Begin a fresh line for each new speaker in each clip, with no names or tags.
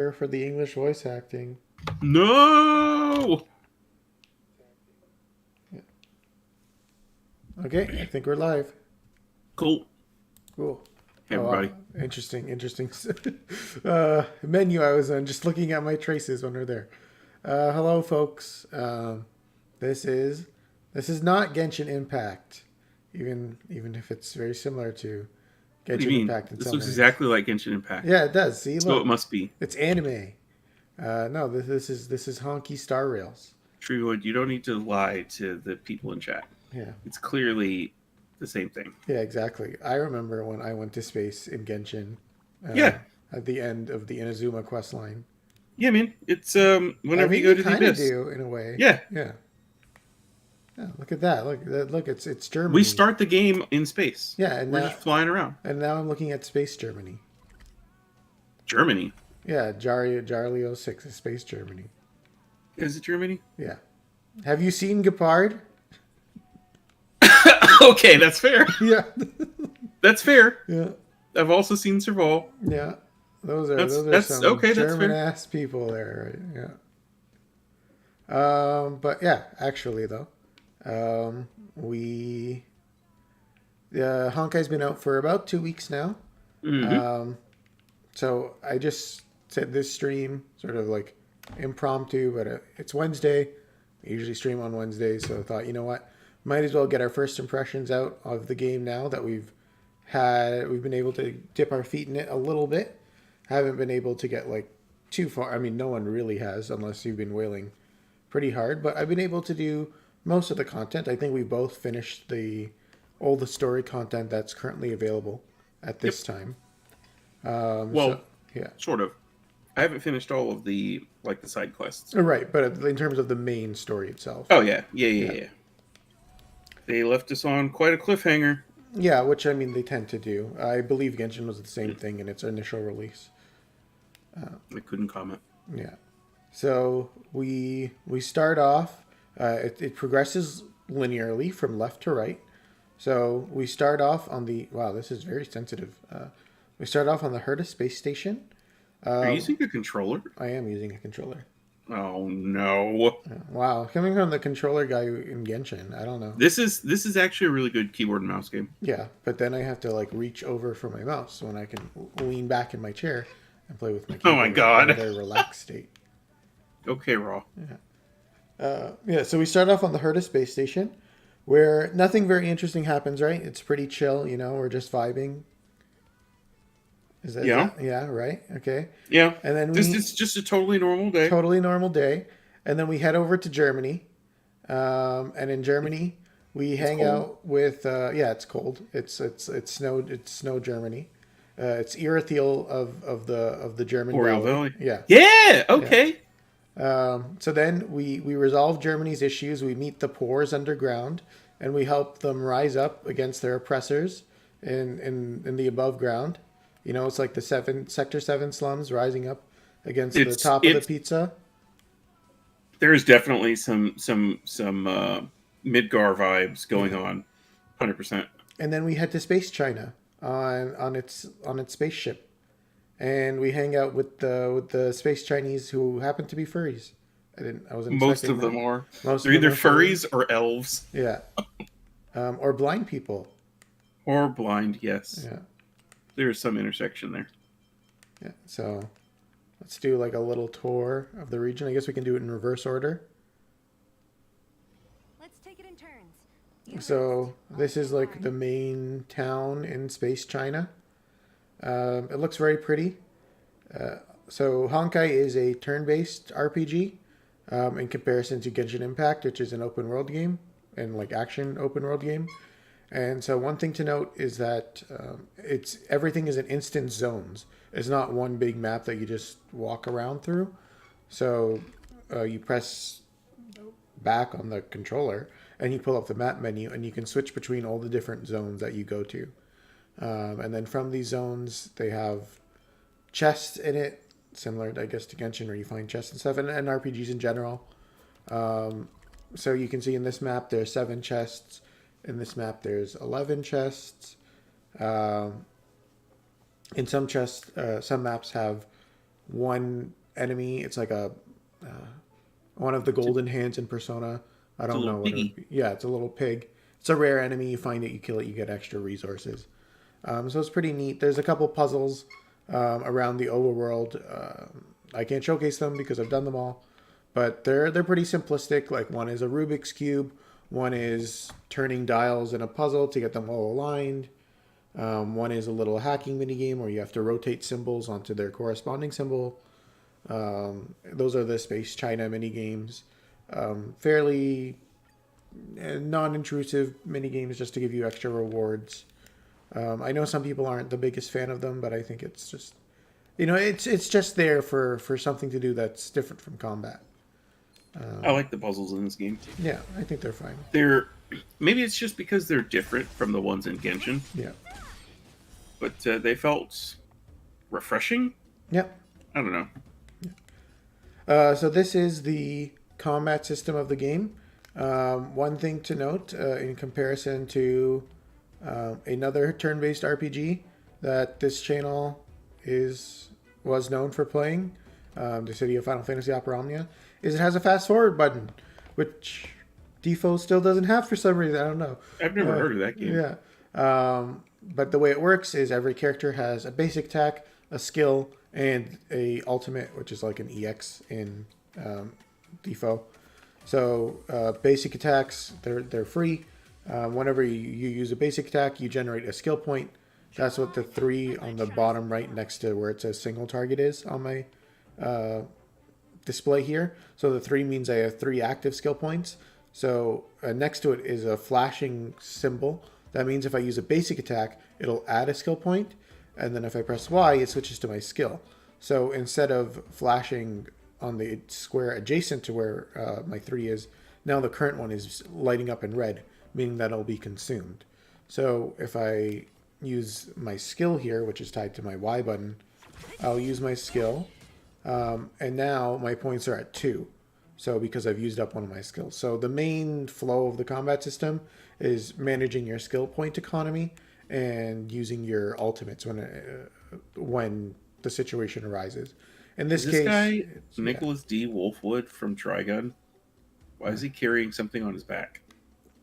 for the English voice acting.
No!
Okay, I think we're live.
Cool.
Cool.
Hey,
Oh, wow.
everybody.
Interesting. Menu I was on, just looking at my traces when we're there. Hello, folks. This is this is not Genshin Impact, even if it's very similar to
What do you
Genshin
mean?
Impact in
This
some
looks
ways.
exactly like Genshin Impact.
Yeah, it does. See,
So it
look,
must be.
it's anime. No, this is Honky Star Rails.
Treewood, you don't need to lie to the people in chat.
Yeah.
It's clearly the same thing.
Yeah, exactly. I remember when I went to space in Genshin uh,
Yeah.
at the end of the Inazuma quest line.
Yeah, man. It's
I
whenever you
mean,
go
you
to the
kind of
abyss.
do in a way.
Yeah.
Yeah. Yeah. Look at that. Look. It's
We
Germany.
start the game in space.
Yeah, and
We're just flying around.
now I'm looking at space Germany.
Germany.
Yeah, Jarly 06 is space Germany.
Is it Germany?
Yeah. Have you seen Gepard?
Okay, that's fair.
Yeah.
That's fair.
Yeah.
I've also seen Serval.
Yeah. Those are
That's
some
okay, that's
German
fair.
ass people there, right? But yeah, actually though, we Honkai's been out for about 2 weeks now.
Mm-hmm.
Um, so I just said this stream sort of like impromptu, but it's Wednesday. I usually stream on Wednesdays, so I thought, you know what, might as well get our first impressions out of the game now that we've been able to dip our feet in it a little bit. Haven't been able to get like too far. I mean, no one really has, unless you've been whaling pretty hard. But I've been able to do most of the content. I think we both finished all the story content that's currently available at
Yep.
this time.
Well,
Yeah.
sort of. I haven't finished all of the side quests.
Right, but in terms of the main story itself.
Oh yeah, yeah, yeah,
Yeah.
yeah. They left us on quite a cliffhanger.
Yeah, which I mean they tend to do. I believe Genshin was the same thing in its initial release.
I couldn't comment.
Yeah. So we start off. It progresses linearly from left to right. So we start off on the wow. This is very sensitive. We start off on the Herta space station.
Are you using a controller?
I am using a controller.
Oh no!
Wow, coming from the controller guy in Genshin, I don't know.
This is actually a really good keyboard and mouse game.
Yeah, but then I have to like reach over for my mouse when I can lean back in my chair and play with my
Oh
keyboard
my
in
god!
a very relaxed state.
Okay, Raw.
Yeah, so we start off on the Herta space station, where nothing very interesting happens. Right? It's pretty chill. We're just vibing.
Yeah,
Yeah, right. Okay.
yeah.
And then
This is just a totally normal day.
totally normal day, and then we head over to Germany, and in Germany we hang
cold.
out with yeah, it's cold. It's snow Germany. It's Irithiel of the German
Boreal
Valley.
Valley.
Yeah.
Yeah. Okay.
So then we resolve Germany's issues. We meet the poors underground, and we help them rise up against their oppressors in the above ground. It's like the Sector 7 slums rising up against the top of the
It's
pizza.
there's definitely some Midgar vibes going
Yeah.
on. 100%.
And then we head to Space China on its spaceship, and we hang out with the space Chinese who happen to be furries. I wasn't
Most
expecting
of them
that.
are.
Most
They're
of them
either
are furries.
furries or elves
Yeah, or blind people.
or blind. Yes,
Yeah,
there's some intersection there.
yeah. So let's do like a little tour of the region. I guess we can do it in reverse order.
Let's take it in turns.
So this is like the main town in Space China. It looks very pretty. So Honkai is a turn-based RPG in comparison to Genshin Impact, which is an open world game and like action open world game. And so one thing to note is that everything is in instant zones. It's not one big map that you just walk around through. So you press back on the controller and you pull up the map menu and you can switch between all the different zones that you go to. And then from these zones, they have chests in it, similar, I guess, to Genshin, where you find chests and stuff, and RPGs in general. So you can see in this map, there's 7 chests. In this map, there's 11 chests. In some chests, some maps have one enemy. It's like a one of the golden hands in Persona. I don't know
little
what.
piggy.
Yeah, it's a little pig. It's a rare enemy. You find it, you kill it, you get extra resources. So it's pretty neat. There's a couple puzzles around the overworld. I can't showcase them because I've done them all, but they're pretty simplistic. Like one is a Rubik's cube, one is turning dials in a puzzle to get them all aligned. One is a little hacking mini game where you have to rotate symbols onto their corresponding symbol. Those are the Space China mini games. Fairly non-intrusive mini games just to give you extra rewards. I know some people aren't the biggest fan of them, but I think it's just, it's just there for something to do that's different from combat.
I like the puzzles in this game.
Yeah, I think they're fine.
Maybe it's just because they're different from the ones in Genshin,
Yeah.
but they felt refreshing.
Yep.
I don't know.
So this is the combat system of the game. One thing to note in comparison to another turn-based RPG that this channel was known for playing, the City of Final Fantasy Opera Omnia, is it has a fast-forward button, which Default still doesn't have for some reason. I don't know.
I've never heard of that game.
Yeah. But the way it works is every character has a basic attack, a skill, and a ultimate, which is like an EX in Default. So basic attacks, they're free. Whenever you use a basic attack, you generate a skill point. That's what the 3 on the bottom right next to where it says single target is on my display here. So the 3 means I have 3 active skill points. So next to it is a flashing symbol. That means if I use a basic attack, it'll add a skill point. And then if I press Y, it switches to my skill. So instead of flashing on the square adjacent to where my 3 is, now the current one is lighting up in red, meaning that it'll be consumed. So if I use my skill here, which is tied to my Y button, I'll use my skill. And now my points are at 2. So because I've used up one of my skills. So the main flow of the combat system is managing your skill point economy and using your ultimates when the situation arises. In this
Is
case,
this guy
it's-
Nicholas D. Wolfwood from Trigun? Why is he carrying something on his back?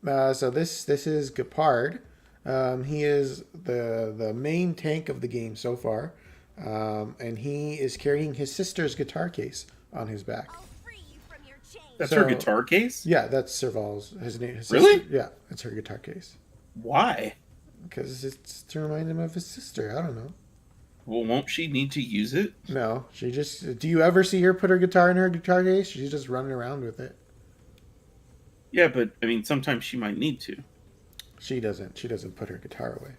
So this is Gepard. He is the main tank of the game so far, and he is carrying his sister's guitar case on his back.
I'll free you from your chains.
That's
So-
her guitar case?
Yeah, that's Serval's. His name. His
Really?
sister- yeah, it's her guitar case.
Why?
Because it's to remind him of his sister. I don't know.
Well, won't she need to use it?
No, she just. Do you ever see her put her guitar in her guitar case? She's just running around with it.
Yeah, but I mean, sometimes she might need to.
She doesn't. She doesn't put her guitar away.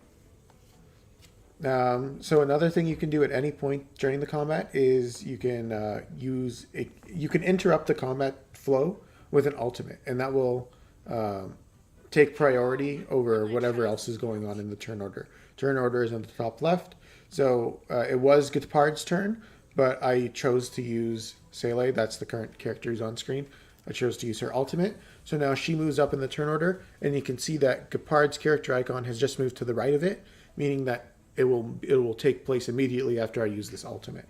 So another thing you can do at any point during the combat is you can you can interrupt the combat flow with an ultimate, and that will take priority over whatever else is going on in the turn order. Turn order is on the top left. So it was Gepard's turn, but I chose to use Sele. That's the current character who's on screen. I chose to use her ultimate. So now she moves up in the turn order, and you can see that Gepard's character icon has just moved to the right of it, meaning that it will take place immediately after I use this ultimate.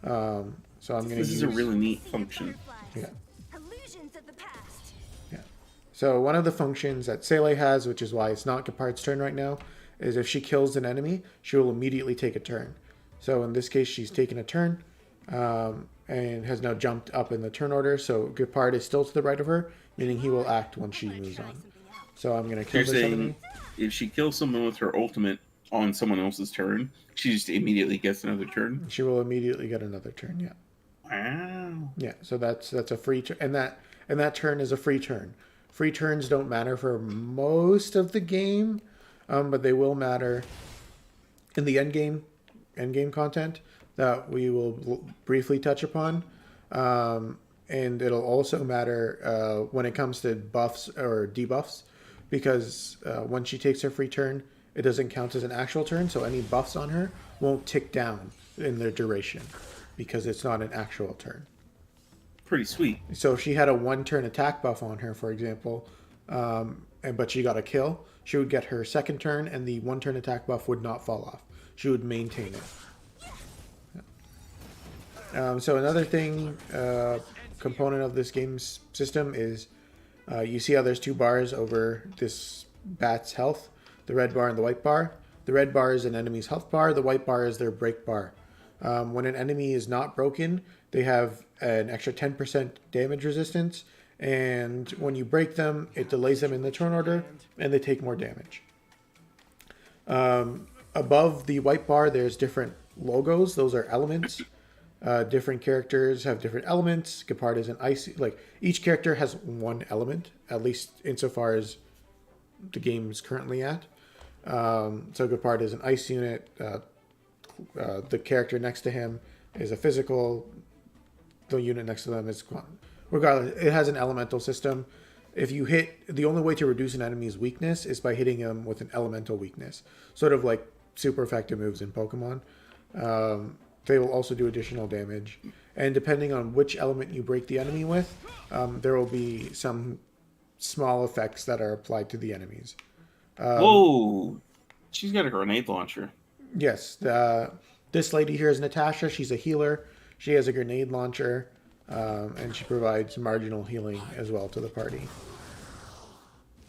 So I'm going to use...
This is a really neat function.
Yeah.
Illusions of the past.
Yeah. So one of the functions that Sele has, which is why it's not Gepard's turn right now, is if she kills an enemy, she will immediately take a turn. So in this case, she's taken a turn and has now jumped up in the turn order. So Gepard is still to the right of her, meaning he will act when she moves on. So I'm going to kill
You're
this
saying
enemy.
if she kills someone with her ultimate on someone else's turn, she just immediately gets another turn?
She will immediately get another turn, yeah.
Wow.
Yeah, so that's a free turn, and that turn is a free turn. Free turns don't matter for most of the game, but they will matter in the endgame content that we will briefly touch upon, and it'll also matter when it comes to buffs or debuffs, because when she takes her free turn, it doesn't count as an actual turn, so any buffs on her won't tick down in their duration because it's not an actual turn.
Pretty sweet.
So if she had a 1-turn attack buff on her, for example, but she got a kill, she would get her second turn, and the 1-turn attack buff would not fall off. She would maintain it. So another thing, component of this game's system is you see how there's two bars over this bat's health, the red bar and the white bar. The red bar is an enemy's health bar. The white bar is their break bar. When an enemy is not broken, they have an extra 10% damage resistance. And when you break them, it delays them in the turn order, and they take more damage. Above the white bar, there's different logos. Those are elements. Different characters have different elements. Gepard is an ice. Like, each character has one element, at least insofar as the game's currently at. So Gepard is an ice unit. The character next to him is a physical. The unit next to them is, regardless, it has an elemental system. If you hit, the only way to reduce an enemy's weakness is by hitting them with an elemental weakness, sort of like super effective moves in Pokemon. They will also do additional damage, and depending on which element you break the enemy with, there will be some small effects that are applied to the enemies.
Whoa! She's got a grenade launcher.
Yes, this lady here is Natasha. She's a healer. She has a grenade launcher, and she provides marginal healing as well to the party.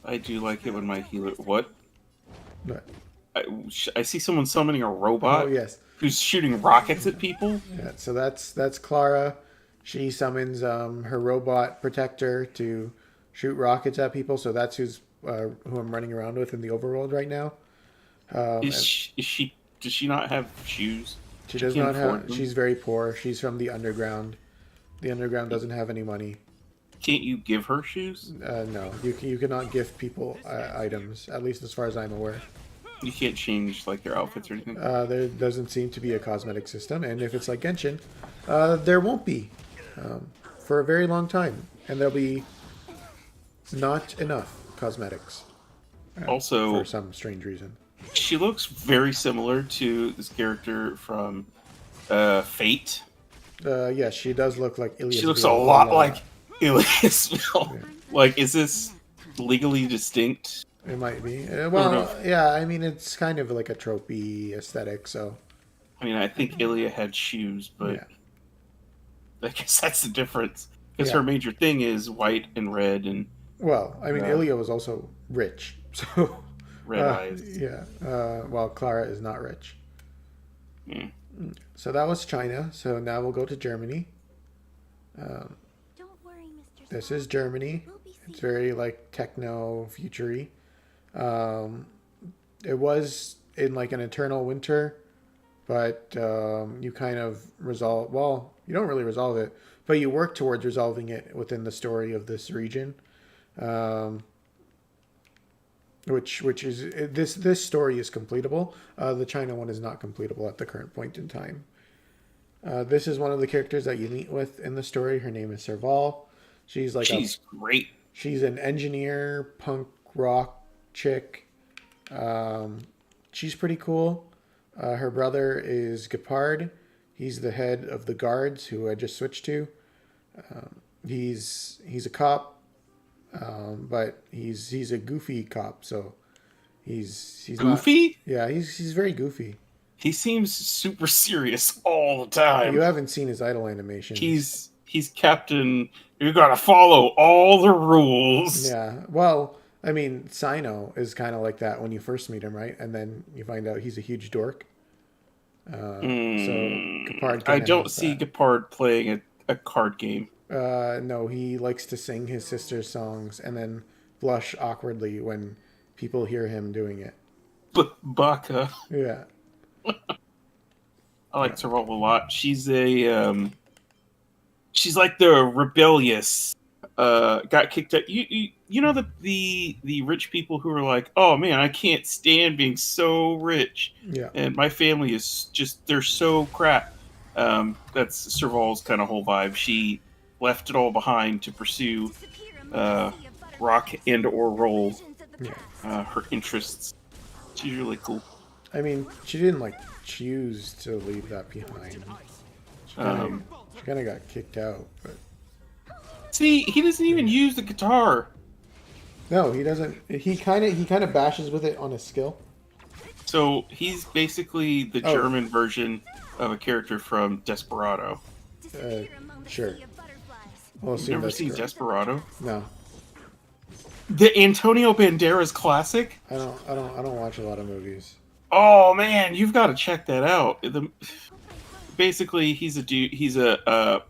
I do like it when my healer. What?
But,
I see someone summoning a robot.
oh yes,
Who's shooting rockets at people?
yeah. So that's Clara. She summons her robot protector to shoot rockets at people. So that's who I'm running around with in the overworld right now.
Is she? Does she not have shoes?
She does
can't
not
afford
have.
them?
She's very poor. She's from the underground. The underground doesn't have any money.
Can't you give her shoes?
No, you cannot gift people items. At least as far as I'm aware.
You can't change like their outfits or anything.
There doesn't seem to be a cosmetic system, and if it's like Genshin, there won't be for a very long time, and there'll be not enough cosmetics.
Also,
for some strange reason.
she looks very similar to this character from Fate.
Yes, she does look like Ilias.
She looks a lot like Ilias. Like, is this legally distinct?
It might be. Well, yeah. I mean, it's kind of like a tropey aesthetic. So,
I mean, I think Ilia had shoes, but
yeah.
I guess that's the difference. Because
Yeah.
her major thing is white and red and
Well, I mean, Ilia was also rich, so
red eyes.
yeah. Well, Clara is not rich.
Mm.
So that was China. So now we'll go to Germany.
Don't worry, Mr.
This is Germany.
We'll be
It's
safe.
very like techno futury. It was in like an eternal winter, but you kind of resolve. Well, you don't really resolve it, but you work towards resolving it within the story of this region. Which is this story is completable. The China one is not completable at the current point in time. This is one of the characters that you meet with in the story. Her name is Serval. She's
Great.
she's an engineer, punk rock chick. She's pretty cool. Her brother is Gepard. He's the head of the guards who I just switched to. He's a cop, but he's a goofy cop. So he's
Goofy?
Not, yeah, he's very goofy.
He seems super serious all the time.
You haven't seen his idle animation.
He's Captain. You gotta follow all the rules.
Yeah. Well, I mean, Sino is kind of like that when you first meet him, right? And then you find out he's a huge dork. So Gepard
I
kinda
don't
has
see
that.
Gepard playing a card game.
No, he likes to sing his sister's songs and then blush awkwardly when people hear him doing it.
But Baka,
Yeah.
I like Serval a lot. She's she's like the rebellious. Got kicked out. You know the rich people who are like, oh man, I can't stand being so rich,
Yeah.
and my family is just they're so crap. That's Serval's kind of whole vibe. She left it all behind to pursue rock and or roll her interests. She's really cool.
I mean, she didn't like choose to leave that behind. She kind of got kicked out, but
See, he doesn't even use the guitar.
no, he doesn't. He kind of bashes with it on his skill.
So he's basically the German version of a character from Desperado.
Sure. We'll
You've
assume
never
that's
seen
correct.
Desperado?
No,
The Antonio Banderas classic?
I don't watch a lot of movies.
Oh man, you've got to check that out. Basically, he's a dude. He's a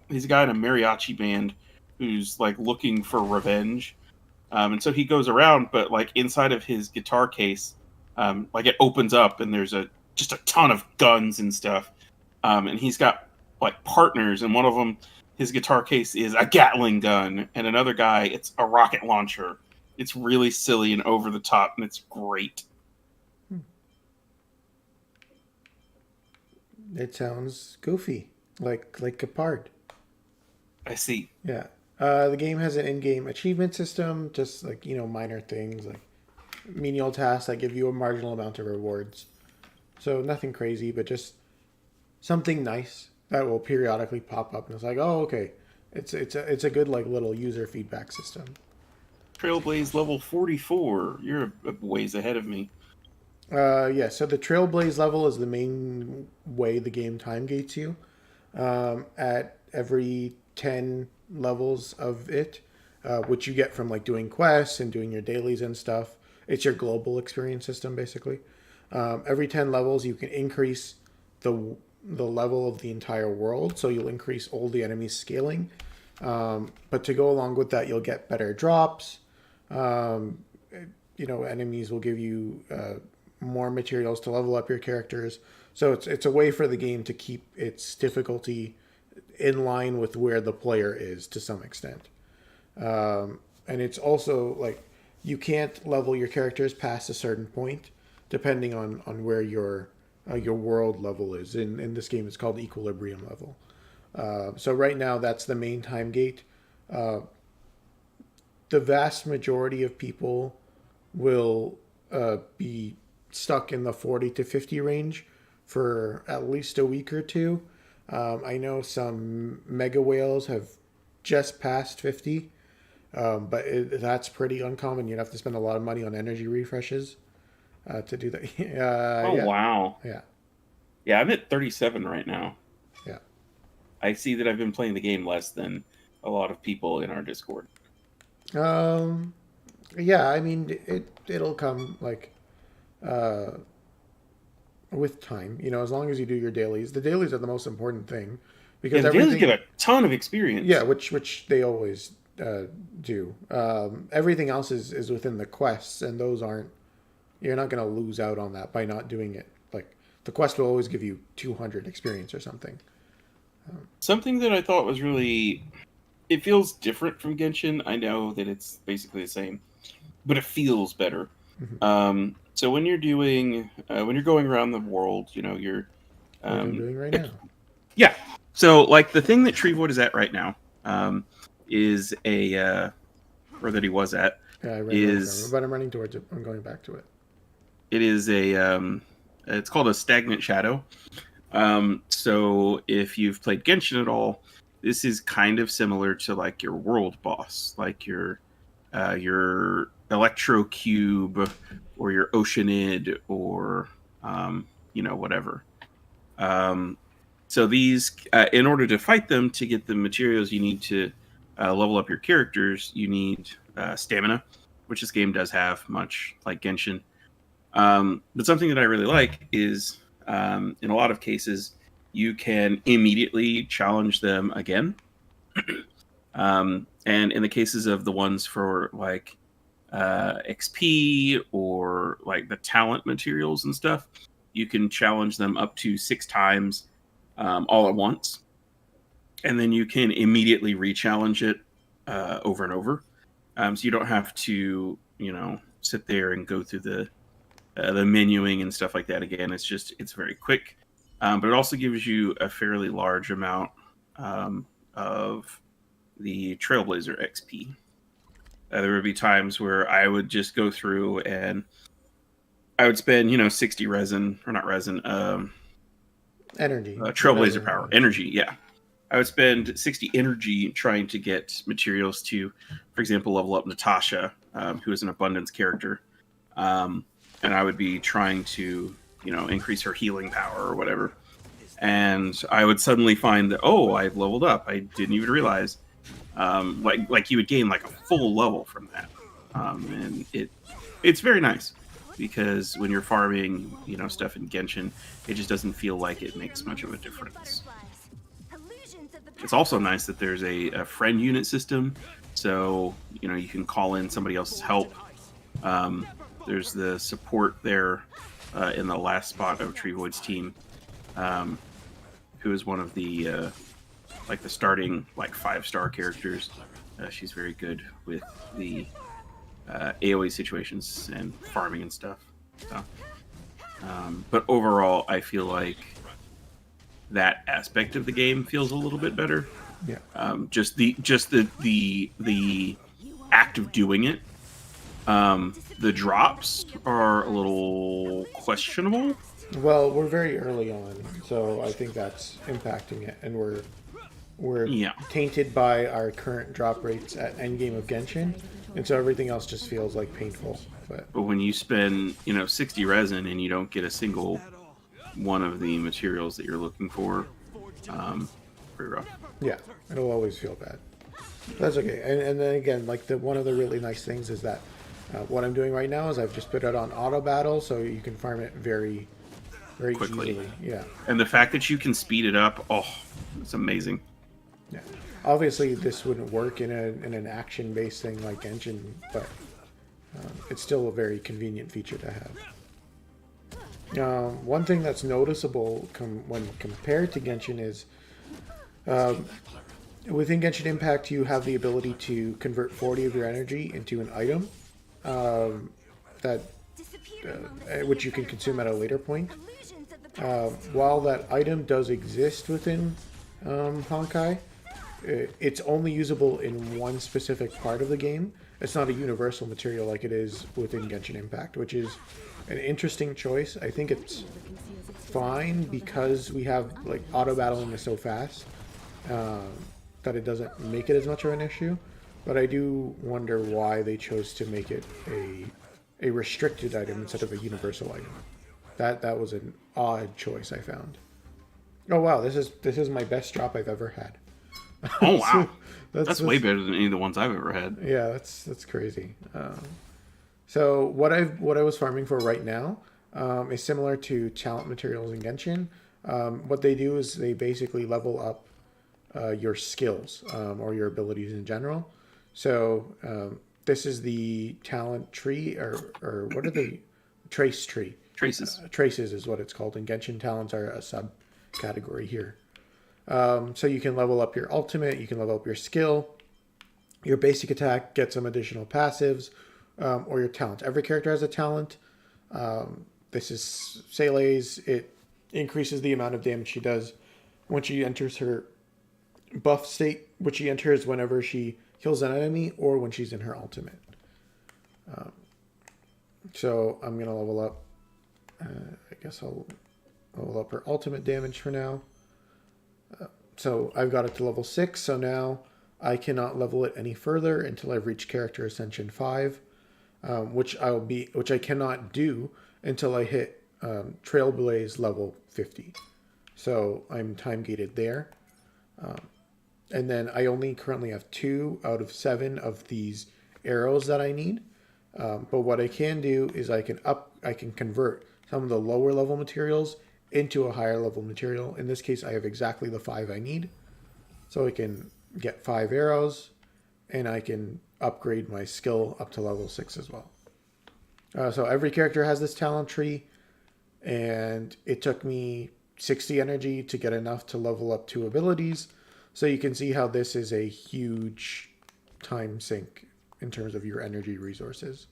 guy in a mariachi band who's like looking for revenge. And so he goes around, but like inside of his guitar case, like it opens up and there's just a ton of guns and stuff. And he's got like partners, and one of them, his guitar case is a Gatling gun, and another guy, it's a rocket launcher. It's really silly and over the top, and it's great.
It sounds goofy, like Capard.
I see.
Yeah. The game has an in-game achievement system, just like, minor things like menial tasks that give you a marginal amount of rewards. So nothing crazy, but just something nice that will periodically pop up, and it's like, oh, okay, it's a good like little user feedback system.
Trailblaze level 44. You're a ways ahead of me.
Yeah. So the Trailblaze level is the main way the game time gates you. At every 10 levels of it, which you get from like doing quests and doing your dailies and stuff. It's your global experience system basically. Every 10 levels, you can increase the level of the entire world, so you'll increase all the enemies scaling. But to go along with that, you'll get better drops. Um, Enemies will give you more materials to level up your characters. So it's a way for the game to keep its difficulty in line with where the player is to some extent. And it's also like you can't level your characters past a certain point, depending on where your world level is. In this game, it's called equilibrium level. So right now, that's the main time gate. The vast majority of people will be stuck in the 40 to 50 range for at least a week or two. I know some mega whales have just passed 50, but that's pretty uncommon. You'd have to spend a lot of money on energy refreshes to do that.
Oh,
Yeah.
wow.
Yeah.
Yeah, I'm at 37 right now.
Yeah.
I see that I've been playing the game less than a lot of people in our Discord.
Yeah, I mean, it'll come like uh, with time. As long as you do your dailies. The dailies are the most important thing
Yeah,
because
the dailies
everything.
give a ton of experience.
Yeah, which they always do. Everything else is within the quests, and those aren't. You're not gonna lose out on that by not doing it. Like the quest will always give you 200 experience or something.
Something that I thought was really... It feels different from Genshin. I know that it's basically the same, but it feels better. So when you're going around the world, you're...
Like I'm doing right now.
Yeah. So, like, the thing that Treevoid is at right now is or that he was at,
Yeah, I ran away from it,
is...
but I'm running towards it. I'm going back to it.
It is it's called a stagnant shadow. So if you've played Genshin at all, this is kind of similar to like your world boss, like your Electro Cube or your Oceanid or whatever. So these, in order to fight them, to get the materials you need to level up your characters, you need stamina, which this game does have, much like Genshin. But something that I really like is, in a lot of cases, you can immediately challenge them again. And in the cases of the ones for like XP or like the talent materials and stuff, you can challenge them up to 6 times all at once. And then you can immediately re-challenge it over and over. So you don't have to, sit there and go through the menuing and stuff like that again. It's very quick. But it also gives you a fairly large amount of the Trailblazer XP. There would be times where I would just go through and I would spend, 60 resin, or not resin,
Energy.
Trailblazer power. Energy, yeah. I would spend 60 energy trying to get materials to, for example, level up Natasha, who is an abundance character. And I would be trying to, increase her healing power or whatever. and I would suddenly find that, oh, I've leveled up. I didn't even realize. Like you would gain like a full level from that, and it's very nice because when you're farming, stuff in Genshin, it just doesn't feel like it makes much of a difference. It's also nice that there's a friend unit system, so you can call in somebody else's help. There's the support there in the last spot of Treevoid's team, who is one of the the starting 5-star characters. She's very good with the AoE situations and farming and stuff. So, but overall, I feel like that aspect of the game feels a little bit better.
Yeah.
Just the act of doing it. The drops are a little questionable.
Well, we're very early on, so I think that's impacting it, and we're tainted by our current drop rates at endgame of Genshin, and so everything else just feels like painful.
But when you spend 60 resin and you don't get a single one of the materials that you're looking for, pretty rough.
Yeah, it'll always feel bad. That's okay. And then again, one of the really nice things is that what I'm doing right now is I've just put it on auto battle, so you can farm it very, very
quickly.
Easily. Yeah.
And the fact that you can speed it up, it's amazing.
Yeah. Obviously, this wouldn't work in an action-based thing like Genshin, but it's still a very convenient feature to have. One thing that's noticeable when compared to Genshin is within Genshin Impact, you have the ability to convert 40 of your energy into an item which you can consume at a later point. While that item does exist within Honkai, it's only usable in one specific part of the game. It's not a universal material like it is within Genshin Impact, which is an interesting choice. I think it's fine because we have auto battling is so fast that it doesn't make it as much of an issue. But I do wonder why they chose to make it a restricted item instead of a universal item. That was an odd choice I found. Oh wow, this is my best drop I've ever had.
Oh wow, that's way better than any of the ones I've ever had.
Yeah, that's crazy. So what I was farming for right now is similar to talent materials in Genshin. What they do is they basically level up your skills or your abilities in general. So this is the talent tree, or what are they? Trace tree.
Traces.
Traces is what it's called. And Genshin talents are a subcategory here. So you can level up your ultimate, you can level up your skill, your basic attack, get some additional passives, or your talent. Every character has a talent. This is Sele's. It increases the amount of damage she does when she enters her buff state, which she enters whenever she kills an enemy or when she's in her ultimate. So I'm going to level up. I guess I'll level up her ultimate damage for now. So I've got it to level 6, so now I cannot level it any further until I've reached Character Ascension 5, which I cannot do until I hit Trailblaze level 50. So I'm time gated there. And then I only currently have 2 out of 7 of these arrows that I need. But what I can do is I can convert some of the lower level materials into a higher level material. In this case, I have exactly the 5 I need. So I can get 5 arrows, and I can upgrade my skill up to level 6 as well. So every character has this talent tree, and it took me 60 energy to get enough to level up 2 abilities. So you can see how this is a huge time sink in terms of your energy resources.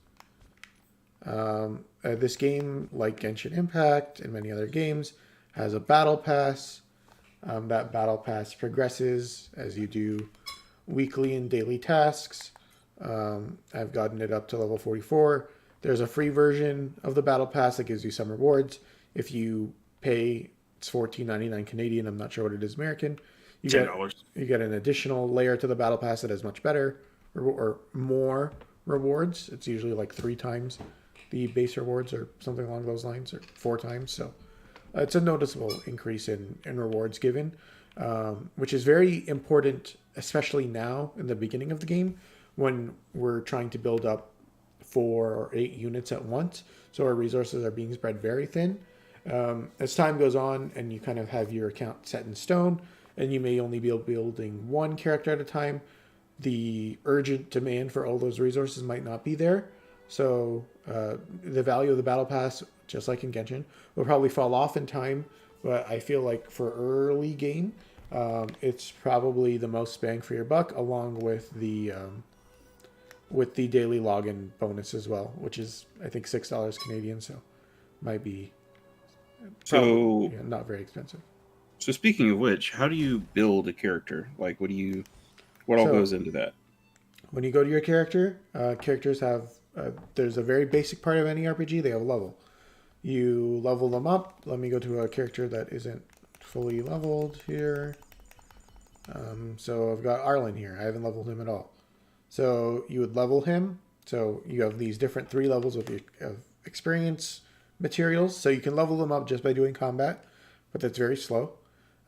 This game, like Genshin Impact and many other games, has a battle pass. That battle pass progresses as you do weekly and daily tasks. I've gotten it up to level 44. There's a free version of the battle pass that gives you some rewards. If you pay, it's $14.99 Canadian. I'm not sure what it is American.
$10.
You get an additional layer to the battle pass that has much better or more rewards. It's usually like 3 times the base rewards or something along those lines, or 4 times. So It's a noticeable increase in rewards given, which is very important, especially now in the beginning of the game when we're trying to build up 4 or 8 units at once. So our resources are being spread very thin. As time goes on and you kind of have your account set in stone and you may only be building one character at a time, the urgent demand for all those resources might not be there. So the value of the battle pass, just like in Genshin, will probably fall off in time. But I feel like for early game, it's probably the most bang for your buck, along with the daily login bonus as well, which is I think $6 Canadian, so might be probably,
So,
yeah, not very expensive.
so speaking of which, how do you build a character? Like, what all
So
goes into that?
when you go to your character, characters have there's a very basic part of any RPG. They have a level. You level them up. Let me go to a character that isn't fully leveled here. So I've got Arlen here. I haven't leveled him at all. So you would level him. So you have these different 3 levels of experience materials. So you can level them up just by doing combat, but that's very slow.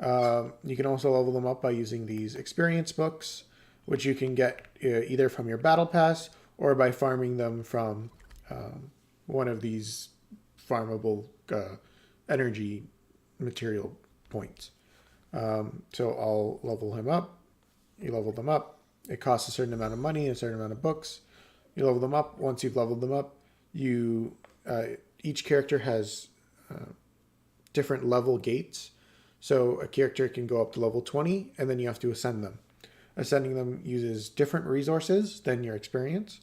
You can also level them up by using these experience books, which you can get either from your battle pass or by farming them from one of these farmable energy material points. So I'll level him up. You level them up. It costs a certain amount of money, a certain amount of books. You level them up. Once you've leveled them up, you each character has different level gates. So a character can go up to level 20, and then you have to ascend them. Ascending them uses different resources than your experience.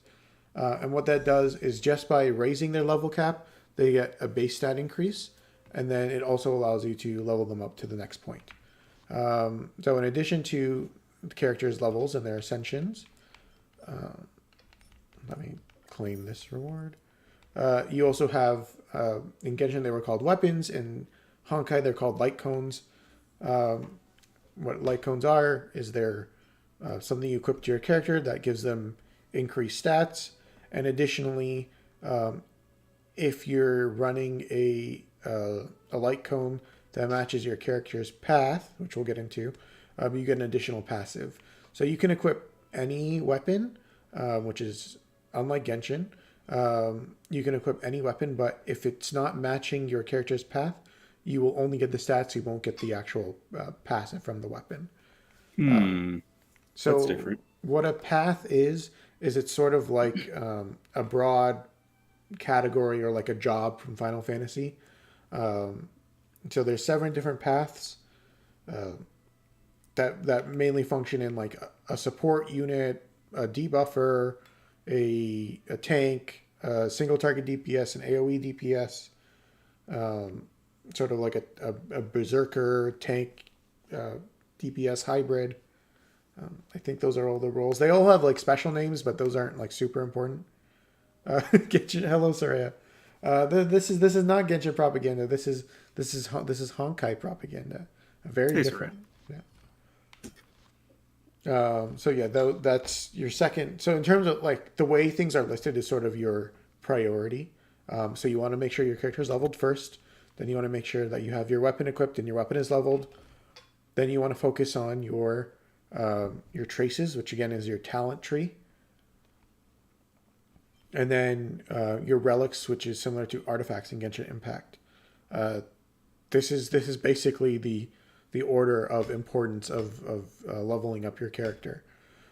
And what that does is just by raising their level cap, they get a base stat increase, and then it also allows you to level them up to the next point. So in addition to the characters' levels and their ascensions, let me claim this reward. You also have, in Genshin they were called weapons, in Honkai they're called light cones. What light cones are is they're something you equip to your character that gives them increased stats, and additionally, if you're running a light cone that matches your character's path, which we'll get into, you get an additional passive. So you can equip any weapon, which is unlike Genshin. You can equip any weapon, but if it's not matching your character's path, you will only get the stats. You won't get the actual passive from the weapon.
That's
So
different.
what a path is it's sort of like a broad category or like a job from Final Fantasy. So there's 7 different paths that mainly function in like a support unit, a debuffer, a tank, a single target DPS, an AoE DPS, sort of like a berserker tank DPS hybrid. I think those are all the roles. They all have like special names, but those aren't like super important. Genshin, hello, Soraya. This is not Genshin propaganda. This is Honkai propaganda. Very
Hey,
different. Yeah. So yeah, that's your second. So in terms of like the way things are listed is sort of your priority. So you want to make sure your character is leveled first. Then you want to make sure that you have your weapon equipped and your weapon is leveled. Then you want to focus on your traces, which again is your talent tree. And then your relics, which is similar to artifacts in Genshin Impact. This is basically the order of importance of leveling up your character.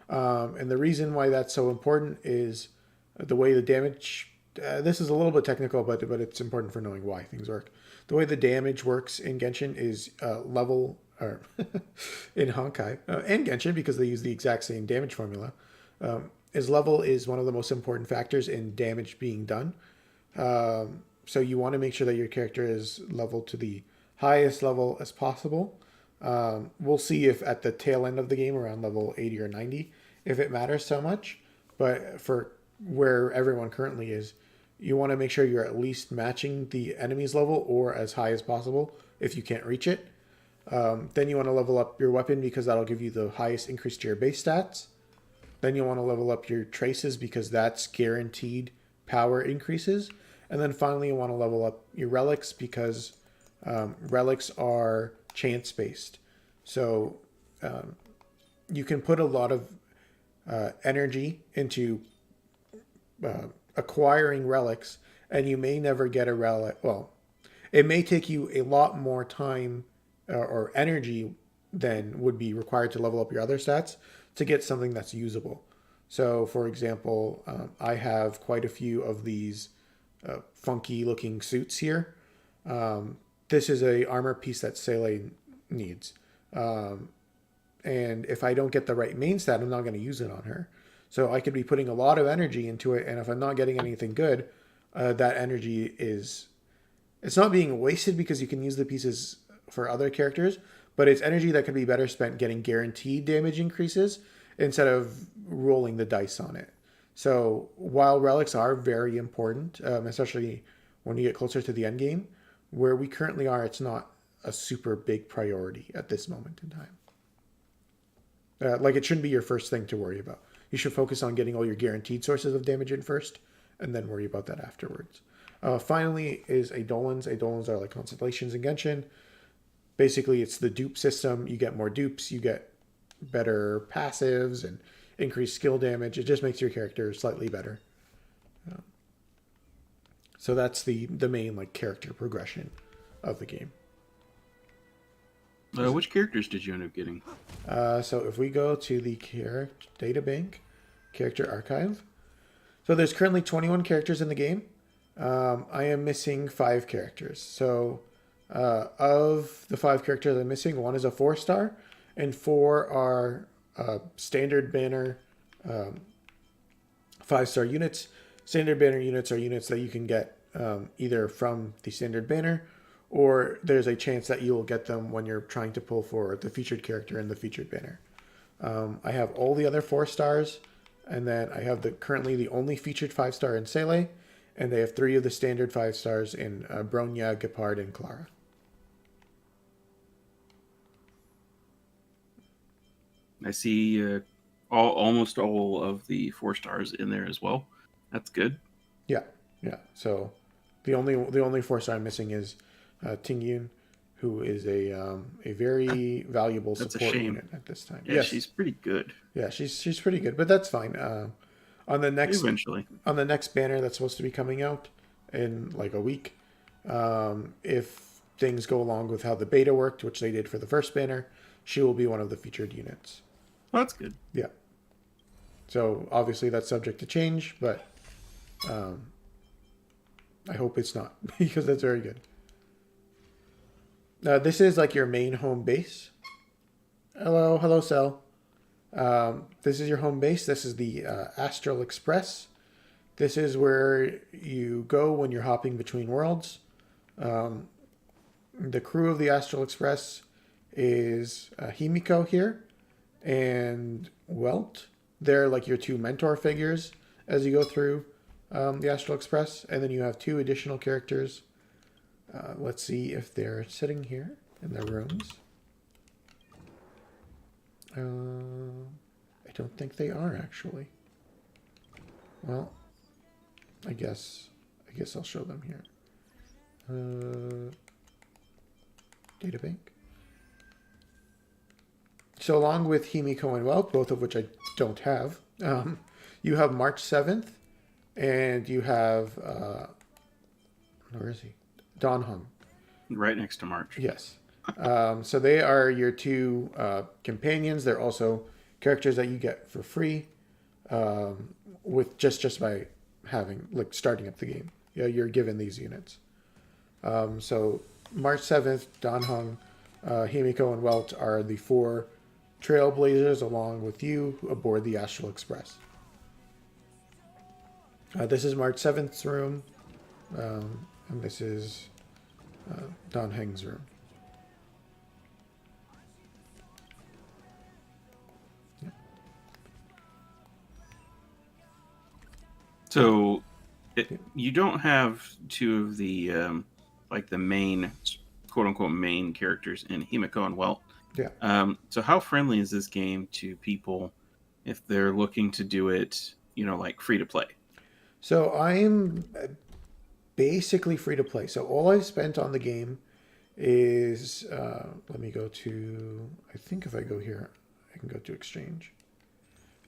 And the reason why that's so important is the way the damage. This is a little bit technical, but it's important for knowing why things work. The way the damage works in Genshin is level, or in Honkai and Genshin, because they use the exact same damage formula. Is level is one of the most important factors in damage being done. So you want to make sure that your character is leveled to the highest level as possible. We'll see if at the tail end of the game, around level 80 or 90, if it matters so much. But for where everyone currently is, you want to make sure you're at least matching the enemy's level or as high as possible if you can't reach it. Then you want to level up your weapon because that'll give you the highest increase to your base stats. Then you want to level up your traces because that's guaranteed power increases. And then finally you want to level up your relics because Relics are chance based, so you can put a lot of energy into acquiring relics, and you may never get a relic. Well, it may take you a lot more time or energy than would be required to level up your other stats to get something that's usable. So, for example, I have quite a few of these funky looking suits here. This is a armor piece that Sele needs. And if I don't get the right main stat, I'm not going to use it on her. So I could be putting a lot of energy into it, and if I'm not getting anything good, that energy is it's not being wasted because you can use the pieces for other characters, but it's energy that could be better spent getting guaranteed damage increases instead of rolling the dice on it. So while relics are very important, especially when you get closer to the end game, where we currently are, it's not a super big priority at this moment in time. Like it shouldn't be your first thing to worry about. You should focus on getting all your guaranteed sources of damage in first, and then worry about that afterwards. Finally is Eidolons. Eidolons are like constellations in Genshin. Basically, it's the dupe system. You get more dupes, you get better passives and increased skill damage. It just makes your character slightly better. So that's the main like character progression of the game.
Which characters did you end up getting?
So if we go to the data bank, character archive. So there's currently 21 characters in the game. I am missing 5 characters. So of the 5 characters I'm missing, 1 is a 4-star, and 4 are standard banner 5-star units. Standard banner units are units that you can get either from the standard banner, or there's a chance that you will get them when you're trying to pull for the featured character in the featured banner. I have all the other 4 stars, and then I have currently the only featured 5-star in Sele, and they have 3 of the standard 5 stars in Bronya, Gepard, and Clara.
I see almost all of the 4 stars in there as well. That's good.
Yeah. So the only 4-star I'm missing is Tingyun, who is a very valuable support unit at this time.
Yeah, yes. She's pretty good.
Yeah, she's pretty good, but that's fine. On the next banner that's supposed to be coming out in like a week, if things go along with how the beta worked, which they did for the first banner, she will be one of the featured units.
Oh, that's good.
Yeah. So obviously that's subject to change, but I hope it's not because that's very good. This is like your main home base. Hello, Cell. This is your home base. This is the Astral Express. This is where you go when you're hopping between worlds. The crew of the Astral Express is Himiko here and Welt. They're like your 2 mentor figures as you go through the Astral Express. And then you have 2 additional characters. Let's see if they're sitting here in their rooms. I don't think they are actually. Well, I guess I'll show them here. Databank. So along with Himiko and Welt, both of which I don't have, you have March 7th, and you have where is he? Don Hung.
Right next to March.
Yes. So they are your 2 companions. They're also characters that you get for free with just by having starting up the game. Yeah, you're given these units. So March 7th, Don Hung, Himiko, and Welt are the 4 trailblazers along with you aboard the Astral Express. This is March 7th's room, and this is Don Heng's room.
So you don't have 2 of the like the main quote unquote main characters in Himiko and Welt.
Yeah.
So how friendly is this game to people if they're looking to do it, like free to play?
So I'm basically free to play. So all I've spent on the game is, let me go to, I think if I go here, I can go to exchange.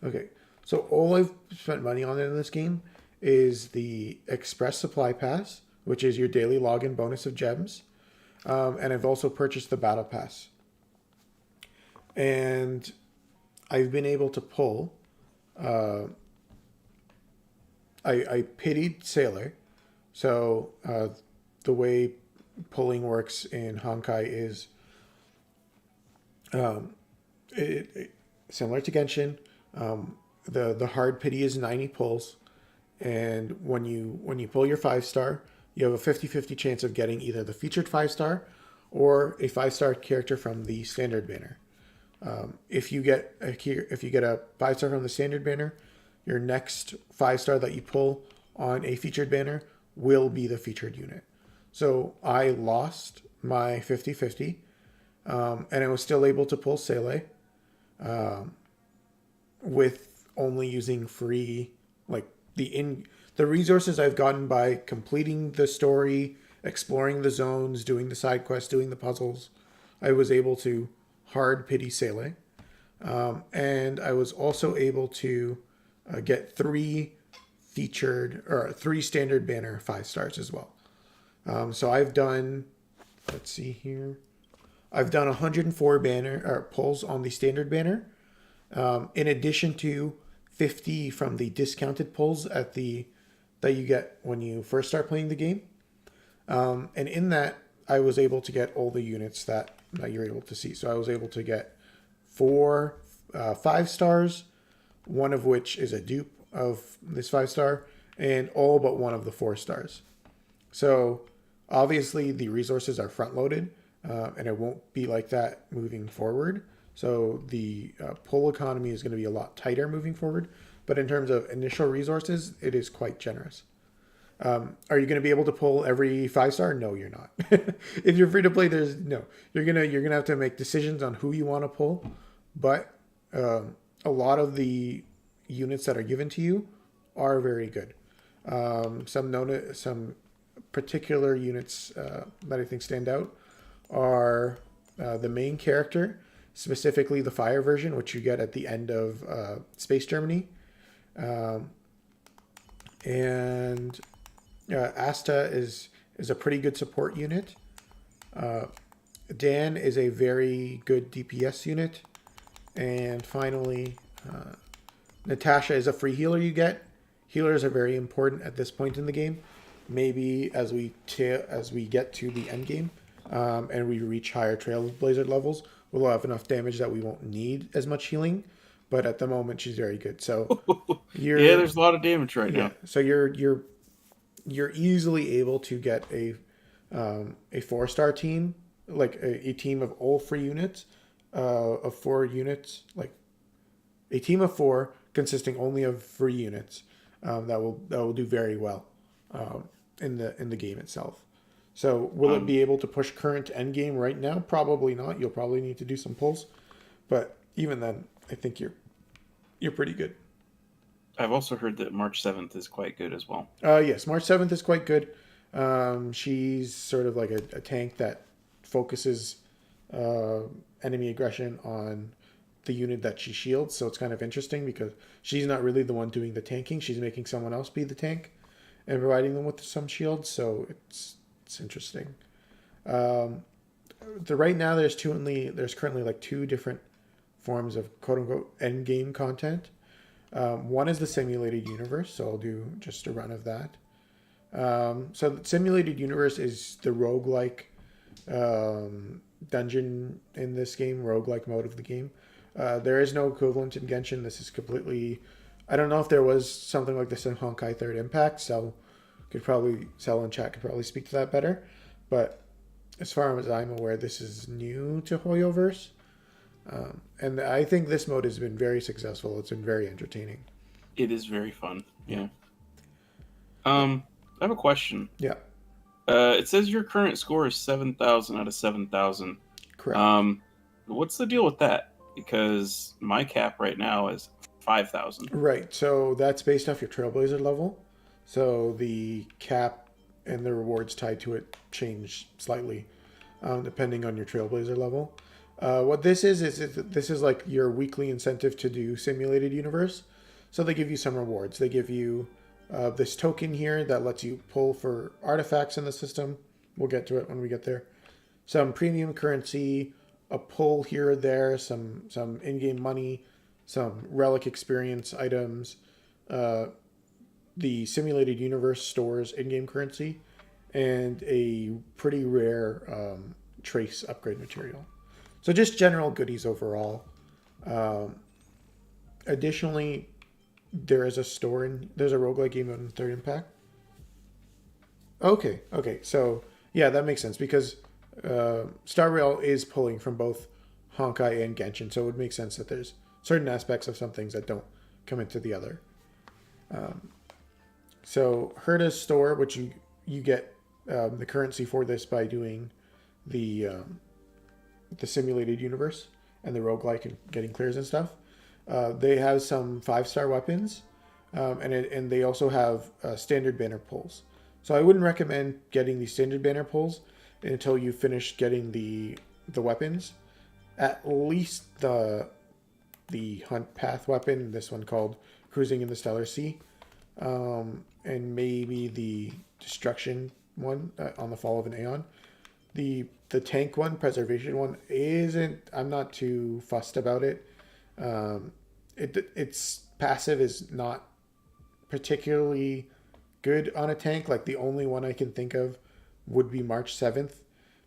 Okay, so all I've spent money on in this game is the Express Supply Pass, which is your daily login bonus of gems. And I've also purchased the Battle Pass. And I've been able to pull. I pitied Sailor. So the way pulling works in Honkai is similar to Genshin. The hard pity is 90 pulls. And when you pull your 5-star, you have a 50-50 chance of getting either the featured 5-star or a 5-star character from the standard banner. If you get a 5-star from the standard banner, your next 5-star that you pull on a featured banner will be the featured unit. So I lost my 50-50, and I was still able to pull Sele with only using free, like the resources I've gotten by completing the story, exploring the zones, doing the side quests, doing the puzzles. I was able to hard pity Sele. And I was also able to get 3 standard banner 5-stars as well. So I've done, let's see here. I've done 104 pulls on the standard banner, in addition to 50 from the discounted pulls that you get when you first start playing the game. And in that, I was able to get all the units that you're able to see. So I was able to get 4 5-stars, one of which is a dupe of this 5-star, and all but one of the 4-stars. So obviously the resources are front loaded, and it won't be like that moving forward. So the pull economy is going to be a lot tighter moving forward. But in terms of initial resources, it is quite generous. Are you going to be able to pull every 5-star? No, you're not. If you're free to play, you're gonna have to make decisions on who you want to pull. But a lot of the units that are given to you are very good. Some particular units that I think stand out are the main character, specifically the fire version, which you get at the end of Space Germany. And Asta is a pretty good support unit. Dan is a very good DPS unit. And finally, Natasha is a free healer you get. Healers are very important at this point in the game. Maybe as we get to the end game and we reach higher Trailblazer levels, we'll have enough damage that we won't need as much healing. But at the moment, she's very good. So
there's a lot of damage right now.
So you're easily able to get a 4-star team, like a team of all free units, of 4 units, like a team of 4 consisting only of free units that will do very well in the game itself. So will it be able to push current end game right now? Probably not. You'll probably need to do some pulls, but even then, I think you're pretty good.
I've also heard that March 7th is quite good as well.
Yes, March 7th is quite good. She's sort of like a tank that focuses enemy aggression on the unit that she shields. So it's kind of interesting because she's not really the one doing the tanking. She's making someone else be the tank and providing them with some shields. So it's interesting. Right now there's currently like 2 different forms of quote unquote end game content. One is the simulated universe, so I'll do just a run of that. So the simulated universe is the roguelike dungeon in this game, roguelike mode of the game. There is no equivalent in Genshin. This is completely... I don't know if there was something like this in Honkai Third Impact, so Cell and chat could probably speak to that better. But as far as I'm aware, this is new to Hoyoverse. And I think this mode has been very successful. It's been very entertaining.
It is very fun. Yeah. I have a question.
Yeah.
It says your current score is 7,000 out of 7,000.
Correct.
What's the deal with that? Because my cap right now is 5,000.
Right. So that's based off your Trailblazer level. So the cap and the rewards tied to it change slightly. depending on your Trailblazer level. What this is this is like your weekly incentive to do Simulated Universe. So they give you some rewards. They give you this token here that lets you pull for artifacts in the system. We'll get to it when we get there. Some premium currency, a pull here or there, some in-game money, some relic experience items. The Simulated Universe stores in-game currency, and a pretty rare trace upgrade material. So just general goodies overall. Additionally, there's a roguelike game in Third Impact. Okay. So yeah, that makes sense because Star Rail is pulling from both Honkai and Genshin, so it would make sense that there's certain aspects of some things that don't come into the other. So Herta's store, which you get the currency for this by doing the Simulated Universe and the roguelike and getting clears and stuff. They have some 5-star weapons, and they also have standard banner pulls. So I wouldn't recommend getting the standard banner pulls until you finish getting the weapons. At least the hunt path weapon, this one called Cruising in the Stellar Sea, and maybe the destruction one on the Fall of an Aeon. The tank one, preservation one, I'm not too fussed about it. Its passive is not particularly good on a tank. Like the only one I can think of would be March 7th,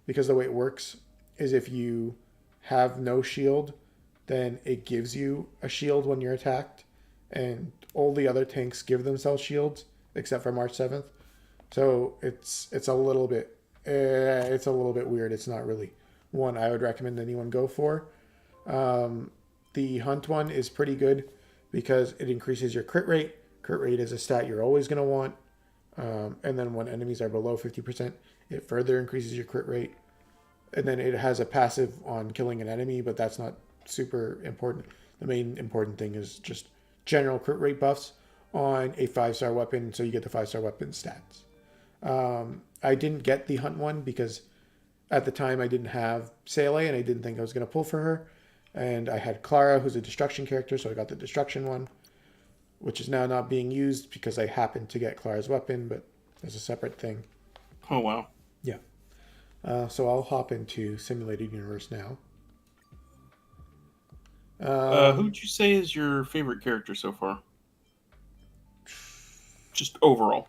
because the way it works is if you have no shield, then it gives you a shield when you're attacked, and all the other tanks give themselves shields except for March 7th. So it's a little bit weird. It's not really one I would recommend anyone go for. The hunt one is pretty good because it increases your crit rate. Crit rate is a stat you're always going to want. And then when enemies are below 50%, it further increases your crit rate. And then it has a passive on killing an enemy, but that's not super important. The main important thing is just general crit rate buffs on a 5-star weapon, so you get the 5-star weapon stats. I didn't get the hunt one because at the time I didn't have Sele and I didn't think I was going to pull for her. And I had Clara, who's a destruction character, so I got the destruction one, which is now not being used because I happened to get Clara's weapon, but there's a separate thing.
Oh, wow.
Yeah. So I'll hop into Simulated Universe now.
Who'd you say is your favorite character so far? Just overall.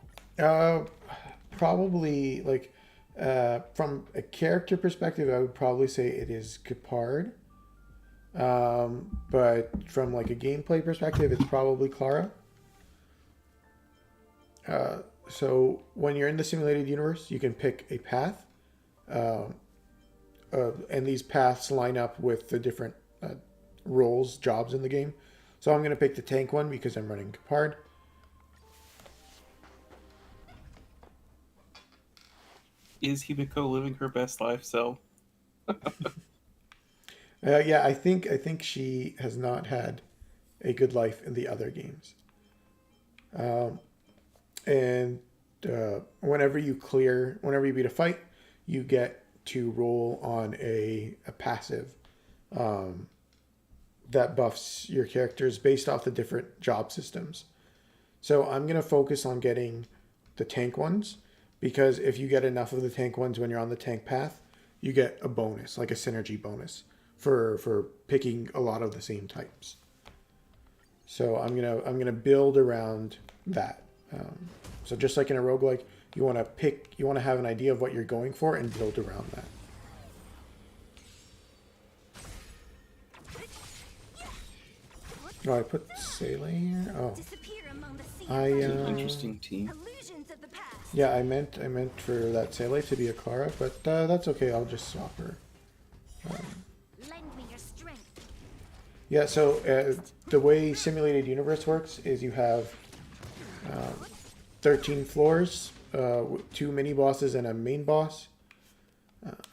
Probably, like, from a character perspective, I would probably say it is Gepard. But from, like, a gameplay perspective, it's probably Clara. So when you're in the Simulated Universe, you can pick a path. And these paths line up with the different roles, jobs in the game. So I'm going to pick the tank one because I'm running Gepard.
Is Himiko living her best life, so?
Yeah, I think she has not had a good life in the other games. And whenever you beat a fight, you get to roll on a passive that buffs your characters based off the different job systems. So I'm going to focus on getting the tank ones, because if you get enough of the tank ones when you're on the tank path, you get a bonus, like a synergy bonus for picking a lot of the same types. So I'm gonna build around that. So just like in a roguelike, you want to have an idea of what you're going for and build around that. Oh, I put Sele here. Oh,
It's an interesting team.
yeah, I meant for that Sele to be a Clara, but that's okay. I'll just swap her. Yeah, so the way Simulated Universe works is you have 13 floors, 2 mini bosses and a main boss.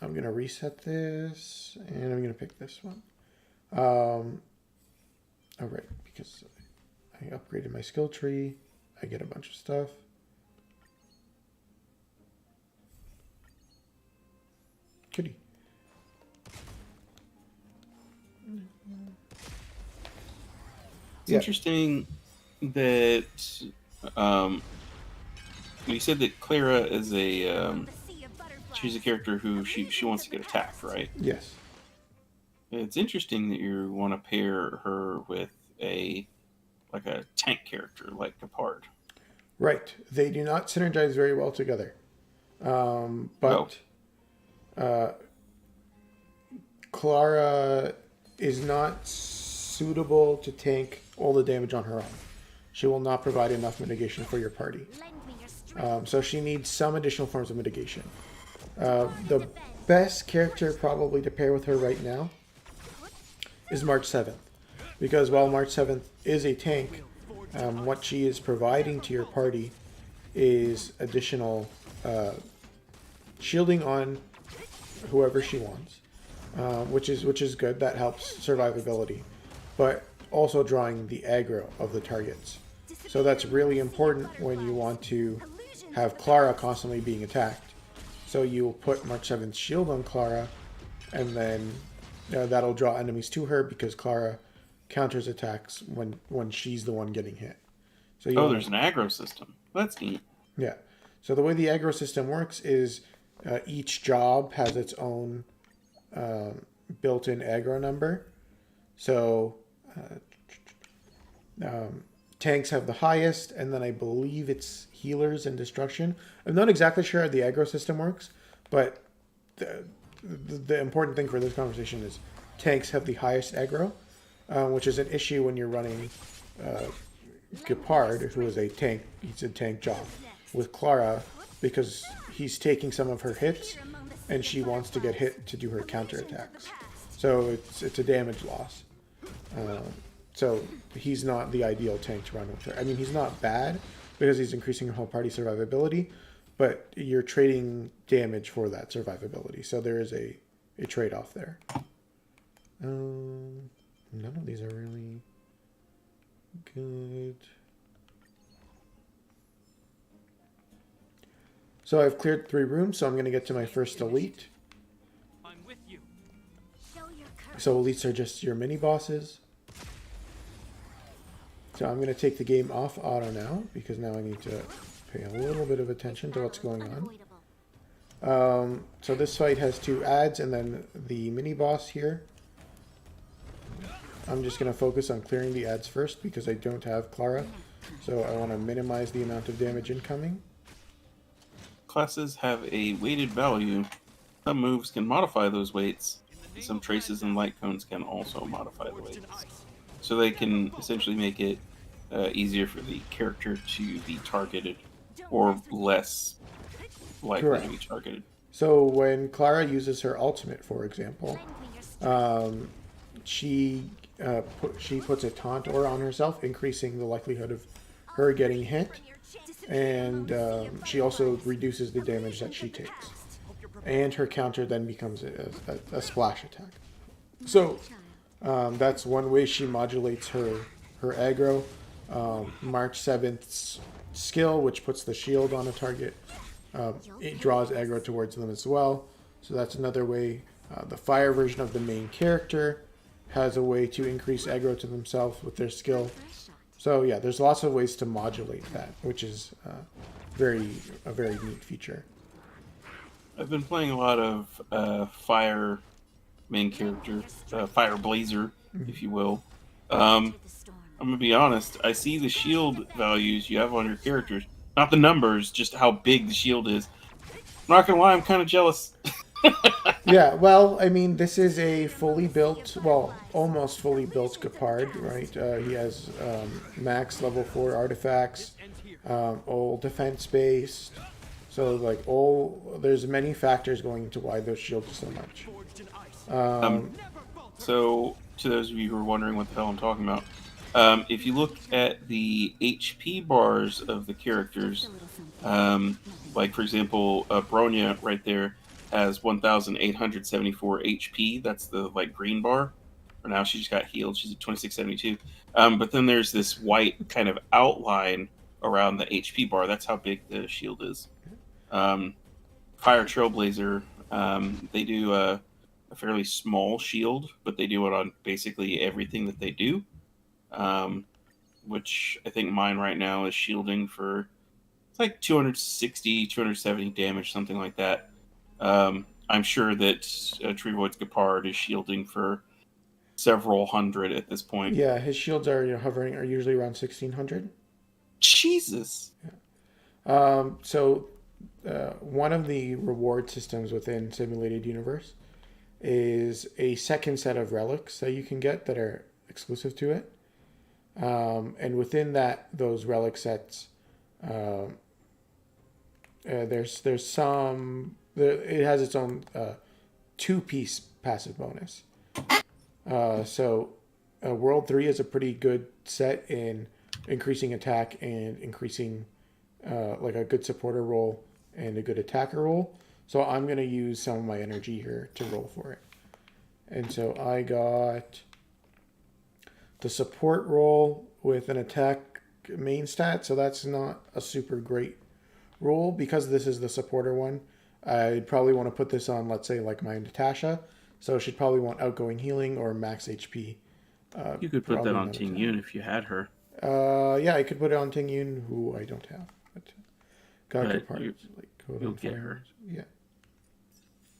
I'm gonna reset this, and I'm gonna pick this one. All right, because I upgraded my skill tree, I get a bunch of stuff. Goody. Yeah.
interesting that um, you said that Clara is she's a character who she wants to get attacked, right?
Yes.
It's interesting that you want to pair her with a like a tank character like Gepard.
Right. They do not synergize very well together.
Oh,
But Clara is not suitable to tank all the damage on her own. She will not provide enough mitigation for your party. So she needs some additional forms of mitigation. The best character probably to pair with her right now is March 7th. Because while March 7th is a tank, what she is providing to your party is additional shielding on whoever she wants, which is good. That helps survivability, but also drawing the aggro of the targets. So that's really important when you want to have Clara constantly being attacked. So you'll put March 7th shield on Clara, and then that'll draw enemies to her because Clara counters attacks when she's the one getting hit. So you
there's an aggro system. That's neat.
yeah. So the way the aggro system works is each job has its own built-in aggro number. So tanks have the highest, and then I believe it's healers and destruction. I'm not exactly sure how the aggro system works, but the important thing for this conversation is tanks have the highest aggro, which is an issue when you're running Gepard, who is a tank. He's a tank job with Clara because he's taking some of her hits, and she wants to get hit to do her counter attacks. So it's a damage loss. So he's not the ideal tank to run with her. I mean, he's not bad because he's increasing your whole party survivability, but you're trading damage for that survivability. So there is a trade-off there. None of these are really good. So I've cleared 3 rooms, so I'm going to get to my first elite.
I'm with you.
So elites are just your mini bosses. So I'm going to take the game off auto now because now I need to pay a little bit of attention to what's going on. So this fight has 2 adds and then the mini boss here. I'm just going to focus on clearing the adds first because I don't have Clara. So I want to minimize the amount of damage incoming.
Classes have a weighted value. Some moves can modify those weights. Some traces and light cones can also modify the weights. So they can essentially make it easier for the character to be targeted or less likely
Correct.
to be targeted.
So when Clara uses her ultimate, for example, she puts a taunt aura on herself, increasing the likelihood of her getting hit, and she also reduces the damage that she takes. And her counter then becomes a splash attack. So that's one way she modulates her aggro. March 7th's skill, which puts the shield on a target, it draws aggro towards them as well. So that's another way. The fire version of the main character has a way to increase aggro to themselves with their skill. So yeah, there's lots of ways to modulate that, which is a very neat feature.
I've been playing a lot of fire main character, fire blazer, if you will. I'm gonna be honest. I see the shield values you have on your characters, not the numbers, just how big the shield is. I'm not gonna lie, I'm kind of jealous.
Yeah, well, I mean, this is a fully built, well, almost fully built Gepard, right? He has max level 4 artifacts, all defense based. So, like, there's many factors going into why those shields are so much.
So, to those of you who are wondering what the hell I'm talking about, if you look at the HP bars of the characters, like, for example, Bronya right there has 1,874 HP. That's the, like, green bar. For now, she just got healed. She's at 2,672. But then there's this white kind of outline around the HP bar. That's how big the shield is. Fire Trailblazer, they do a fairly small shield, but they do it on basically everything that they do. which I think mine right now is shielding for it's like 260, 270 damage, something like that. I'm sure that Treevoid's Gepard is shielding for several hundred at this point.
Yeah, his shields are hovering are usually around 1600.
Jesus.
So one of the reward systems within Simulated Universe is a second set of relics that you can get that are exclusive to it. And within those relic sets, there's some. It has its own 2-piece passive bonus. World 3 is a pretty good set in increasing attack and increasing like a good supporter role and a good attacker role. So I'm going to use some of my energy here to roll for it. And so I got the support role with an attack main stat. So that's not a super great roll because this is the supporter one. I'd probably want to put this on, let's say, like my Natasha. So she'd probably want outgoing healing or max HP.
You could put that on Ting Yun if you had her.
Yeah, I could put it on Ting Yun, who I don't have. But
you'll get her.
Yeah.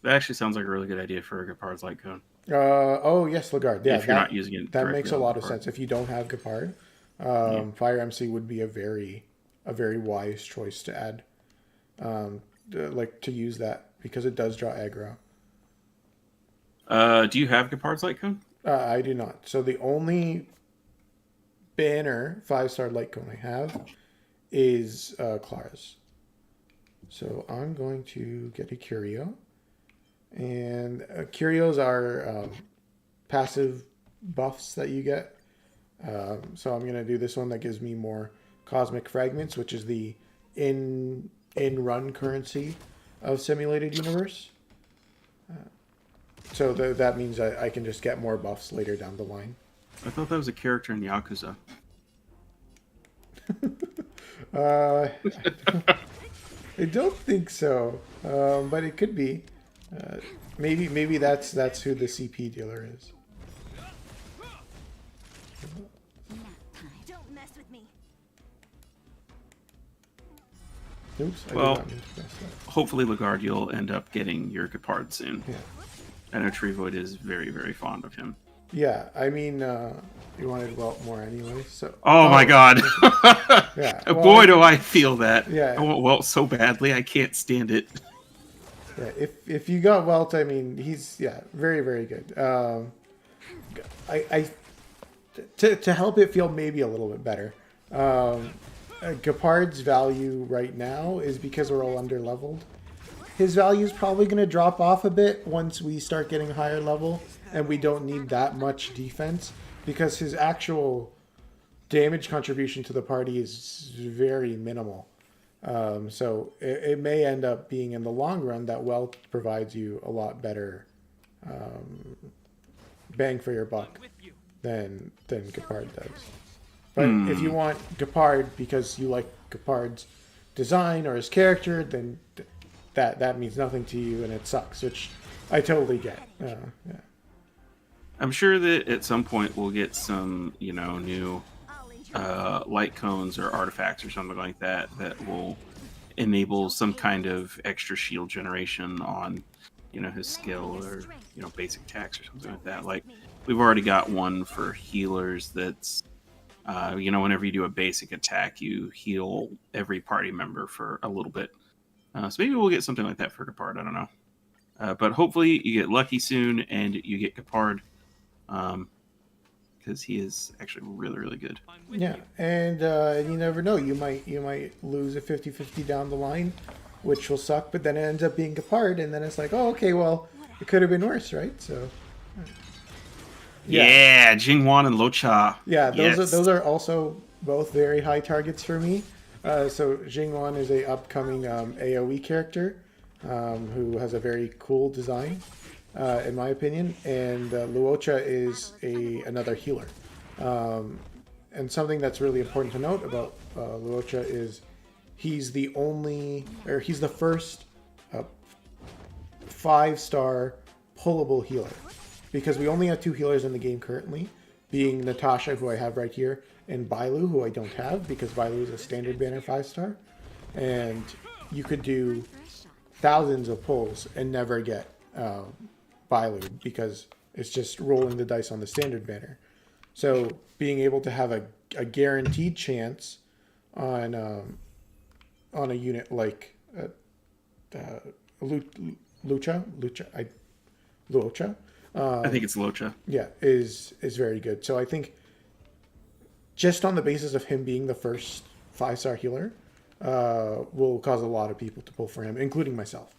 That actually sounds like a really good idea for a Gepard's Light Cone.
Oh yes, Lagarde. Yeah,
if you're not using it,
that makes a lot of
Gepard.
sense. If you don't have Gepard, Fire MC would be a very wise choice to add. Like to use that because it does draw aggro.
Do you have Gepard's Light Cone?
I do not. So the only banner 5-star light cone I have is Clara's. So I'm going to get a Curio. And Curios are passive buffs that you get. So I'm going to do this one that gives me more Cosmic Fragments, which is the in-run currency of Simulated Universe. So that means I can just get more buffs later down the line.
I thought that was a character in Yakuza.
I don't think so, but it could be. Maybe that's who the CP dealer is.
Don't mess with me.
Oops. I
Well,
did not mean to mess that.
hopefully, Lagarde, you'll end up getting your Gepard soon.
Yeah.
I know Treevoid is very, very fond of him.
Yeah. I mean, you wanted Welt more anyway. So.
Oh my God!
Yeah.
Boy, do I feel that.
Yeah.
I want Welt so badly, I can't stand it.
Yeah, if you got Welt, I mean, he's very, very good. To help it feel maybe a little bit better, Gepard's value right now is because we're all under leveled. His value is probably going to drop off a bit once we start getting higher level, and we don't need that much defense because his actual damage contribution to the party is very minimal. So it may end up being in the long run that Welt provides you a lot better bang for your buck than Gepard does. But if you want Gepard because you like Gepard's design or his character, then that means nothing to you and it sucks, which I totally get. Yeah.
I'm sure that at some point we'll get some, new light cones or artifacts or something like that will enable some kind of extra shield generation on, his skill or, basic attacks or something like that. Like we've already got one for healers that's, whenever you do a basic attack, you heal every party member for a little bit. So maybe we'll get something like that for Gepard. I don't know. But hopefully you get lucky soon and you get Gepard. Because he is actually really, really good.
Yeah, and you never know. You might lose a 50-50 down the line, which will suck, but then it ends up being Gepard, and then it's like, oh, okay, well, it could have been worse, right? So...
Yeah, Jingwan and Locha.
Yeah, those are also both very high targets for me. So Jingwan is a upcoming AoE character who has a very cool design, in my opinion, and Luocha is another healer. And something that's really important to note about Luocha is he's the first 5-star pullable healer. Because we only have 2 healers in the game currently, being Natasha, who I have right here, and Bailu, who I don't have because Bailu is a standard banner 5-star, and you could do thousands of pulls and never get Bailu because it's just rolling the dice on the standard banner. So being able to have a guaranteed chance on a unit like Lucha,
I think it's Locha.
yeah, is very good. So I think just on the basis of him being the first 5-star healer, will cause a lot of people to pull for him, including myself.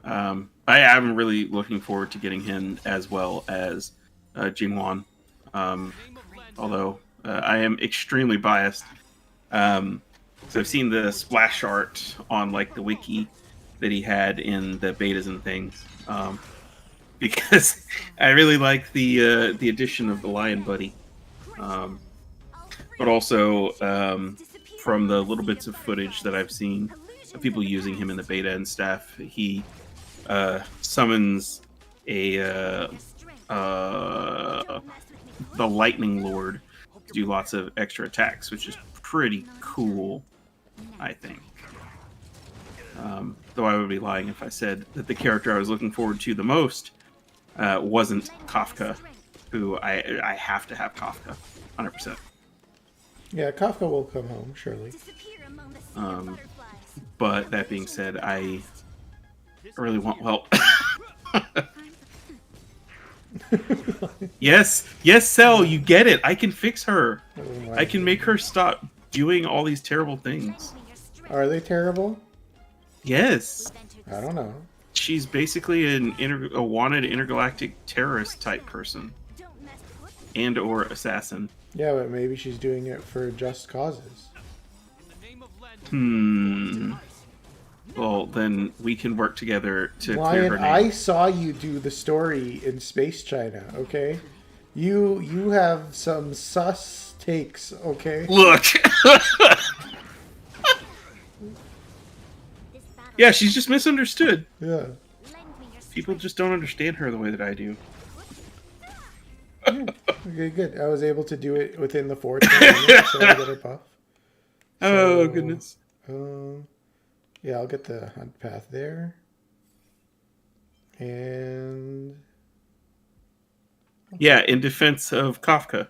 I am really looking forward to getting him as well as Jingwan. Although I am extremely biased. So I've seen the splash art on like the wiki that he had in the betas and things. Because I really like the addition of the Lion Buddy. But also from the little bits of footage that I've seen of people using him in the beta and stuff, he summons the Lightning Lord to do lots of extra attacks, which is pretty cool, I think. Though I would be lying if I said that the character I was looking forward to the most wasn't Kafka, who I have to have Kafka, 100%.
Yeah, Kafka will come home, surely.
But that being said, I really want, well... yes, Cell, you get it. I can fix her.
Oh
I can make her stop doing all these terrible things.
Are they terrible?
Yes.
I don't know.
She's basically a wanted intergalactic terrorist type person. And or assassin.
Yeah, but maybe she's doing it for just causes.
Well, then we can work together to clear
Lion,
her name.
I saw you do the story in Space China, okay? You have some sus takes, okay?
Look! Yeah, she's just misunderstood.
Yeah.
People just don't understand her the way that I do.
Okay, good. I was able to do it within the 4 minutes, so I get a buff.
Oh, goodness.
Yeah, I'll get the hunt path there. And...
Yeah, in defense of Kafka.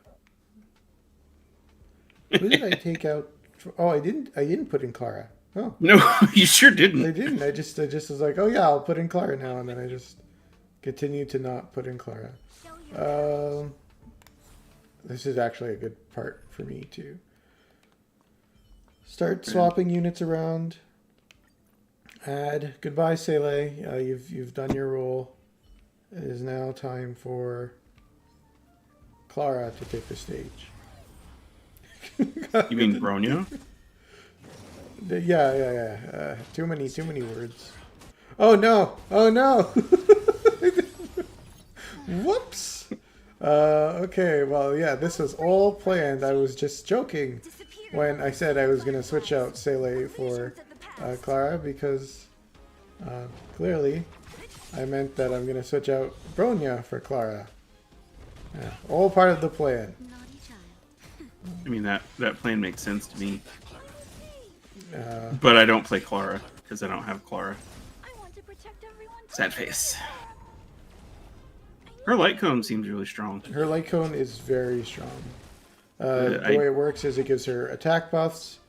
who did I take out? Oh, I didn't put in Clara. Oh.
No, you sure didn't.
I didn't. I just was like, oh yeah, I'll put in Clara now, and then I just continued to not put in Clara. This is actually a good part for me to start swapping units around. Add. Goodbye, Sele. You've done your role. It is now time for Clara to take the stage.
You mean Bronya?
Yeah. Too many words. Oh no! Whoops. Okay. Well, yeah. This was all planned. I was just joking when I said I was gonna switch out Sele for Clara because clearly I meant that I'm gonna switch out Bronya for Clara. Yeah, all part of the plan.
I mean, that plan makes sense to me. But I don't play Clara, because I don't have Clara. Sad face. Her light cone seems really strong.
Her light cone is very strong. The way it works is it gives her attack buffs,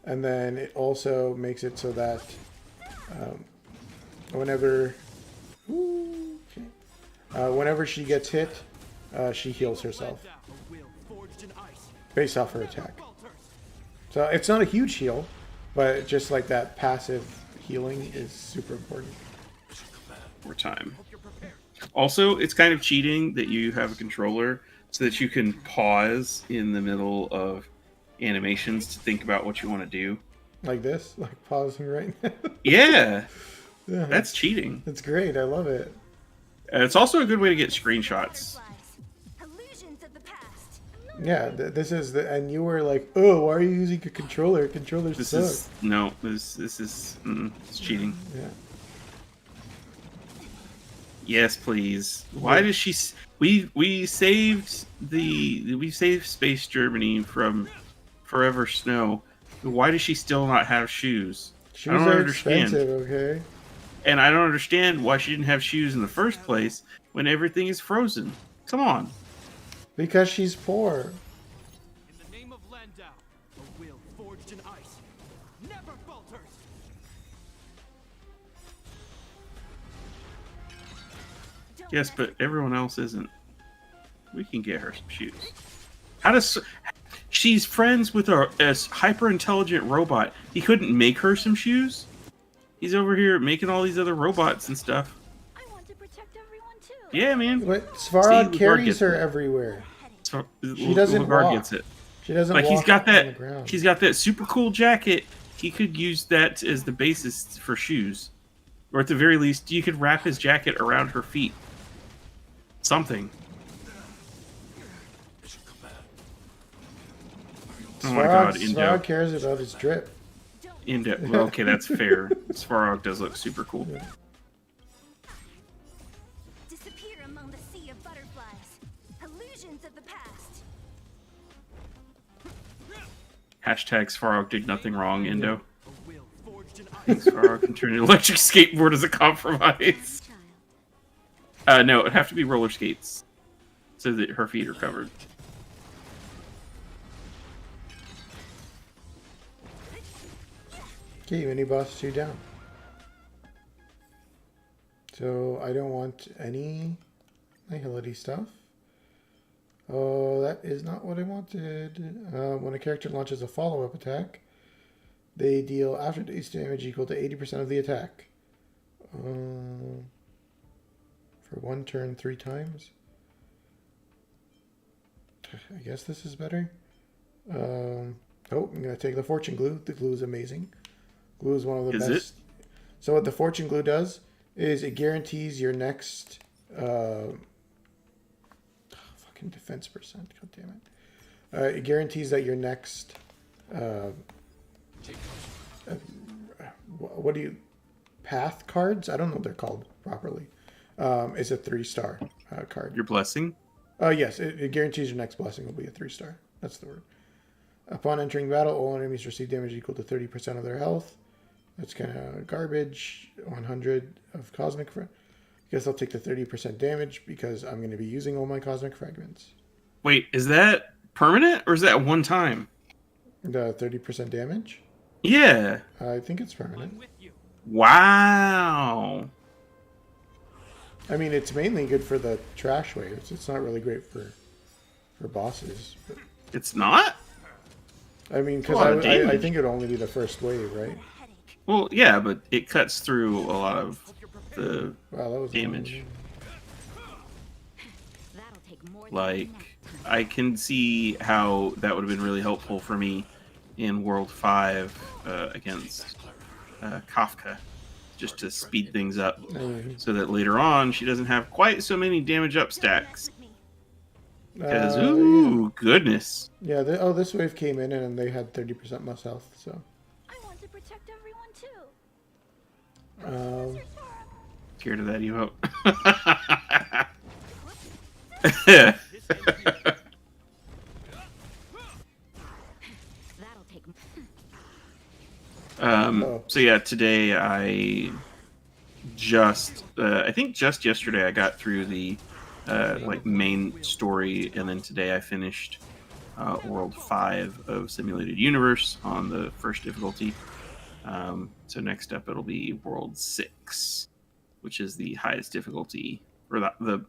and then it also makes it so that whenever she gets hit, she heals herself based off her attack. So it's not a huge heal, but just like that passive healing is super important.
More time. Also, it's kind of cheating that you have a controller so that you can pause in the middle of animations to think about what you want to do.
Like this? Like pausing right now?
Yeah!
Yeah,
That's cheating.
it's great. I love it.
It's also a good way to get screenshots.
Yeah, this is the, and you were like, oh, why are you using a controller? Controllers
This
suck.
is this is it's cheating.
Yeah.
Yes, please. Why does she? We saved Space Germany from forever snow. Why does she still not have shoes? I
Shoes
don't
are
understand.
expensive, okay?
And I don't understand why she didn't have shoes in the first place when everything is frozen. Come on.
Because she's poor.
In the name of Landau, a will forged in ice never falters.
Don't
Yes,
mess
but
with
everyone else isn't. We can get her some shoes. How does she's friends with a hyper intelligent robot? He couldn't make her some shoes. He's over here making all these other robots and stuff.
I want to protect everyone too.
Yeah, man.
But
See,
Svarog
Lugard
carries
gets
her
it.
everywhere.
So,
She doesn't
Lugard
walk.
gets it.
She doesn't
Like
walk
he's got
on the
that.
ground.
He's got that super cool jacket. He could use that as the basis for shoes, or at the very least, you could wrap his jacket around her feet. Something. Oh my god, Indo.
Svarog cares about his drip.
Indo. Well, okay, that's fair. Svarog does look super cool.
Disappear among the sea of butterflies. Illusions of the past.
Hashtag Svarog did nothing wrong, Indo.
A will forged in ice.
Svarog can turn an electric skateboard as a compromise.
Child.
No, it'd have to be roller skates, so that her feet are covered.
Okay, mini boss 2 down. So I don't want any nihility stuff. Oh, that is not what I wanted. When a character launches a follow-up attack, they deal aftertaste damage equal to 80% of the attack. For one turn 3 times. I guess this is better. I'm going to take the Fortune Glue. The glue is amazing. Glue is one of the
Is
best. So what the Fortune Glue does is it guarantees your next fucking defense percent. God damn it! It guarantees that your next what do you path cards? I don't know what they're called properly. Is a 3-star card.
Your blessing?
Yes, it guarantees your next blessing will be a 3-star. That's the word. Upon entering battle, all enemies receive damage equal to 30% of their health. That's kind of garbage. 100 of cosmic. I guess I'll take the 30% damage because I'm going to be using all my cosmic fragments.
Wait, is that permanent or is that one time?
The 30% damage?
Yeah.
I think it's
I'm
permanent.
with you.
Wow.
I mean, it's mainly good for the trash waves. It's not really great for bosses. But,
It's not?
I mean, because
A lot of
I
damage.
think it would only be the first wave, right?
Well, yeah, but it cuts through a lot of the
Wow, that was
damage.
That'll take more than
Like, I can see how that would have been really helpful for me in World 5 against Kafka, just to speed things up, so that later on she doesn't have quite so many damage up stacks. Because, ooh, goodness.
Yeah, this wave came in and they had 30% less health, so.
I want to protect everyone too.
Um,
Scared of that, Evo.
That'll take.
So yeah, today I think just yesterday I got through the like main story, and then today I finished World 5 of Simulated Universe on the first difficulty. So next up it'll be World 6, which is the highest difficulty, or the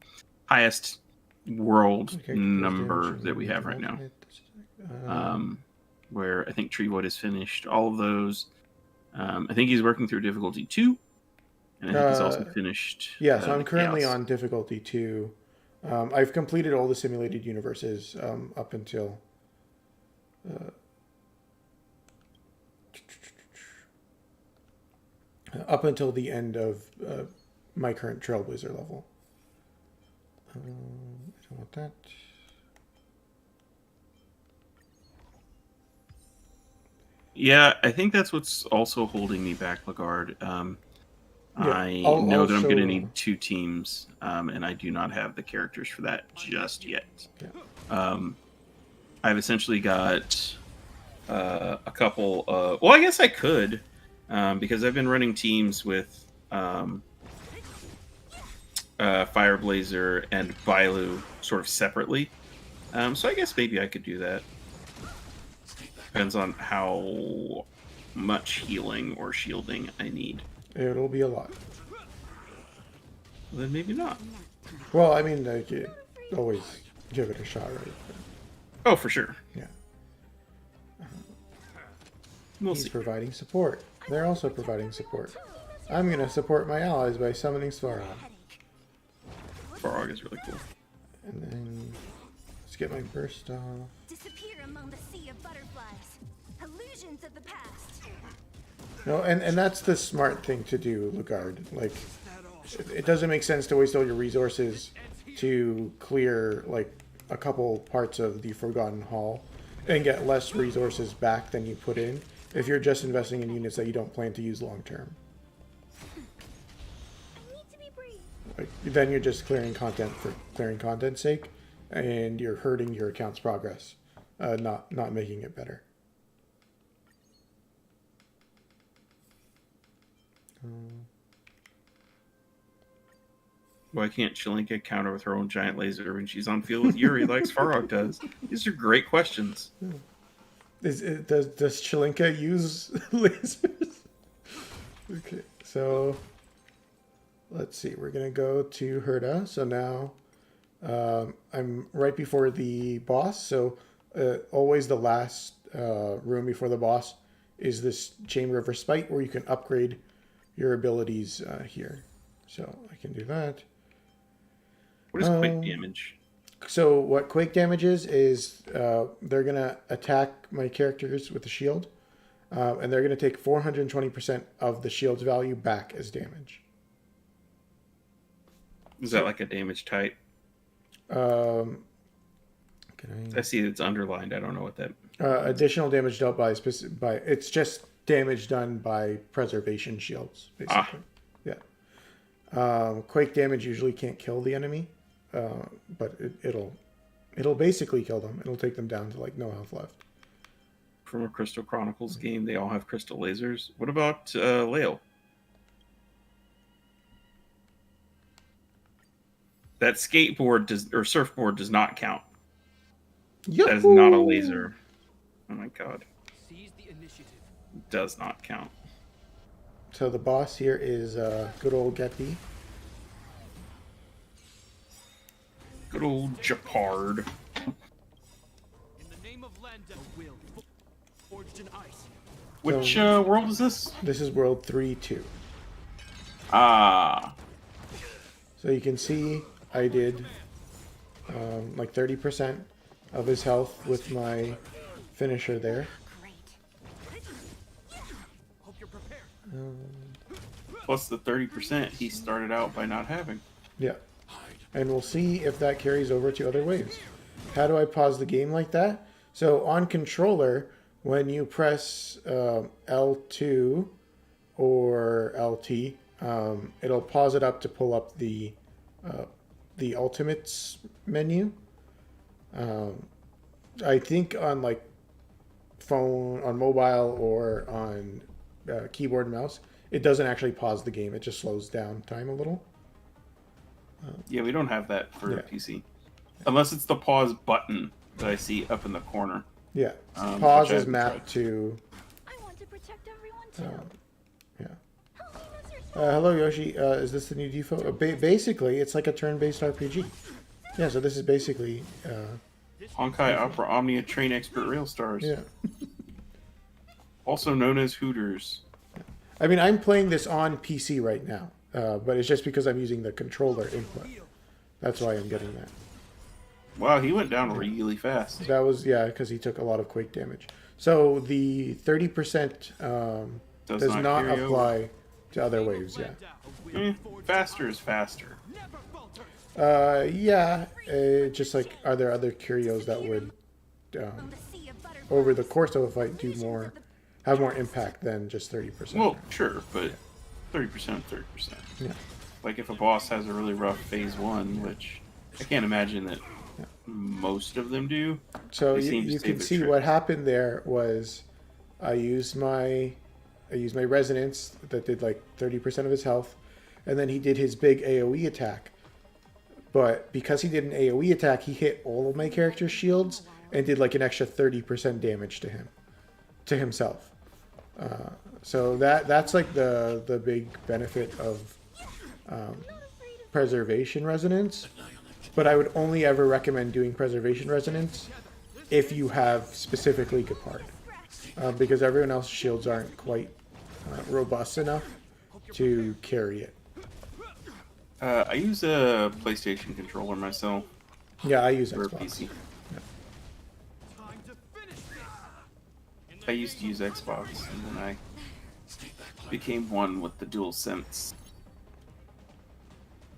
highest world number that we have right now. Where I think Treewood has finished all of those. I think he's working through difficulty 2, and I think he's also finished.
Yeah, so I'm currently
Chaos.
on difficulty 2. I've completed all the simulated universes up until the end of my current Trailblazer level. I don't want that.
Yeah, I think that's what's also holding me back, Lagarde. I
I'll
know that I'm going to
show-
need 2 teams, and I do not have the characters for that just yet.
Yeah.
I've essentially got a couple of... Well, I guess I could, because I've been running teams with Fireblazer and Bailu sort of separately. So I guess maybe I could do that. Depends on how much healing or shielding I need.
It'll be a lot.
Well, then maybe not.
Well, I mean, like, you always give it a shot, right?
Oh, for sure.
Yeah.
We'll
He's
see.
providing support. They're also providing support. I'm going to support my allies by summoning Svarog.
Farog is really cool.
And then let's get my burst off.
Disappear among the sea of butterflies. Illusions of the past.
No, and that's the smart thing to do, Lugard. Like, it doesn't make sense to waste all your resources to clear, like, a couple parts of the Forgotten Hall and get less resources back than you put in if you're just investing in units that you don't plan to use long term.
I need to be brave.
Like, then you're just clearing content for clearing content's sake, and you're hurting your account's progress, not making it better.
Why can't Shalinka counter with her own giant laser when she's on field with Yuri like Farog does? These are great questions.
Does Shalinka use lasers? Okay, so let's see. We're gonna go to Herda. So now I'm right before the boss. So always the last room before the boss is this Chamber of Respite where you can upgrade your abilities here. So I can do that.
What is quick damage?
So what Quake damage is they're going to attack my characters with a shield, and they're going to take 420% of the shield's value back as damage.
Is that like a damage type? I see it's underlined. I don't know what that...
Additional damage dealt by it's just damage done by preservation shields, basically. Yeah. Quake damage usually can't kill the enemy, but it'll basically kill them. It'll take them down to like no health left.
From a Crystal Chronicles game, they all have crystal lasers. What about Leo? That skateboard or surfboard does not count. That is not a laser. Oh my god.
Seize the initiative.
Does not count.
So the boss here is good old Getty.
Good old Japard.
In the name of Landau, will forged in ice.
Which world is this?
This is World 3-2.
Ah.
So you can see I did like 30% of his health with my finisher there.
Great.
Hope you're prepared.
Plus the 30% he started out by not having.
Yeah. And we'll see if that carries over to other waves. How do I pause the game like that? So on controller, when you press L2 or LT, it'll pause it up to pull up the ultimates menu. I think on like phone, on mobile, or on keyboard and mouse, it doesn't actually pause the game. It just slows down time a little.
Yeah, we don't have that for
Yeah.
PC. Unless it's the pause button that I see up in the corner.
Yeah,
Which
pause
I
is
haven't
mapped to.
I want to protect everyone too.
Yeah.
Help me, Mr.
Hello, Yoshi. Is this the new default? Basically, it's like a turn-based RPG. Yeah, so this is basically.
Honkai Opera Omnia Train Expert Rail Stars.
Yeah.
Also known as Hooters.
I mean, I'm playing this on PC right now, but it's just because I'm using the controller input. That's why I'm getting that.
Wow, he went down really fast.
That was, yeah, because he took a lot of Quake damage. So the 30% does
not
not
carry
apply to other waves, yeah.
Faster is faster.
Never falter.
Yeah, just like, are there other curios that would,
On the sea of butterflies.
over the course of a fight, have more impact than just 30%?
Well, sure, but 30%, 30%.
Yeah.
Like if a boss has a really rough phase 1, which I can't imagine that most of them do.
So
They seem to
you
save
can
their
see what
tricks.
happened there was I used my resonance that did like 30% of his health, and then he did his big AoE attack. But because he did an AoE attack, he hit all of my character's shields and did like an extra 30% damage to himself. So that's like the big benefit of preservation resonance. But I would only ever recommend doing preservation resonance if you have specifically good part, because everyone else's shields aren't quite robust enough to carry it.
I use a PlayStation controller myself
Yeah, I use
for a
Xbox.
PC.
Time to finish this.
I used to use Xbox, and then I became one with the dual sense.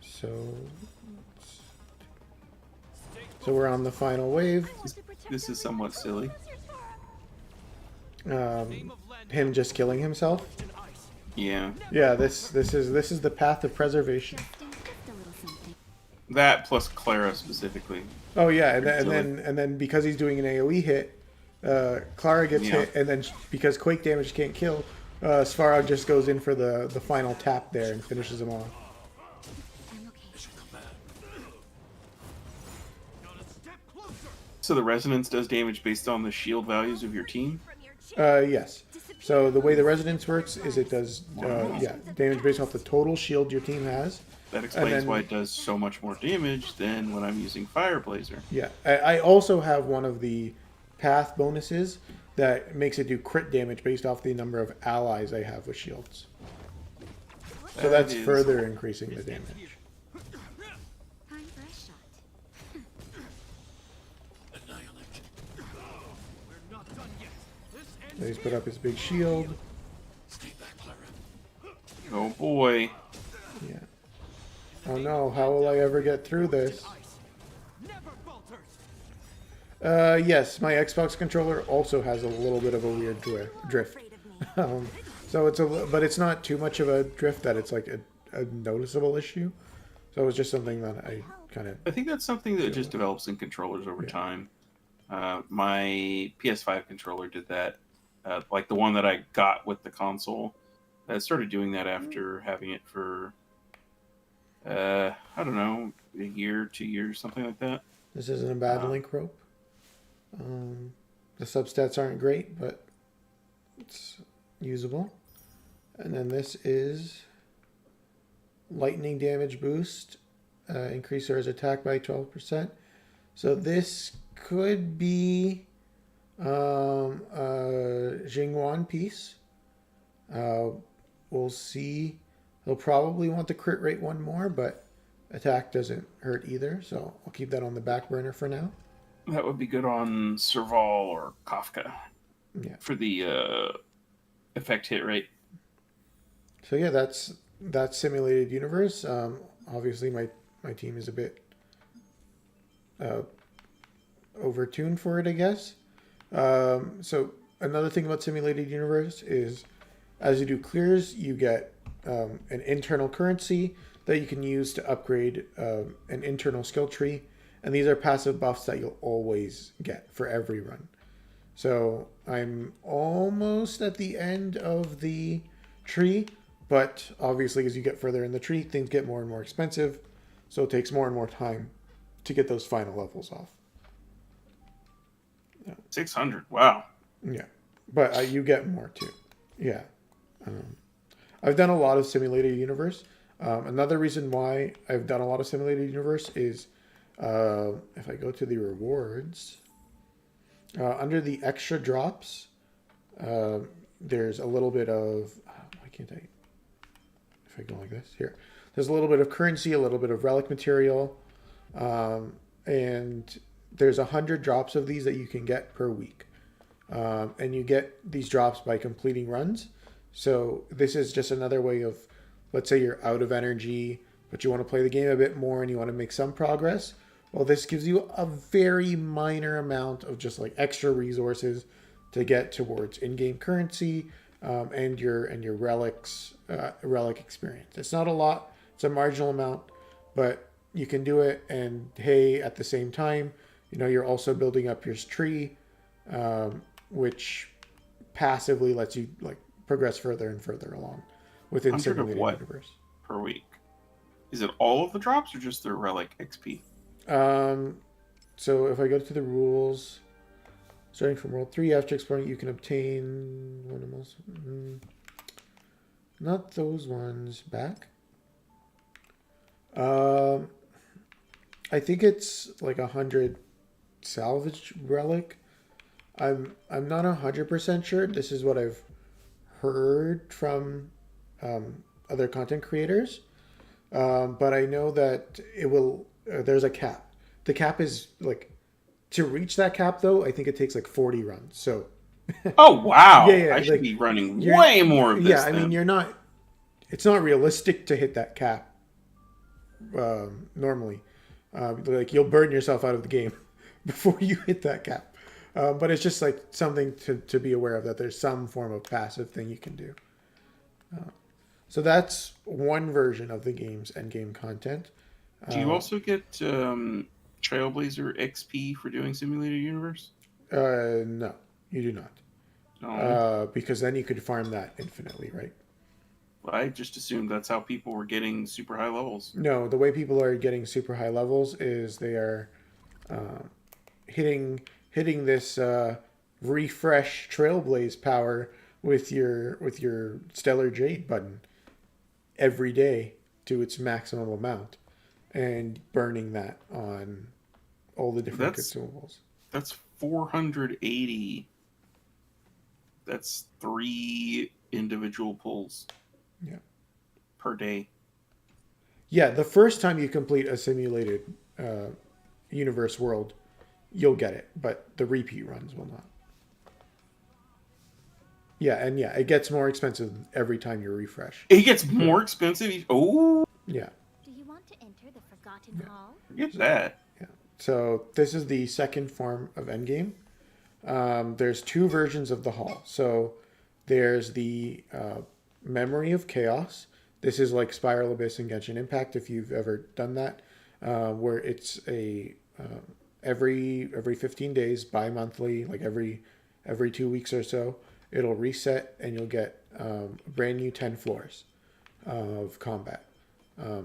So we're on the final wave.
This is somewhat silly.
Him just killing himself.
Yeah,
Yeah, this is the path of preservation.
that plus Clara specifically.
Oh yeah, and
Pretty
then because he's doing an AoE hit, Clara gets
Yeah.
hit, and then because quake damage can't kill, Svarog just goes in for the final tap there and finishes him off.
So the resonance does damage based on the shield values of your team.
Yes. So the way the resonance works is it does damage based off the total shield your team has.
That explains
then-
why it does so much more damage than when I'm using Fire Blazer.
Yeah, I also have one of the path bonuses that makes it do crit damage based off the number of allies I have with shields. So
That
that's
is-
further increasing the damage.
Time for a shot.
We're not done yet. This ends
So he's put up his big shield.
Oh boy.
Yeah. Oh no, how will I ever get through this?
ice. Never falters.
Yes, my Xbox controller also has a little bit of a weird drift.
Afraid of me.
So but it's not too much of a drift that it's like a noticeable issue. So it was just something that I kind of
I think that's something that just develops in controllers over time. My PS5 controller did that. Like the one that I got with the console. I started doing that after having it for, I don't know, a year, 2 years, something like that.
This isn't a bad link rope. The substats aren't great, but it's usable. And then this is lightning damage boost. Increase Zera's attack by 12%. So this could be a Jingwan piece. We'll see. He'll probably want the crit rate one more, but attack doesn't hurt either. So I'll keep that on the back burner for now.
That would be good on Serval or Kafka
Yeah.
for the effect hit rate.
So yeah, that's simulated universe. Obviously, my team is a bit overtuned for it, I guess. So another thing about simulated universe is, as you do clears, you get an internal currency that you can use to upgrade an internal skill tree, and these are passive buffs that you'll always get for every run. So I'm almost at the end of the tree, but obviously as you get further in the tree, things get more and more expensive, so it takes more and more time to get those final levels off.
600. Wow.
Yeah, but you get more too. Yeah. I've done a lot of simulated universe. Another reason why I've done a lot of simulated universe is if I go to the rewards, under the extra drops, there's a little bit of, why can't I, if I go like this, here. There's a little bit of currency, a little bit of relic material, and there's 100 drops of these that you can get per week. And you get these drops by completing runs. So this is just another way of, let's say you're out of energy, but you want to play the game a bit more and you want to make some progress. Well, this gives you a very minor amount of just like extra resources to get towards in-game currency, and your relic experience. It's not a lot; it's a marginal amount, but you can do it. And hey, at the same time, you're also building up your tree, which passively lets you like progress further and further along within
100 of
simulated
what
universe.
per week? Is it all of the drops or just their relic XP?
So if I go to the rules, starting from World 3, after exploring, you can obtain one of most... not those ones. Back? I think it's like 100 salvage relic. I'm not 100% sure. This is what I've heard from other content creators. But I know that it will... there's a cap. The cap is like... To reach that cap, though, I think it takes like 40 runs. So...
Oh, wow.
Yeah,
I should
like,
be running way more of this.
Yeah, I mean, you're not... It's not realistic to hit that cap normally. Like, you'll burn yourself out of the game before you hit that cap. But it's just like something to be aware of, that there's some form of passive thing you can do. So that's one version of the game's endgame content.
Do you also get Trailblazer XP for doing Simulated Universe?
No, you do not.
No.
Because then you could farm that infinitely, right?
I just assumed that's how people were getting super high levels.
No, the way people are getting super high levels is they are hitting this refresh Trailblaze power with your Stellar Jade button every day to its maximum amount, and burning that on all the different consumables.
That's 480. That's 3 individual pulls.
Yeah.
Per day.
Yeah, the first time you complete a simulated universe world, you'll get it, but the repeat runs will not. Yeah, and yeah, it gets more expensive every time you refresh.
It gets more expensive? Oh!
Yeah.
Do you want to enter the Forgotten Hall?
Forget that.
Yeah. So this is the second form of endgame. There's 2 versions of the hall. So there's the Memory of Chaos. This is like Spiral Abyss and Genshin Impact, if you've ever done that, where it's a every 15 days, bi-monthly, like every 2 weeks or so, it'll reset and you'll get brand new 10 floors of combat.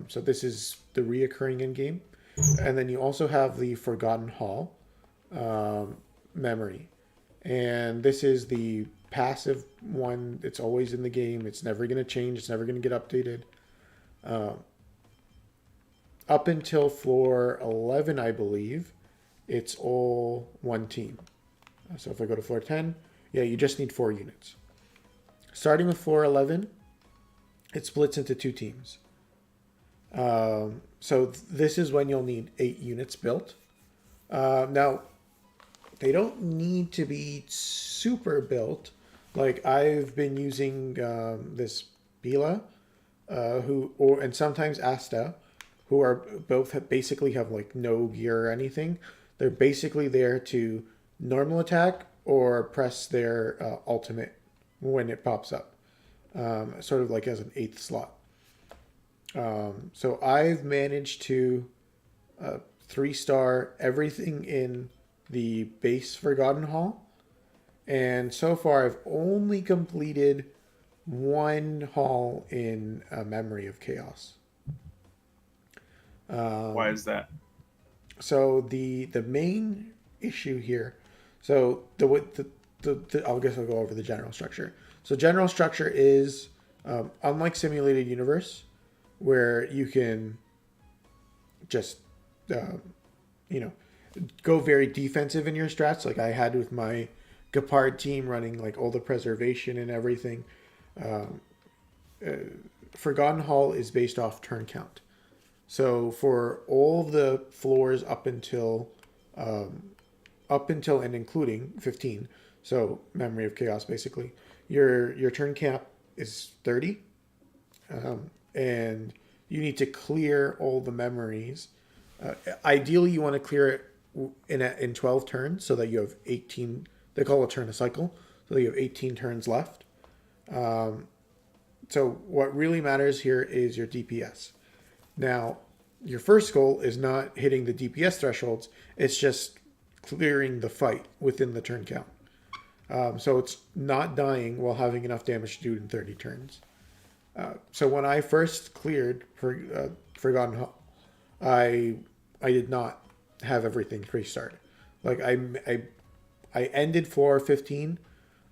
So this is the reoccurring end game. And then you also have the Forgotten Hall memory. And this is the passive one. It's always in the game. It's never going to change. It's never going to get updated. Up until floor 11, I believe, it's all one team. So if I go to floor 10, yeah, you just need 4 units. Starting with floor 11, it splits into 2 teams. So this is when you'll need 8 units built. Now, they don't need to be super built. Like, I've been using this Bila, and sometimes Asta, who are both basically have like no gear or anything. They're basically there to normal attack or press their ultimate when it pops up, sort of like as an 8th slot. So I've managed to 3-star everything in the base Forgotten Hall, and so far I've only completed 1 hall in Memory of Chaos.
Why is that?
So the main issue here, so I guess I'll go over the general structure. So general structure is unlike Simulated Universe, where you can just go very defensive in your strats, like I had with my Gepard team running like all the preservation and everything. Forgotten Hall is based off turn count. So for all the floors up until and including 15, so Memory of Chaos basically, your turn cap is 30, and you need to clear all the memories. Ideally, you want to clear it in 12 turns so that you have 18. They call a turn a cycle, so that you have 18 turns left. So what really matters here is your DPS. Now, your first goal is not hitting the DPS thresholds. It's just clearing the fight within the turn count. So it's not dying while having enough damage to do it in 30 turns. So when I first cleared Forgotten Hall, I did not have everything pre-start. Like I ended floor 15.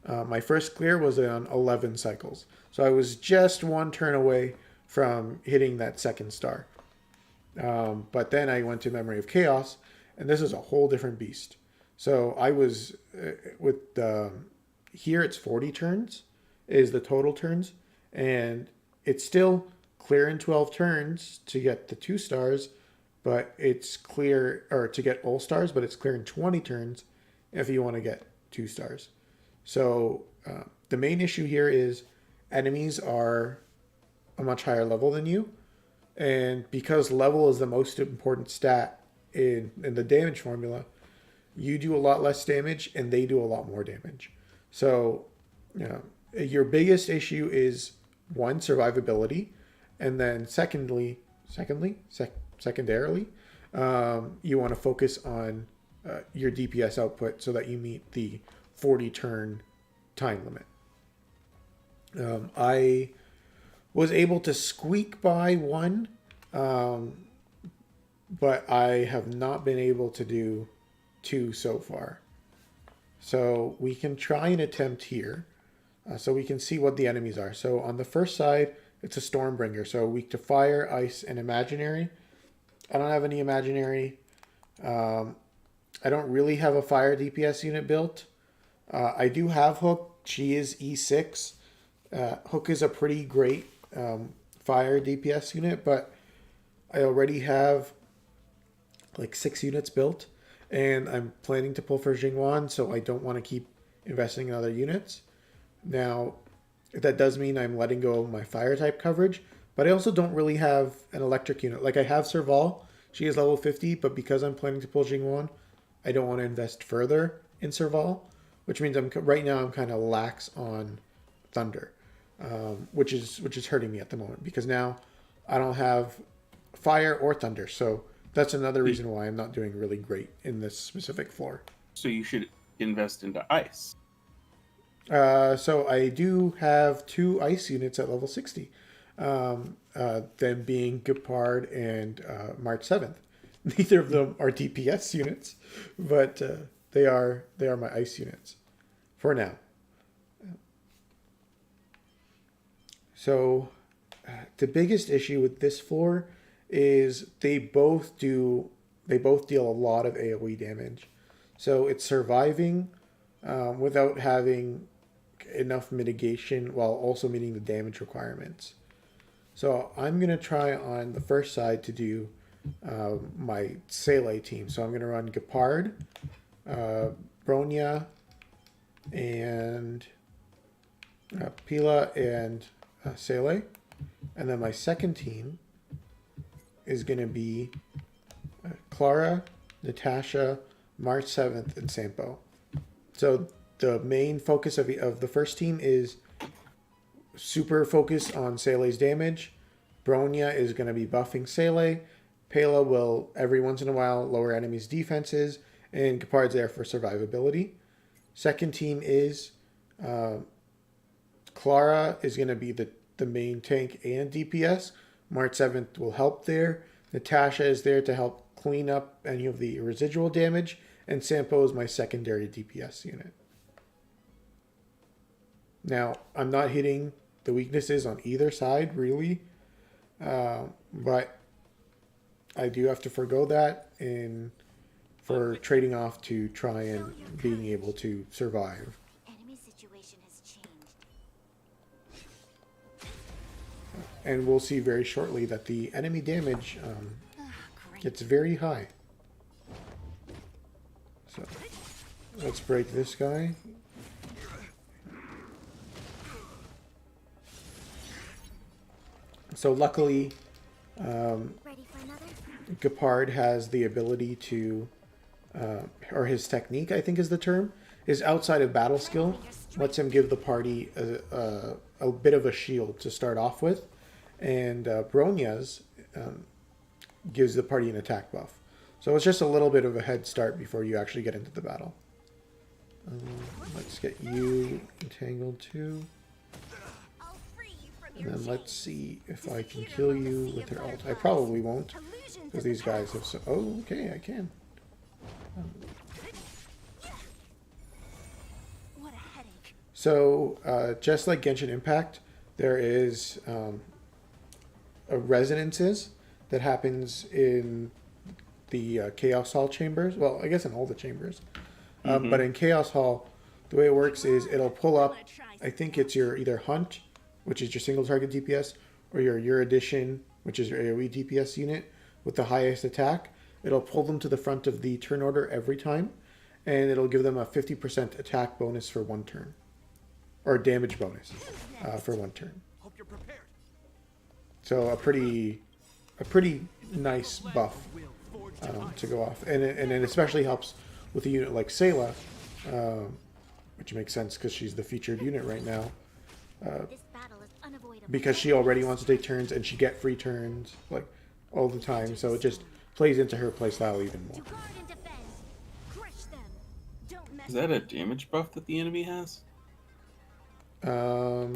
My first clear was on 11 cycles. So I was just one turn away from hitting that second star. But then I went to Memory of Chaos, and this is a whole different beast. So I was with here it's 40 turns is the total turns, and it's still clear in 12 turns to get the 2 stars, but it's clear, or to get all stars, but it's clear in 20 turns if you want to get 2 stars. So the main issue here is enemies are a much higher level than you, and because level is the most important stat in the damage formula, you do a lot less damage and they do a lot more damage. So, your biggest issue is one, survivability, and then secondarily, you want to focus on your DPS output so that you meet the 40 turn time limit. I was able to squeak by one, but I have not been able to do 2 so far. So we can try and attempt here, so we can see what the enemies are. So on the first side, it's a Stormbringer, so weak to fire, ice, and imaginary. I don't have any imaginary. I don't really have a fire DPS unit built. I do have Hook. She is E6. Hook is a pretty great fire DPS unit, but I already have like 6 units built, and I'm planning to pull for Jingwan, so I don't want to keep investing in other units. Now, that does mean I'm letting go of my fire type coverage, but I also don't really have an electric unit. Like I have Serval, she is level 50, but because I'm planning to pull Jingwan, I don't want to invest further in Serval, which means right now I'm kind of lax on Thunder, which is hurting me at the moment because now I don't have fire or thunder. So that's another reason why I'm not doing really great in this specific floor.
So you should invest into ice.
So I do have 2 ice units at level 60. Them being Gepard and March 7th. Neither of them are DPS units, but they are my ice units for now. So the biggest issue with this floor is they both deal a lot of AoE damage. So it's surviving without having enough mitigation while also meeting the damage requirements. So I'm going to try on the first side to do my Sele team. So I'm going to run Gepard, Bronya, and Pila, and Sele. And then my second team is going to be Clara, Natasha, March 7th, and Sampo. So the main focus of the first team is super focused on Sele's damage. Bronya is going to be buffing Sele. Pela will, every once in a while, lower enemies' defenses. And Gepard's there for survivability. Second team is Clara is going to be the main tank and DPS. March 7th will help there. Natasha is there to help clean up any of the residual damage. And Sampo is my secondary DPS unit. Now, I'm not hitting the weaknesses on either side, really. But I do have to forgo that for trading off to try and being able to survive.
Enemy situation has changed.
And we'll see very shortly that the enemy damage gets very high. So let's break this guy. So luckily,
Ready for another?
Gepard has the ability to, or his technique, I think is the term, is outside of battle skill. lets him give the party a bit of a shield to start off with, and Bronya's gives the party an attack buff. So it's just a little bit of a head start before you actually get into the battle. Let's get you entangled too.
I'll free you from
And
your
then let's
chains.
see if I can kill you with her ult. I probably won't,
Illusions
because
of
these
the
guys
past.
have so... Oh, okay, I can.
What a headache.
So, just like Genshin Impact, there is a resonances that happens in the Chaos Hall chambers. Well, I guess in all the chambers. But in Chaos Hall, the way it works is it'll pull up, I think it's your either Hunt, which is your single target DPS, or your Edition, which is your AoE DPS unit with the highest attack. It'll pull them to the front of the turn order every time, and it'll give them a 50% attack bonus for one turn. Or damage bonus for one turn.
Hope you're prepared.
So a pretty nice buff
Will forged in ice.
to go off, and it especially helps with a unit like Sayla, which makes sense because she's the featured unit right now,
This battle is unavoidable.
because she already wants to take turns and she get free turns like all the time, so it just plays into her playstyle even more.
To guard and defend. Crush them. Don't mess
Is that a damage buff that the enemy has?
So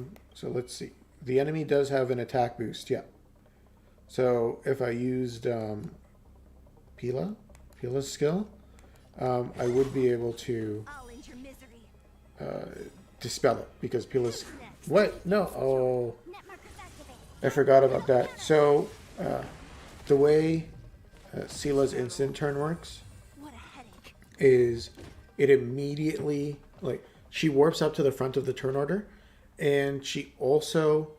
let's see. The enemy does have an attack boost, yeah. So if I used Pila's skill, I would be able to
I'll end your misery.
dispel it because Pila's... What? No. Oh,
Net markers activated.
I forgot about that. So the way Sila's instant turn works
What a headache.
is it immediately, like, she warps up to the front of the turn order, and she also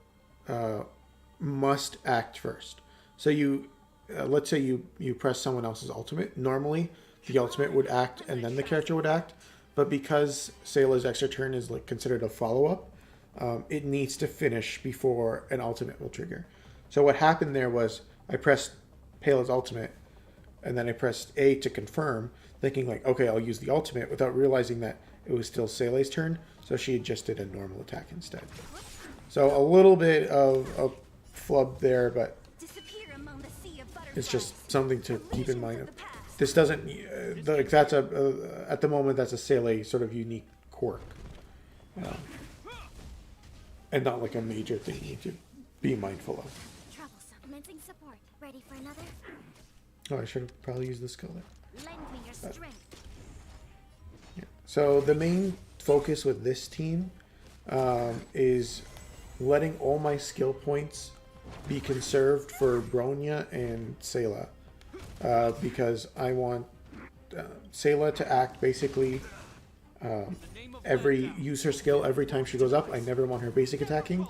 must act first. So you, let's say you press someone else's ultimate. Normally, the ultimate would act and then the character would act, but because Sayla's extra turn is like considered a follow-up, it needs to finish before an ultimate will trigger. So what happened there was I pressed Pela's ultimate, and then I pressed A to confirm, thinking like, okay, I'll use the ultimate, without realizing that it was still Sayla's turn, so she just did a normal attack instead. So a little bit of a flub there, but
Disappear among the sea of butterflies.
it's just something to keep in mind.
Illusions of the past.
This doesn't, like, that's at the moment, that's a Sayla sort of unique quirk. And not like a major thing you need to be mindful of.
Troublesome. Commencing support. Ready for another?
Oh, I should have probably used the skill there.
Lend me your strength.
Yeah. So the main focus with this team is letting all my skill points be conserved for Bronya and Sayla, because I want Sayla to act basically use her skill every time she goes up. I never want her basic attacking,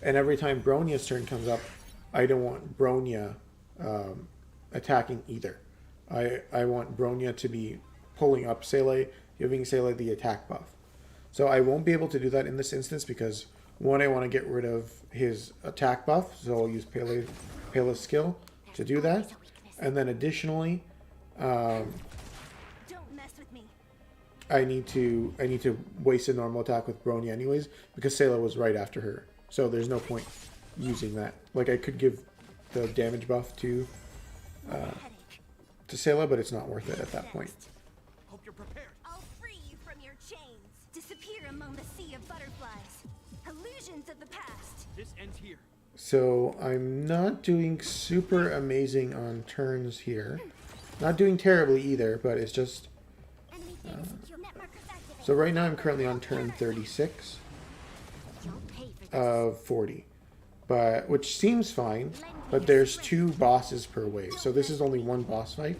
and every time Bronya's turn comes up, I don't want Bronya attacking either. I want Bronya to be pulling up Sayla, giving Sayla the attack buff. So I won't be able to do that in this instance because, one, I want to get rid of his attack buff, so I'll use Pele's skill to do that. And then additionally,
Don't mess with me.
I need to waste a normal attack with Bronya anyways, because Sayla was right after her. So there's no point using that. Like, I could give the damage buff to
Headache.
Sayla, but it's not worth it at that point.
Hope you're prepared.
I'll free you from your chains. Disappear among the sea of butterflies. Illusions of the past.
This ends here.
So I'm not doing super amazing on turns here. Not doing terribly either, but it's just...
Enemy base secure. Net markers activated.
So right now I'm currently on turn 36
You'll pay for this.
of 40, but which seems fine, but there's 2 bosses per wave. So this is only one boss fight,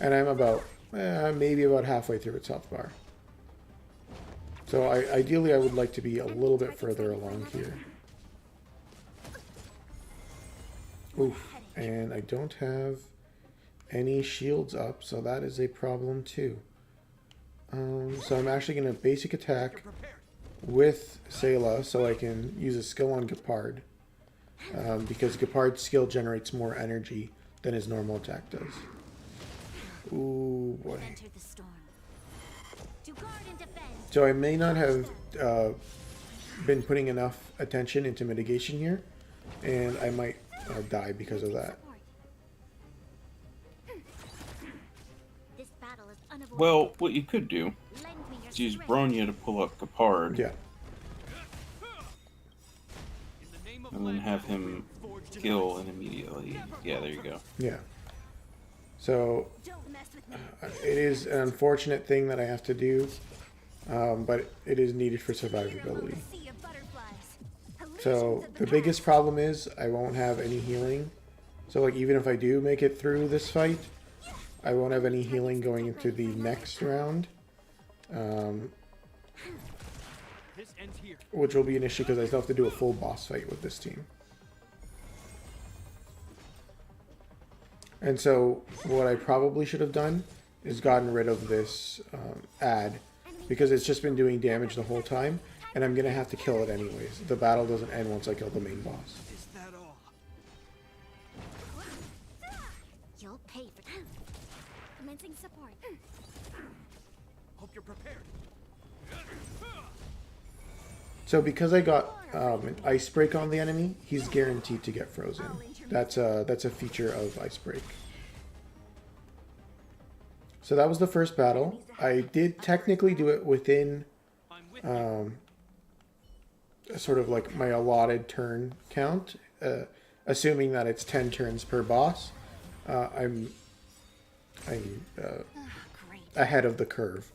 and I'm about, maybe about halfway through its health bar. So ideally I would like to be a little bit further along here. Oof, and I don't have any shields up, so that is a problem too. So I'm actually going to basic attack
Prepared.
with Sayla so I can use a skill on Gepard, because Gepard's skill generates more energy than his normal attack does. Ooh boy.
Enter the storm. To guard and defend.
So I may not have been putting enough attention into mitigation here, and I might die because of that.
This battle is unavoidable.
Well, what you could do
Lend me your
is use
strength.
Bronya to pull up Capard,
Yeah.
In the name of
and then
Landau,
have him
forged in
kill
ice.
and immediately. Yeah, there you go.
Yeah. So
Don't mess with me.
it is an unfortunate thing that I have to do, but it is needed for survivability.
Sea of butterflies.
So
Illusions of
the biggest problem is I won't have any healing. So like even if I do make it through this fight, I won't have any healing going into the next round,
This ends here.
which will be an issue because I still have to do a full boss fight with this team. And so what I probably should have done is gotten rid of this ad, because it's just been doing damage the whole time, and I'm going to have to kill it anyways. The battle doesn't end once I kill the main boss.
Is that all?
You'll pay for that. Commencing support.
Hope you're prepared.
So because I got an ice break on the enemy, he's guaranteed to get frozen. That's a feature of ice break. So that was the first battle. I did technically do it within
I'm with you.
sort of like my allotted turn count, assuming that it's 10 turns per boss. I'm
Great.
ahead of the curve.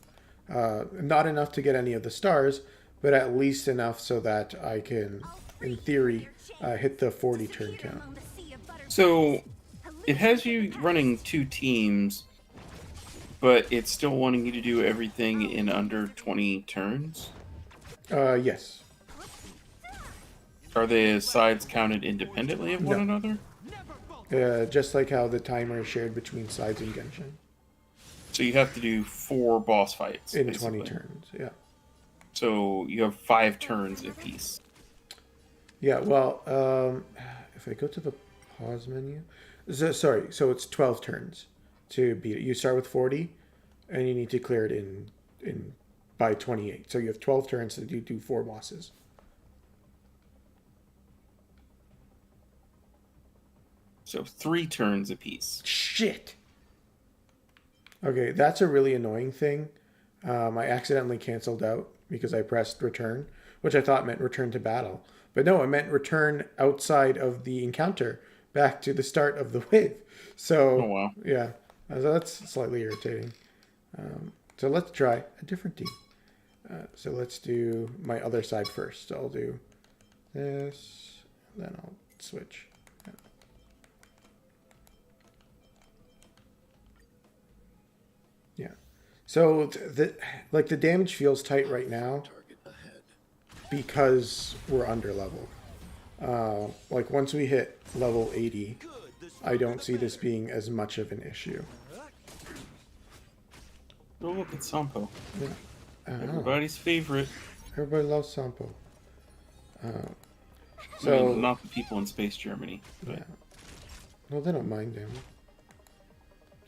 Not enough to get any of the stars, but at least enough so that I can, in theory, hit the 40 turn count.
Among the sea of butterflies.
So it has you running 2 teams, but it's still wanting you to do everything in under 20 turns.
Yes.
Are the sides counted independently of one another?
Never falter.
Just like how the timer is shared between sides and Genshin.
So you have to do 4 boss fights
In
basically.
20 turns, yeah.
So you have 5 turns apiece.
Yeah, well, if I go to the pause menu... So it's 12 turns to beat it. You start with 40, and you need to clear it in by 28. So you have 12 turns to do 4 bosses.
So 3 turns apiece.
Shit! Okay, that's a really annoying thing. I accidentally canceled out because I pressed return, which I thought meant return to battle. But no, it meant return outside of the encounter, back to the start of the wave. So,
Oh, wow.
yeah, so that's slightly irritating. So let's try a different team. So let's do my other side first. So I'll do this, then I'll switch. Yeah. So the damage feels tight right now because we're under level. Like once we hit level 80, I don't see this being as much of an issue.
Oh, look at Sampo.
Yeah.
Everybody's favorite.
Everybody loves Sampo.
I
So
mean, not the people in Space Germany. But
yeah. Well, they don't mind him.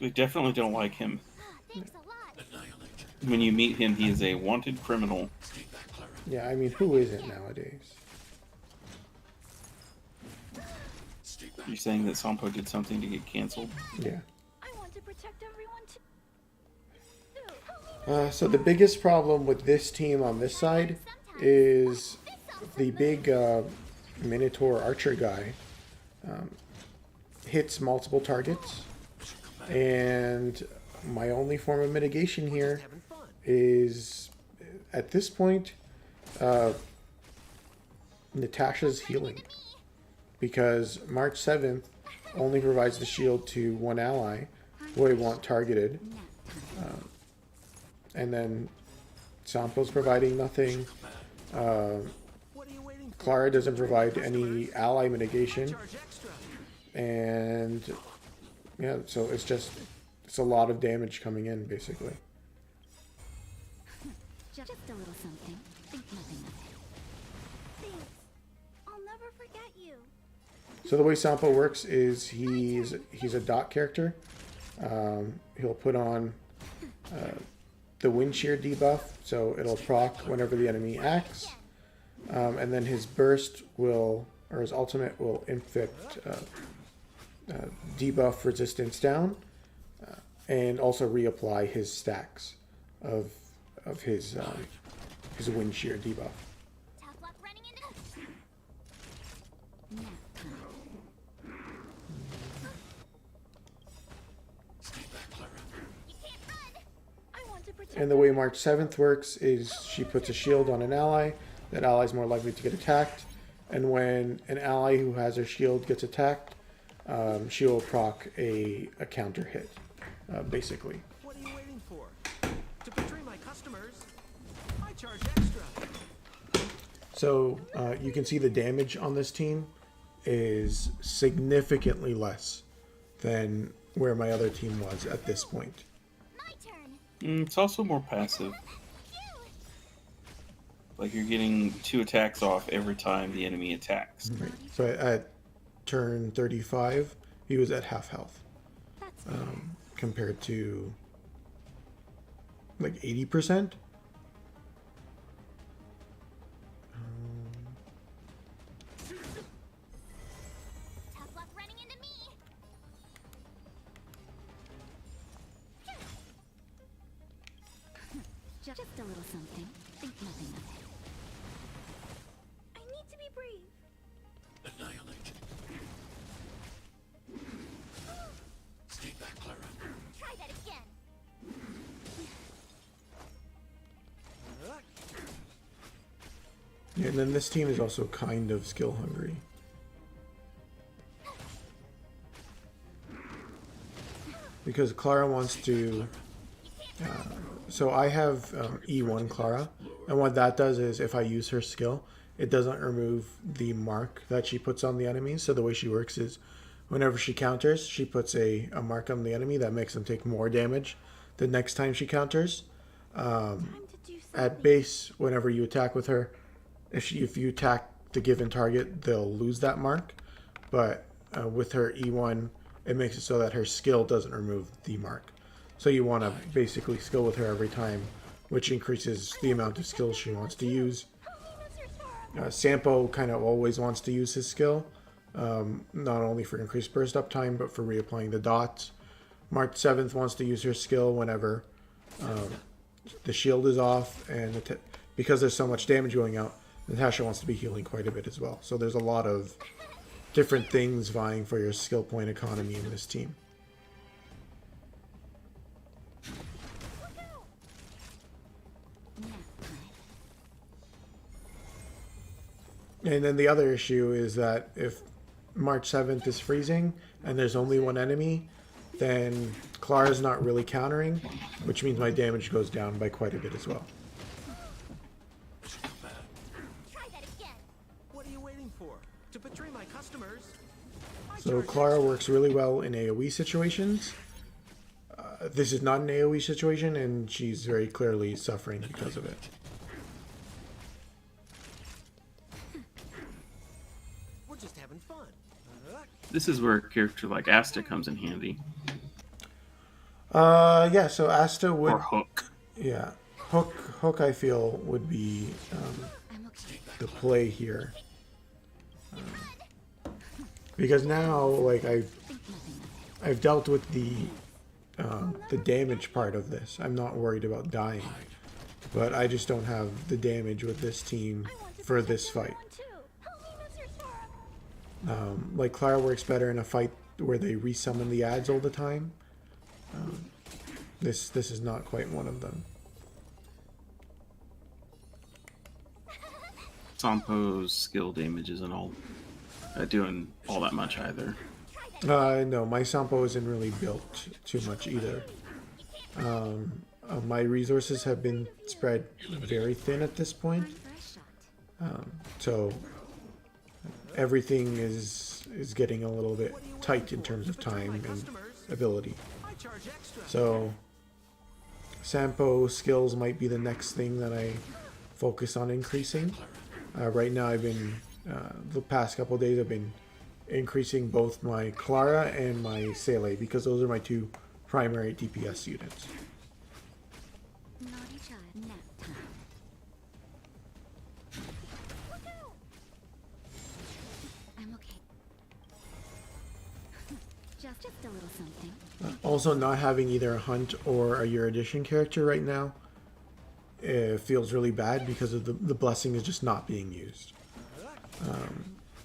they definitely don't like him.
Thanks a lot.
When you meet him, he is a wanted criminal.
Yeah, I mean, who isn't nowadays?
You're saying that Sampo did something to get canceled?
Yeah.
I want to protect everyone too.
So the biggest problem with this team on this side is the big Minotaur Archer guy hits multiple targets, and my only form of mitigation here is, at this point, Natasha's healing, because March 7th only provides the shield to one ally who I want targeted. And then Sampo's providing nothing.
What are you waiting for?
Clara doesn't provide any ally mitigation.
Charge extra.
And yeah, so it's a lot of damage coming in, basically.
Just a little something. Think nothing of it. Thanks. I'll never forget you.
So the way Sampo works is he's a dot character. He'll put on the wind shear debuff, so it'll proc whenever the enemy acts. And then his burst will, or his ultimate will inflict debuff resistance down, and also reapply his stacks of his wind shear debuff.
Tough luck running into. You can't run. I want to protect.
And the way March 7th works is she puts a shield on an ally. That ally is more likely to get attacked. And when an ally who has her shield gets attacked, she will proc a counter hit, basically.
What are you waiting for? To betray my customers, I charge extra.
So you can see the damage on this team is significantly less than where my other team was at this point.
My turn.
It's also more passive. Like you're getting 2 attacks off every time the enemy attacks.
Right. So at turn 35, he was at half health,
That's
compared to like 80%.
tough luck running into me. Just a little something. Think nothing of it. I need to be brave.
Annihilate. Stay back, Clara.
Try that again.
Yeah, and then this team is also kind of skill hungry. Because Clara wants to... so I have E1 Clara, and what that does is if I use her skill, it doesn't remove the mark that she puts on the enemy. So the way she works is whenever she counters, she puts a mark on the enemy that makes them take more damage the next time she counters.
Time to do something.
At base, whenever you attack with her, if you attack the given target, they'll lose that mark. But with her E1, it makes it so that her skill doesn't remove the mark. So you want to basically skill with her every time, which increases the amount of skills she wants to use. Sampo kind of always wants to use his skill, not only for increased burst uptime, but for reapplying the dots. March 7th wants to use her skill whenever the shield is off, and because there's so much damage going out, Natasha wants to be healing quite a bit as well. So there's a lot of different things vying for your skill point economy in this team. And then the other issue is that if March 7th is freezing and there's only one enemy, then Clara's not really countering, which means my damage goes down by quite a bit as well.
Try that again.
What are you waiting for? To betray my customers, I
So
charge
Clara
extra.
works really well in AoE situations. This is not an AoE situation, and she's very clearly suffering because of it.
We're just having fun.
This is where a character like Asta comes in handy.
Yeah, so Asta would...
Or Hook.
Yeah. Hook I feel would be
I'm okay.
the play here. Because now, like, I've dealt with the damage part of this. I'm not worried about dying. But I just don't have the damage with this team for this fight.
Help me, Mr. Sora.
Like, Clara works better in a fight where they resummon the ads all the time. This is not quite one of them.
Sampo's skill damage isn't all doing all that much either.
No, my Sampo isn't really built too much either. My resources have been spread very thin at this point. So everything is getting a little bit tight in terms of time and ability.
I charge extra.
So Sampo skills might be the next thing that I focus on increasing. Right now I've been, the past couple days I've been increasing both my Clara and my Sele because those are my two primary DPS units.
Naughty child. Nap time. Look out! I'm okay. just a little something.
Also, not having either a hunt or a Your Edition character right now, it feels really bad because of the blessing is just not being used.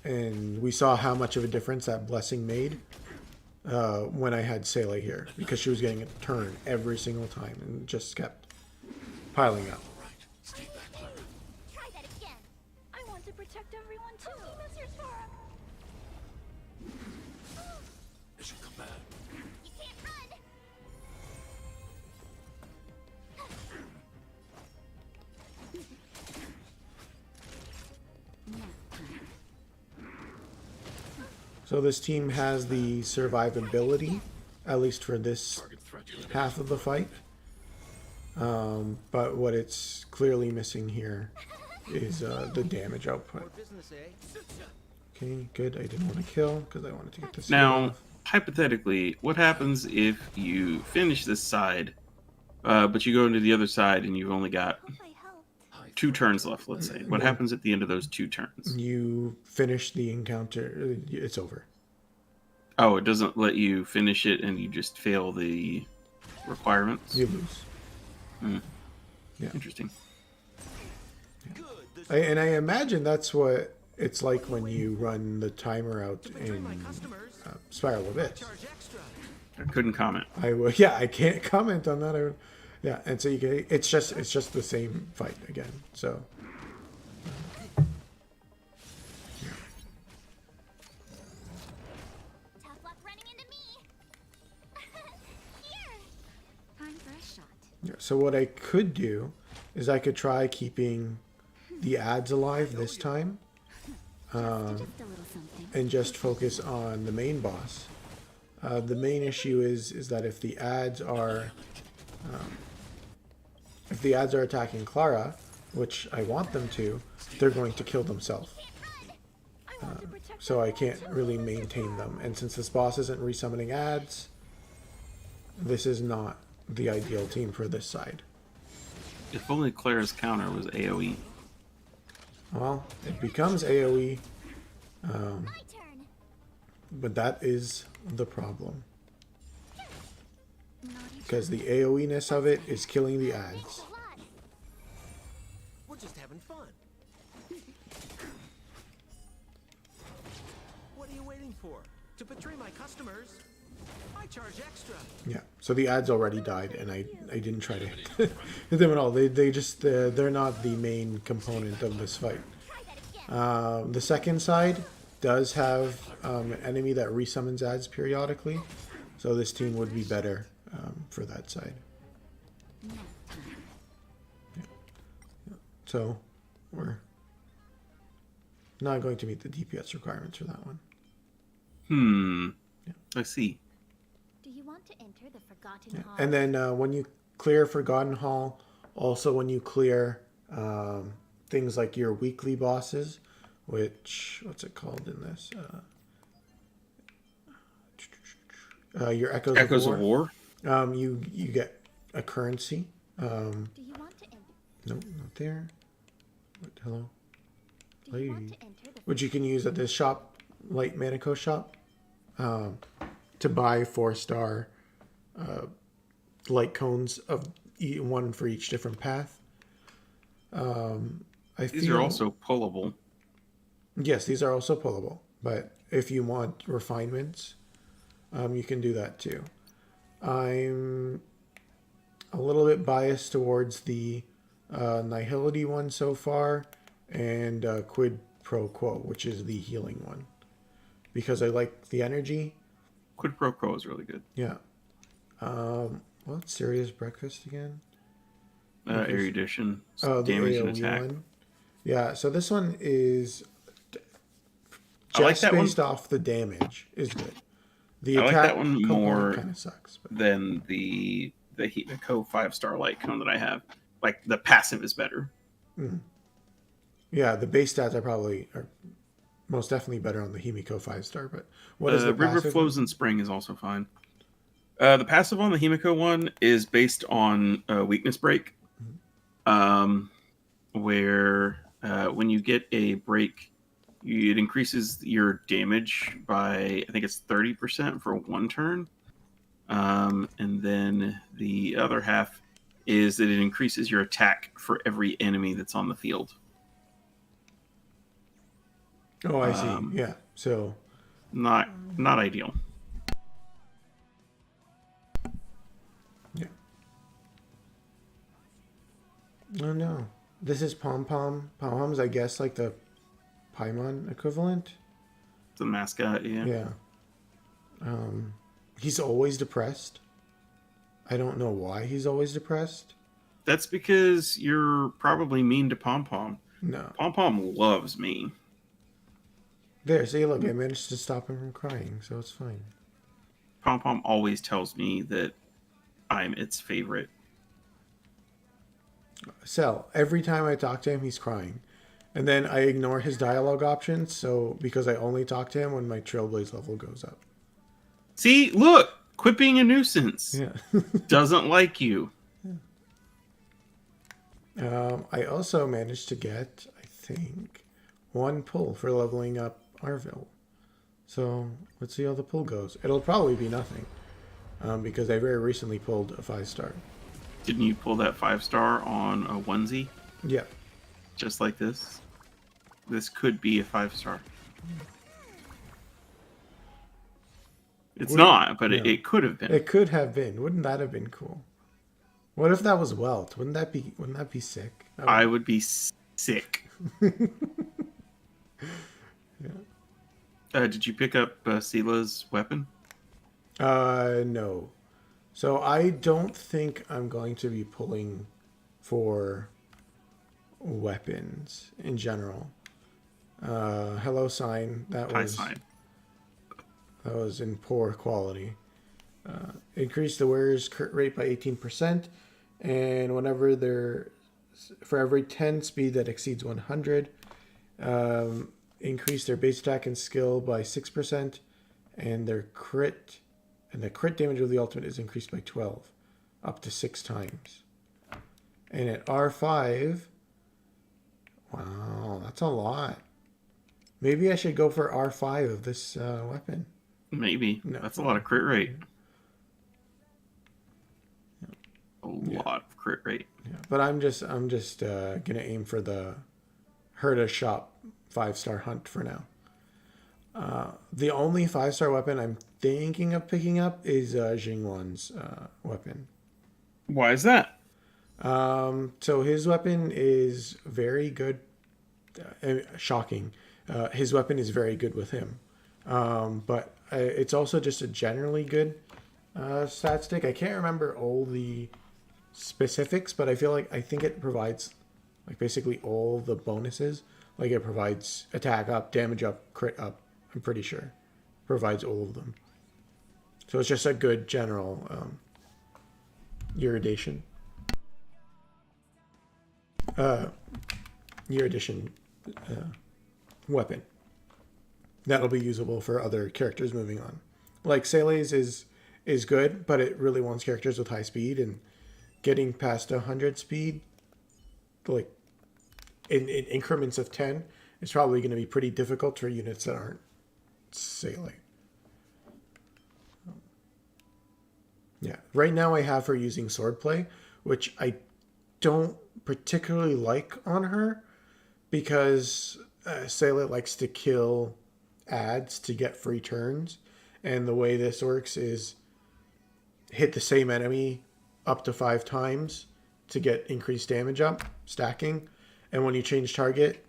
And we saw how much of a difference that blessing made when I had Seele here, because she was getting a turn every single time and just kept piling up.
All right. Stay back, Clara.
Try that again. I want to protect everyone too.
It should come back.
You can't run.
So this team has the survivability, at least for this
Target threat eliminated.
half of the fight. But what it's clearly missing here is the damage output.
Business, eh?
Okay, good. I didn't want to kill because I wanted to get this
Now,
off.
hypothetically, what happens if you finish this side, but you go into the other side and you've only got
Hope I helped.
High
2
threat.
turns left, let's say? What happens at the end of those 2 turns?
You finish the encounter, it's over.
Oh, it doesn't let you finish it and you just fail the requirements?
You lose.
Interesting.
Good.
And I imagine that's what it's like when you run the timer out in Spiral Abyss.
Charge extra.
I couldn't comment.
Yeah, I can't comment on that. Yeah, and so you get it's just the same fight again. So
Tough luck running into me. Here. Time for a shot.
yeah, so what I could do is I could try keeping the ads alive this time,
Just a little something.
and just focus on the main boss. The main issue is that if the ads are attacking Clara, which I want them to, they're going to kill themselves.
I want to protect
So I can't really maintain them. And since this boss isn't resummoning ads, this is not the ideal team for this side.
If only Claire's counter was AoE.
Well, it becomes AoE,
my turn.
but that is the problem.
Naughty
Because the AoE-ness of it is killing the ads.
child.
We're just having fun. What are you waiting for? To betray my customers? I charge extra.
Yeah, so the ads already died, and I didn't try to hit them at all. They just, they're not the main component of this fight.
Try that again.
The second side does have an enemy that resummons ads periodically, so this team would be better for that side.
Nap time.
So we're not going to meet the DPS requirements for that one.
I see.
Do you want to enter the Forgotten Hall?
And then when you clear Forgotten Hall, also when you clear things like your weekly bosses, which, what's it called in this? Your
Echoes of War?
You get a currency.
Do you want to enter?
Nope, not there. What, hello?
Do you want
Hey.
to enter the
Which you can use at this shop, Light Manico shop, to buy 4-star light cones of one for each different path.
These are also pullable.
Yes, these are also pullable, but if you want refinements, you can do that too. I'm a little bit biased towards the Nihility one so far, and Quid Pro Quo, which is the healing one, because I like the energy.
Quid Pro Quo is really good.
Yeah. What's Serious Breakfast again?
Erudition,
Oh, the
damage and
AoE
attack.
one. Yeah, so this one is
I like
just
that one.
based off the damage is good. The
I like that one more
kind of sucks. But
Than the Himiko 5-star light cone that I have. Like, the passive is better.
yeah, the base stats are most definitely better on the Himiko 5-star. But what is the
River
passive?
Flows in Spring is also fine. The passive on the Himiko one is based on weakness break. where when you get a break, it increases your damage by, I think it's 30% for one turn. And then the other half is that it increases your attack for every enemy that's on the field.
Oh, I see. Yeah. So,
Not ideal.
yeah. Oh no. This is Pom Pom. Pom Pom's, I guess, like the Paimon equivalent.
The mascot, yeah.
Yeah. He's always depressed. I don't know why he's always depressed.
That's because you're probably mean to Pom Pom.
No.
Pom Pom loves me.
There, see, look, I managed to stop him from crying, so it's fine.
Pom Pom always tells me that I'm its favorite.
Cell, every time I talk to him, he's crying. And then I ignore his dialogue options, so because I only talk to him when my Trailblaze level goes up.
See, look! Quit being a nuisance.
Yeah.
Doesn't like you.
I also managed to get, I think, 1 pull for leveling up Arville. So let's see how the pull goes. It'll probably be nothing, because I very recently pulled a 5-star.
Didn't you pull that 5-star on a onesie?
Yeah.
Just like this? This could be a 5-star. It's not, but
no.
it could have been.
It could have been. Wouldn't that have been cool? What if that was Welt? Wouldn't that be sick?
I would be sick. Did you pick up Sila's weapon?
No. So I don't think I'm going to be pulling for weapons in general. Hello sign. That
High
was
sign.
that was in poor quality. Increase the wearer's crit rate by 18%, and whenever for every 10 speed that exceeds 100, increase their base attack and skill by 6%, and the crit damage of the ultimate is increased by 12, up to 6 times. And at R5, wow, that's a lot. Maybe I should go for R5 of this weapon.
Maybe.
No.
That's a lot of crit rate. A lot of crit rate.
Yeah, but I'm just gonna aim for the Herta Shop 5-star hunt for now. The only 5-star weapon I'm thinking of picking up is Jingwan's weapon.
Why is that?
So his weapon is very good. Shocking. His weapon is very good with him. But it's also just a generally good stat stick. I can't remember all the specifics, but I think it provides like basically all the bonuses. Like it provides attack up, damage up, crit up. I'm pretty sure provides all of them. So it's just a good general Erudition. Erudition weapon that'll be usable for other characters moving on. Like Sele's is good, but it really wants characters with high speed, and getting past 100 speed, like in increments of 10, is probably going to be pretty difficult for units that aren't Sele. Yeah, right now I have her using swordplay, which I don't particularly like on her because Sele likes to kill ads to get free turns, and the way this works is hit the same enemy up to 5 times to get increased damage up, stacking, and when you change target,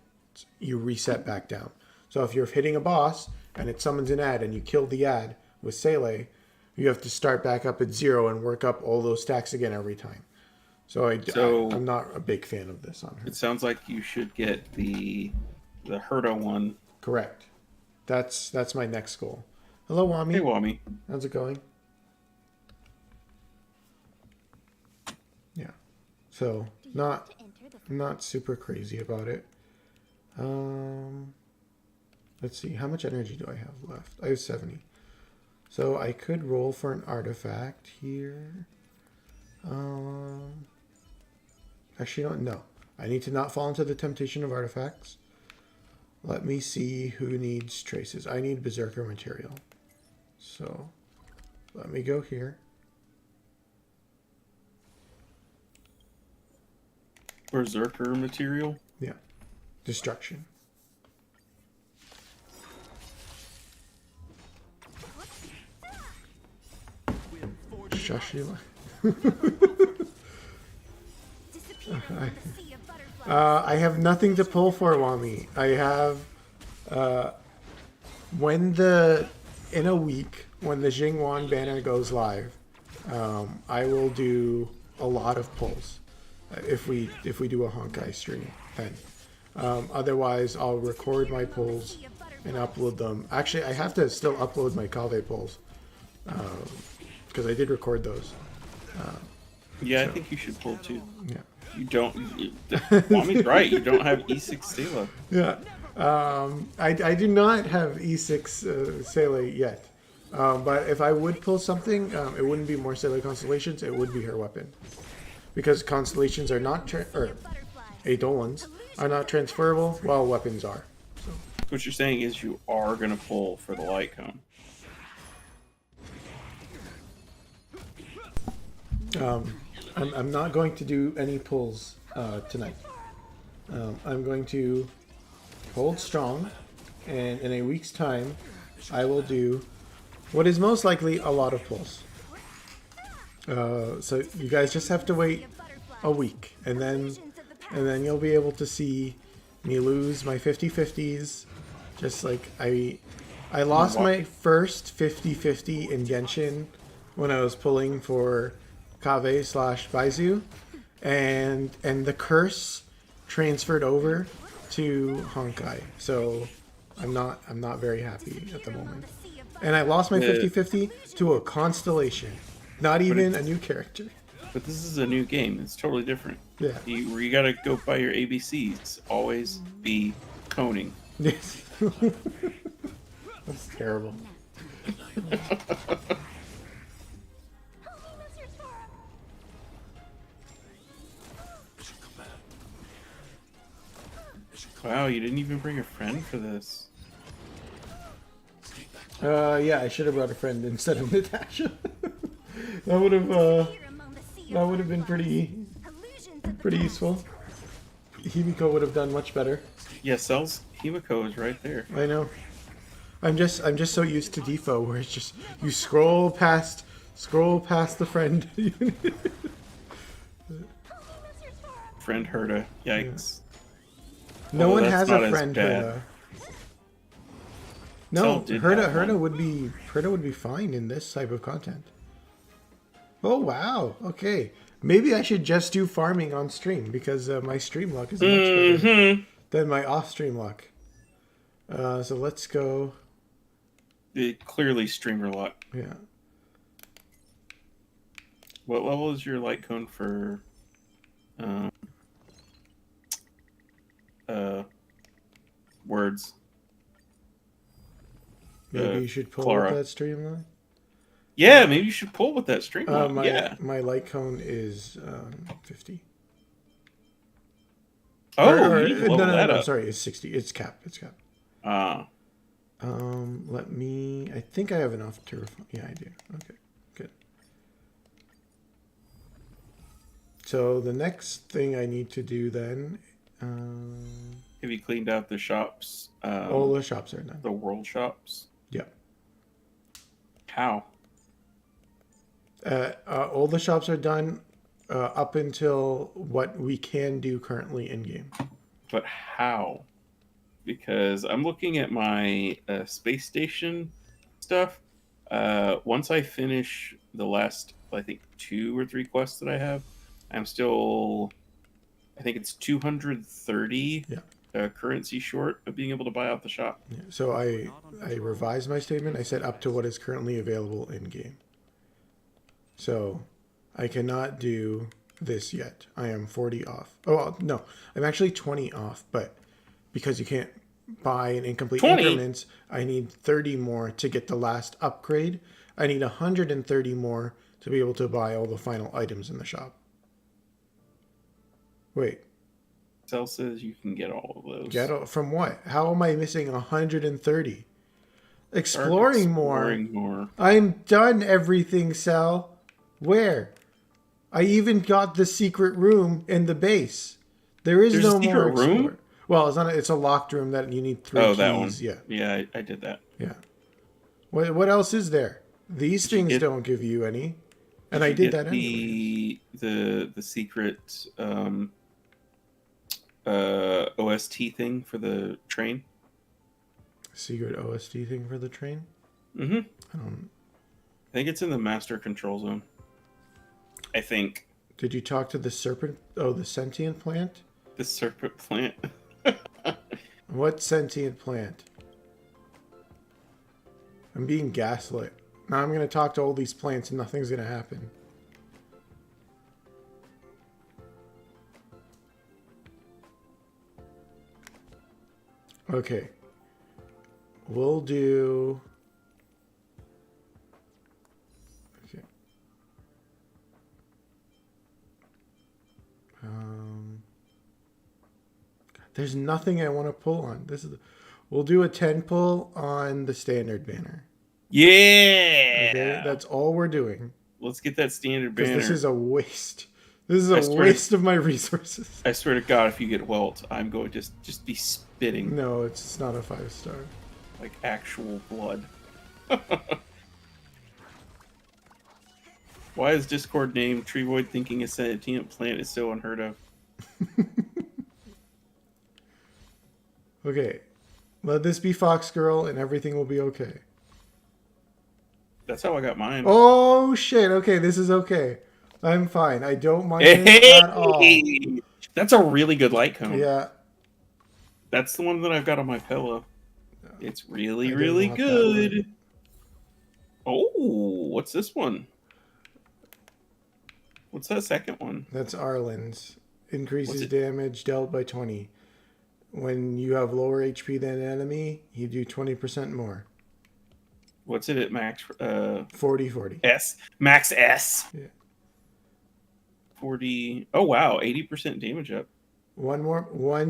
you reset back down. So if you're hitting a boss and it summons an ad and you kill the ad with Sele, you have to start back up at 0 and work up all those stacks again every time. So I'm not a big fan of this on her.
It sounds like you should get the Herta one.
Correct. That's my next goal. Hello, Wami.
Hey, Wami.
How's it going? Yeah. So not super crazy about it. Let's see. How much energy do I have left? I have 70. So I could roll for an artifact here. I Actually, no. I need to not fall into the temptation of artifacts. Let me see who needs traces. I need berserker material. So let me go here.
Berserker material.
Yeah. Destruction.
Will forge
Shashila.
Disappear among the sea of butterflies.
I have nothing to pull for Wami. I have in a week when the Jingwan banner goes live, I will do a lot of pulls if we do a Honkai stream then. Otherwise, I'll record my pulls and upload them. Actually, I have to still upload my Kave pulls because I did record those.
Yeah, I think you should pull too.
Yeah.
You don't. Mommy's right. You don't have E6 Stela.
Yeah. I do not have E6 Sele yet. But if I would pull something, it wouldn't be more Sele Constellations, it would be her weapon. Because Constellations are not, or Eidolons are not transferable, while weapons are.
What you're saying is you are going to pull for the light cone.
I'm not going to do any pulls tonight. I'm going to hold strong, and in a week's time, I will do what is most likely a lot of pulls. So you guys just have to wait a week, and then you'll be able to see me lose my 50-50s. Just like I lost my first 50-50 in Genshin when I was pulling for Kave/Baizu, and the curse transferred over to Honkai. So I'm not very happy at the moment. And I lost my 50-50 to a constellation. Not even a new character.
But this is a new game. It's totally different.
Yeah.
You gotta go by your ABCs. Always be coning.
Yes. That's terrible.
Wow, you didn't even bring a friend for this.
Yeah, I should have brought a friend instead of Natasha. that would have been pretty useful. Himiko would have done much better.
Yeah, Cell's Himiko is right there.
I know. I'm just so used to Defo where it's just you scroll past the friend.
Friend Herta. Yikes.
No
Although
one
that's
has
not
a
as
friend
bad.
Herta. No,
did have
Herta
one.
would be fine in this type of content. Oh wow, okay. Maybe I should just do farming on stream because my stream luck is much better than my off-stream luck. So let's go.
Clearly streamer luck.
Yeah.
What level is your light cone for words?
Maybe you should pull
Clara.
with that stream luck.
Yeah, maybe you should pull with that stream luck. Yeah.
My light cone is 50.
Oh, you need to level that up.
Sorry, it's 60. It's capped.
Ah.
Let me. I think I have enough to. Yeah, I do. Okay, good. So the next thing I need to do then.
Have you cleaned out the shops?
All the shops are done.
The world shops?
Yeah.
How?
All the shops are done up until what we can do currently in game.
But how? Because I'm looking at my space station stuff. Once I finish the last, I think, 2 or 3 quests that I have, I'm still, I think it's 230 currency short of being able to buy out the shop.
Yeah. So I revised my statement. I said up to what is currently available in game. So I cannot do this yet. I am 40 off. Oh, no. I'm actually 20 off, but because you can't buy in incomplete
20?
increments, I need 30 more to get the last upgrade. I need 130 more to be able to buy all the final items in the shop. Wait,
Cell says you can get all of those.
from what? How am I missing 130?
Start
Exploring more.
exploring more.
I'm done everything, Sal. Where? I even got the secret room in the base. There is
There's
no
a secret
more
room?
explore. Well, it's not. It's a locked room that you need 3
Oh,
keys.
that one.
Yeah,
Yeah, I did that.
yeah. What else is there? These
Did you
things
get-
don't give you any, and I
you
did
get
that anyway.
the secret OST thing for the train.
Secret OST thing for the train.
Mm-hmm.
I don't.
I think it's in the master control zone. I think
Did you talk to the serpent? Oh, the sentient plant.
the serpent plant.
What sentient plant? I'm being gaslit. Now I'm gonna talk to all these plants and nothing's gonna happen. Okay. We'll do... Okay. There's nothing I want to pull on. This is... We'll do a 10 pull on the standard banner.
Yeah.
Okay? That's all we're doing.
Let's get that standard
Because
banner.
this is a waste. This is
I
a
swear
waste of my resources.
I swear to God, if you get Welt, I'm going to just be spitting
No, it's not a 5-star.
like actual blood. Why is Discord named Treevoid thinking a sentient plant is so unheard of?
Okay. Let this be Fox Girl and everything will be okay.
That's how I got mine.
Oh, shit. Okay, this is okay. I'm fine. I don't mind it
Hey!
at all.
That's a really good light cone.
Yeah.
That's the one that I've got on my pillow. It's
I
really,
didn't
really
want that one.
good. Oh, what's this one? What's that second one?
That's Arlen's. Increases
What's it?
damage dealt by 20. When you have lower HP than an enemy, you do 20% more.
What's it at max?
40.
S. Max S.
Yeah.
40. Oh, wow. 80% damage up.
One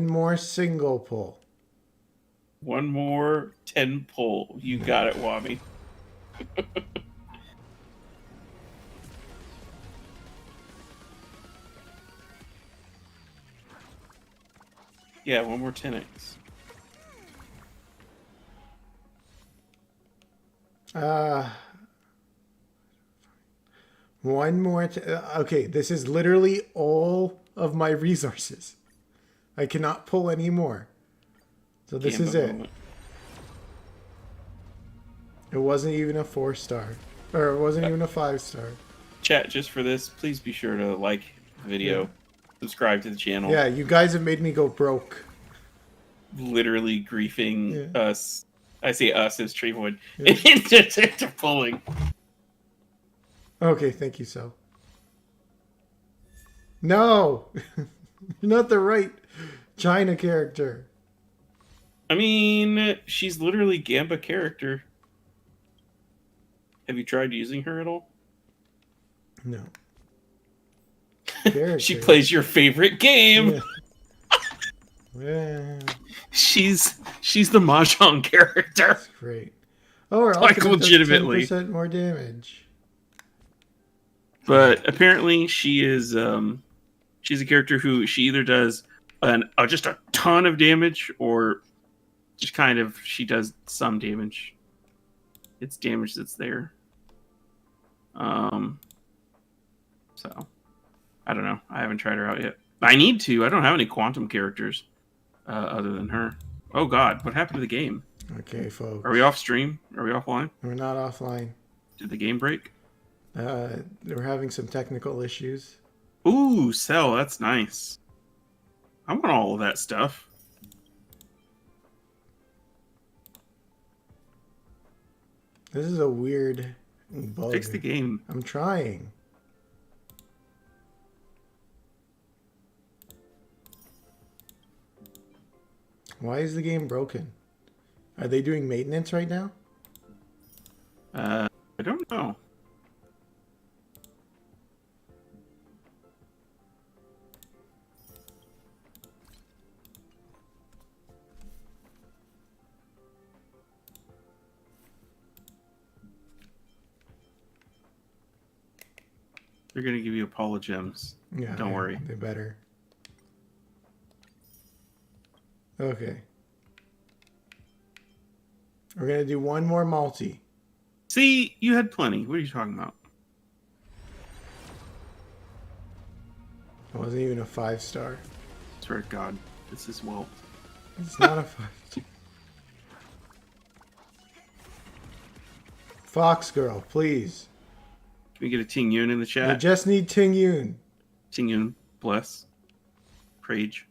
more single pull.
One more 10 pull. You got it, Wobby. Yeah, one more 10x.
One more. Okay, this is literally all of my resources. I cannot pull any more. So this is
Gamba
it.
moment.
It wasn't even a 4-star. Or it wasn't even a 5-star.
Chat, just for this, please be sure to like the video, subscribe to the channel.
Yeah, you guys have made me go broke.
Literally griefing
Yeah.
us. I say us as Treevoid.
Yeah.
into pulling.
Okay, thank you, Sal. No! You're not the right China character.
I mean, she's literally Gamba character. Have you tried using her at all?
No.
She
Character.
plays your favorite game.
Yeah.
She's the Mahjong character.
That's great. Oh, we're
Like,
also
legitimately.
10% more damage.
But apparently she is she's a character who she either does just a ton of damage or just kind of she does some damage. It's damage that's there. So I don't know. I haven't tried her out yet. I need to. I don't have any quantum characters other than her. Oh God, what happened to the game?
Okay, folks.
Are we off stream? Are we offline?
We're not offline.
Did the game break?
We're having some technical issues.
Ooh, Cell, that's nice. I want all of that stuff.
This is a weird bug.
Fix the game.
I'm trying. Why is the game broken? Are they doing maintenance right now?
I don't know. They're gonna give you Apollo gems.
Yeah,
Don't worry.
They better. Okay. We're gonna do one more multi.
See, you had plenty. What are you talking about?
It wasn't even a 5-star.
Swear to God, this is well.
It's not a 5-star. Fox girl, please.
Can we get a Ting Yun in the
I
chat?
just need Ting Yun.
Ting Yun, bless. Prage.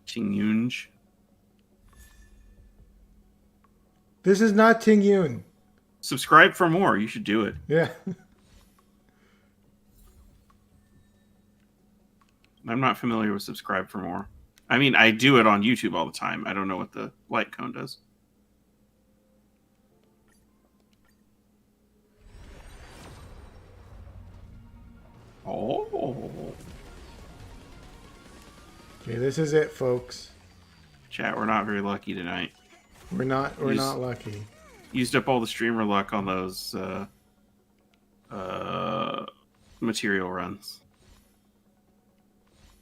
Ting Yunj.
This is not Ting Yun.
Subscribe for more. You should do it.
Yeah.
I'm not familiar with subscribe for more. I mean, I do it on YouTube all the time. I don't know what the light cone does. Oh.
Okay, this is it, folks.
Chat, we're not very lucky tonight.
We're not lucky.
Used up all the streamer luck on those material runs.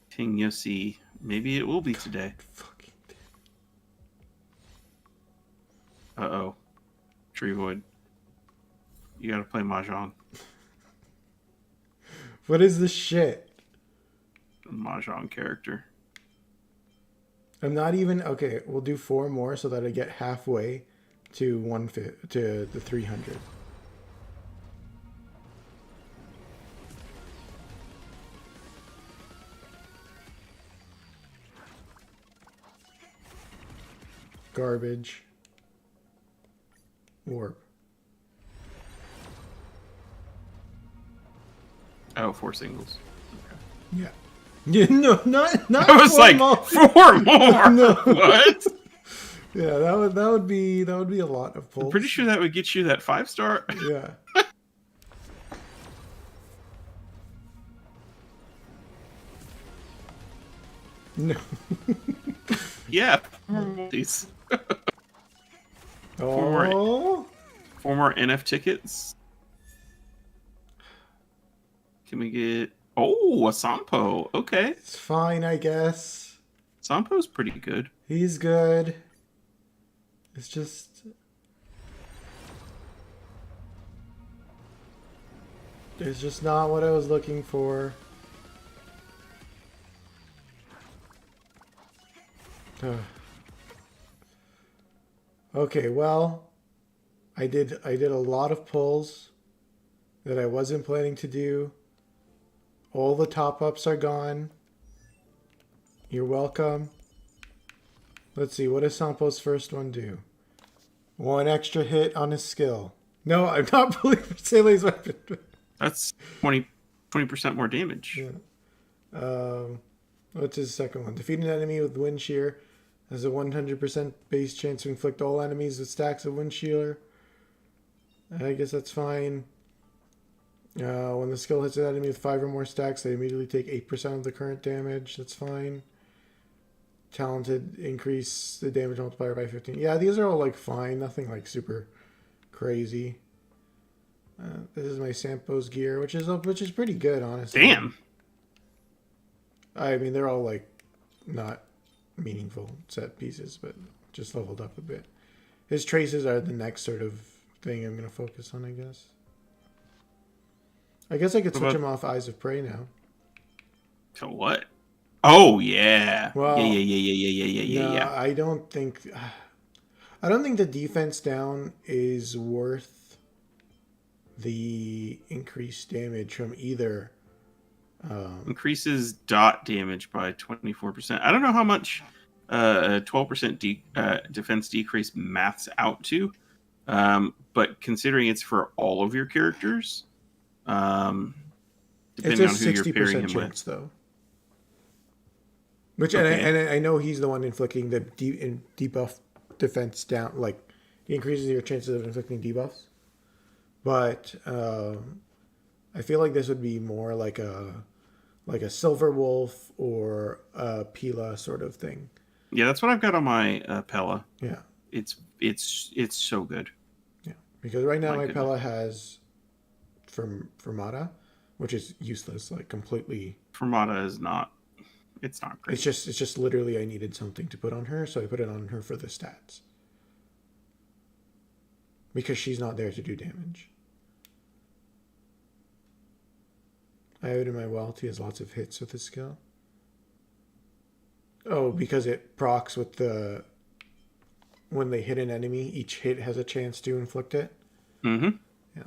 Ting Yossi. Maybe it will be today.
Fucking
Uh-oh. Tree Void. You gotta play Mahjong.
What is this shit?
Mahjong character.
I'm not even okay. We'll do 4 more so that I get halfway to to the 300. Garbage. Warp.
Oh, 4 singles.
Yeah. Yeah. No, not.
I was
4
like,
more.
4 more.
No.
What?
Yeah, that would be a lot of pulls.
I'm pretty sure that would get you that 5-star.
Yeah. No.
Yeah. These. more.
Oh.
4 more NF tickets. Can we get... Oh, a Sampo. Okay.
It's fine, I guess.
Sampo's pretty good.
He's good. It's just... It's just not what I was looking for. Ugh. Okay, well, I did a lot of pulls that I wasn't planning to do. All the top-ups are gone. You're welcome. Let's see, what does Sampo's first one do? 1 extra hit on his skill. No, I'm not pulling for Sele's weapon.
That's 20% more damage.
Yeah. What's his second one? Defeat an enemy with Wind Shear has a 100% base chance to inflict all enemies with stacks of Wind Shear. I guess that's fine. When the skill hits an enemy with 5 or more stacks, they immediately take 8% of the current damage. That's fine. Talented, increase the damage multiplier by 15. Yeah, these are all like fine. Nothing like super crazy. This is my Sampo's gear, which is pretty good, honestly.
Damn.
I mean, they're all like not meaningful set pieces, but just leveled up a bit. His traces are the next sort of thing I'm going to focus on, I guess. I guess I could switch him off Eyes of Prey now.
To what? Oh yeah.
Well,
yeah.
I don't think the defense down is worth the increased damage from either.
Increases dot damage by 24%. I don't know how much 12% defense decrease maths out to, but considering it's for all of your characters, depending
it's a
on who you're pairing
60%
him
chance,
with.
though. Which
Okay.
and I know he's the one inflicting the debuff defense down. Like, he increases your chances of inflicting debuffs. But I feel like this would be more like a Silver Wolf or a Pila sort of thing.
Yeah, that's what I've got on my Pella.
Yeah,
It's so good.
yeah. Because right now
My
my
goodness.
Pella has Fermata, which is useless, like completely.
Fermata is not. It's not great.
It's just literally I needed something to put on her, so I put it on her for the stats. Because she's not there to do damage. I have it in my wild. He has lots of hits with his skill. Oh, because it procs with the... When they hit an enemy, each hit has a chance to inflict it.
Mm-hmm.
Yeah.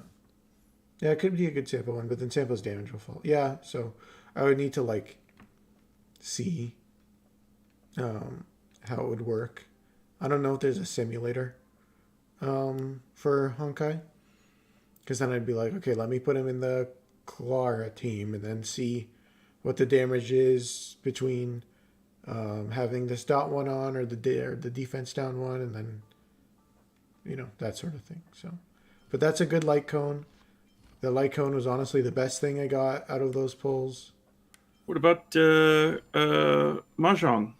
Yeah, it could be a good sample one, but then sample's damage will fall. Yeah, so I would need to, like, see how it would work. I don't know if there's a simulator for Honkai. Because then I'd be like, okay, let me put him in the Clara team and then see what the damage is between having this dot one on or the defense down one, and then, you know, that sort of thing. So, but that's a good light cone. The light cone was honestly the best thing I got out of those pulls.
What about Mahjong?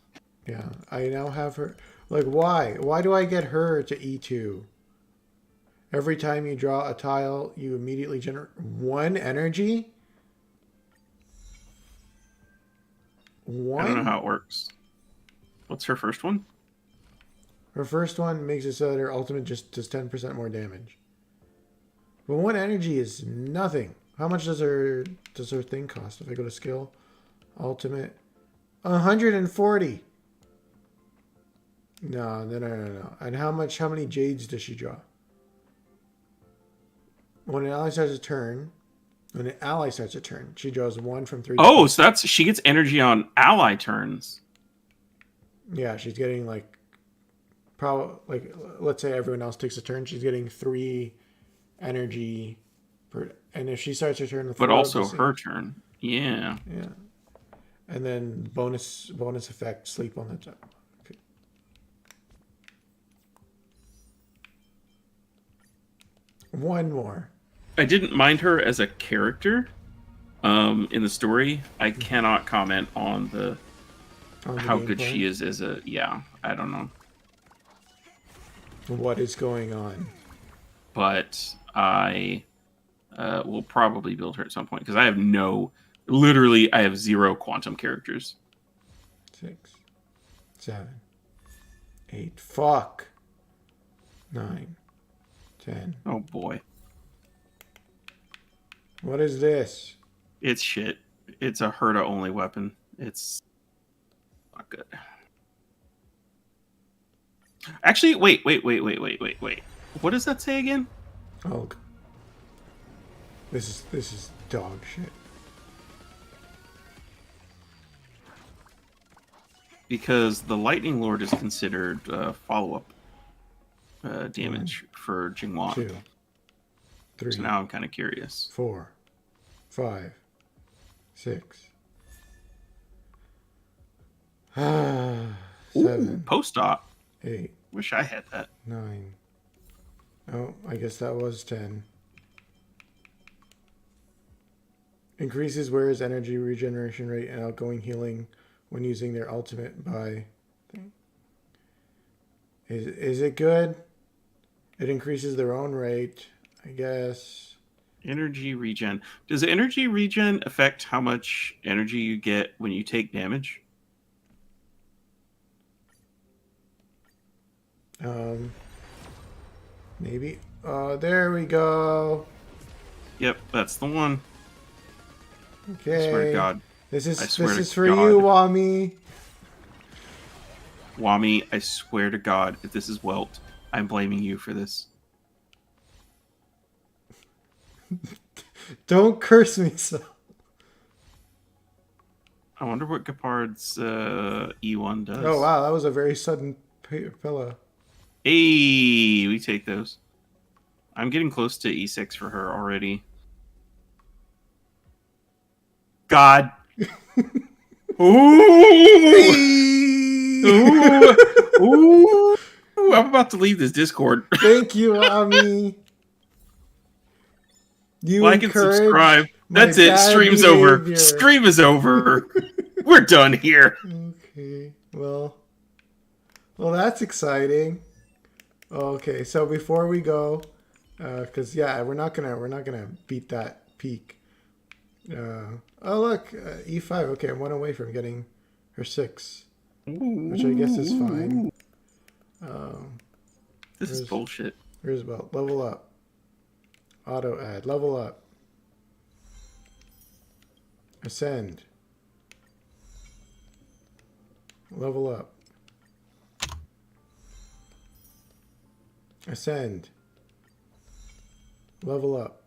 Yeah, I now have her. Like, why? Why do I get her to E2? Every time you draw a tile, you immediately generate 1 energy? One?
I don't know how it works. What's her first one?
Her first one makes it so that her ultimate just does 10% more damage. But 1 energy is nothing. How much does her thing cost? If I go to skill, ultimate, 140. No. And how many jades does she draw? When an ally starts a turn, she draws 1 from 3.
Oh, so she gets energy on ally turns.
Yeah, she's getting like, let's say everyone else takes a turn, she's getting 3 energy per, and if she starts her turn with
But also her turn. Yeah.
Yeah. And then bonus effect, sleep on the top. Okay. One more.
I didn't mind her as a character in the story. I cannot comment on how good she is as a... Yeah, I don't know.
What is going on?
But I will probably build her at some point because I have literally, I have 0 quantum characters.
6, 7, 8. Fuck. 9, 10.
Oh boy.
What is this?
It's shit. It's a Herta only weapon. It's not good. Actually, wait. What does that say again?
Oh. This is dog shit.
Because the Lightning Lord is considered follow-up damage for Jingwan.
2, 3.
So now I'm kind of curious.
4, 5, 6. 7.
Post-op.
8.
Wish I had that.
9. Oh, I guess that was 10. Increases wearer's energy regeneration rate and outgoing healing when using their ultimate by thing. Is it good? It increases their own rate, I guess.
Energy regen. Does energy regen affect how much energy you get when you take damage?
Maybe. There we go.
Yep, that's the one.
Okay.
I swear to God.
This is
to
for
God.
you, Wami.
Wami, I swear to God, if this is Welt, I'm blaming you for this.
Don't curse me so.
I wonder what Gepard's E1 does.
Oh wow, that was a very sudden pillow.
Hey, we take those. I'm getting close to E6 for her already. God. Ooh! Ooh! Ooh! I'm about to leave this Discord.
Thank you, Wami. You
Like and
encourage
subscribe.
my
That's it.
bad
Stream's over.
behavior.
Stream is over. We're done here.
Okay, well, that's exciting. Okay, so before we go, Because yeah, we're not gonna beat that peak. Oh look, E5. Okay, I'm one away from getting her 6, which I guess is fine.
This is
Where's
bullshit.
where's about level up? Auto add level up. Ascend. Level up. Ascend. Level up.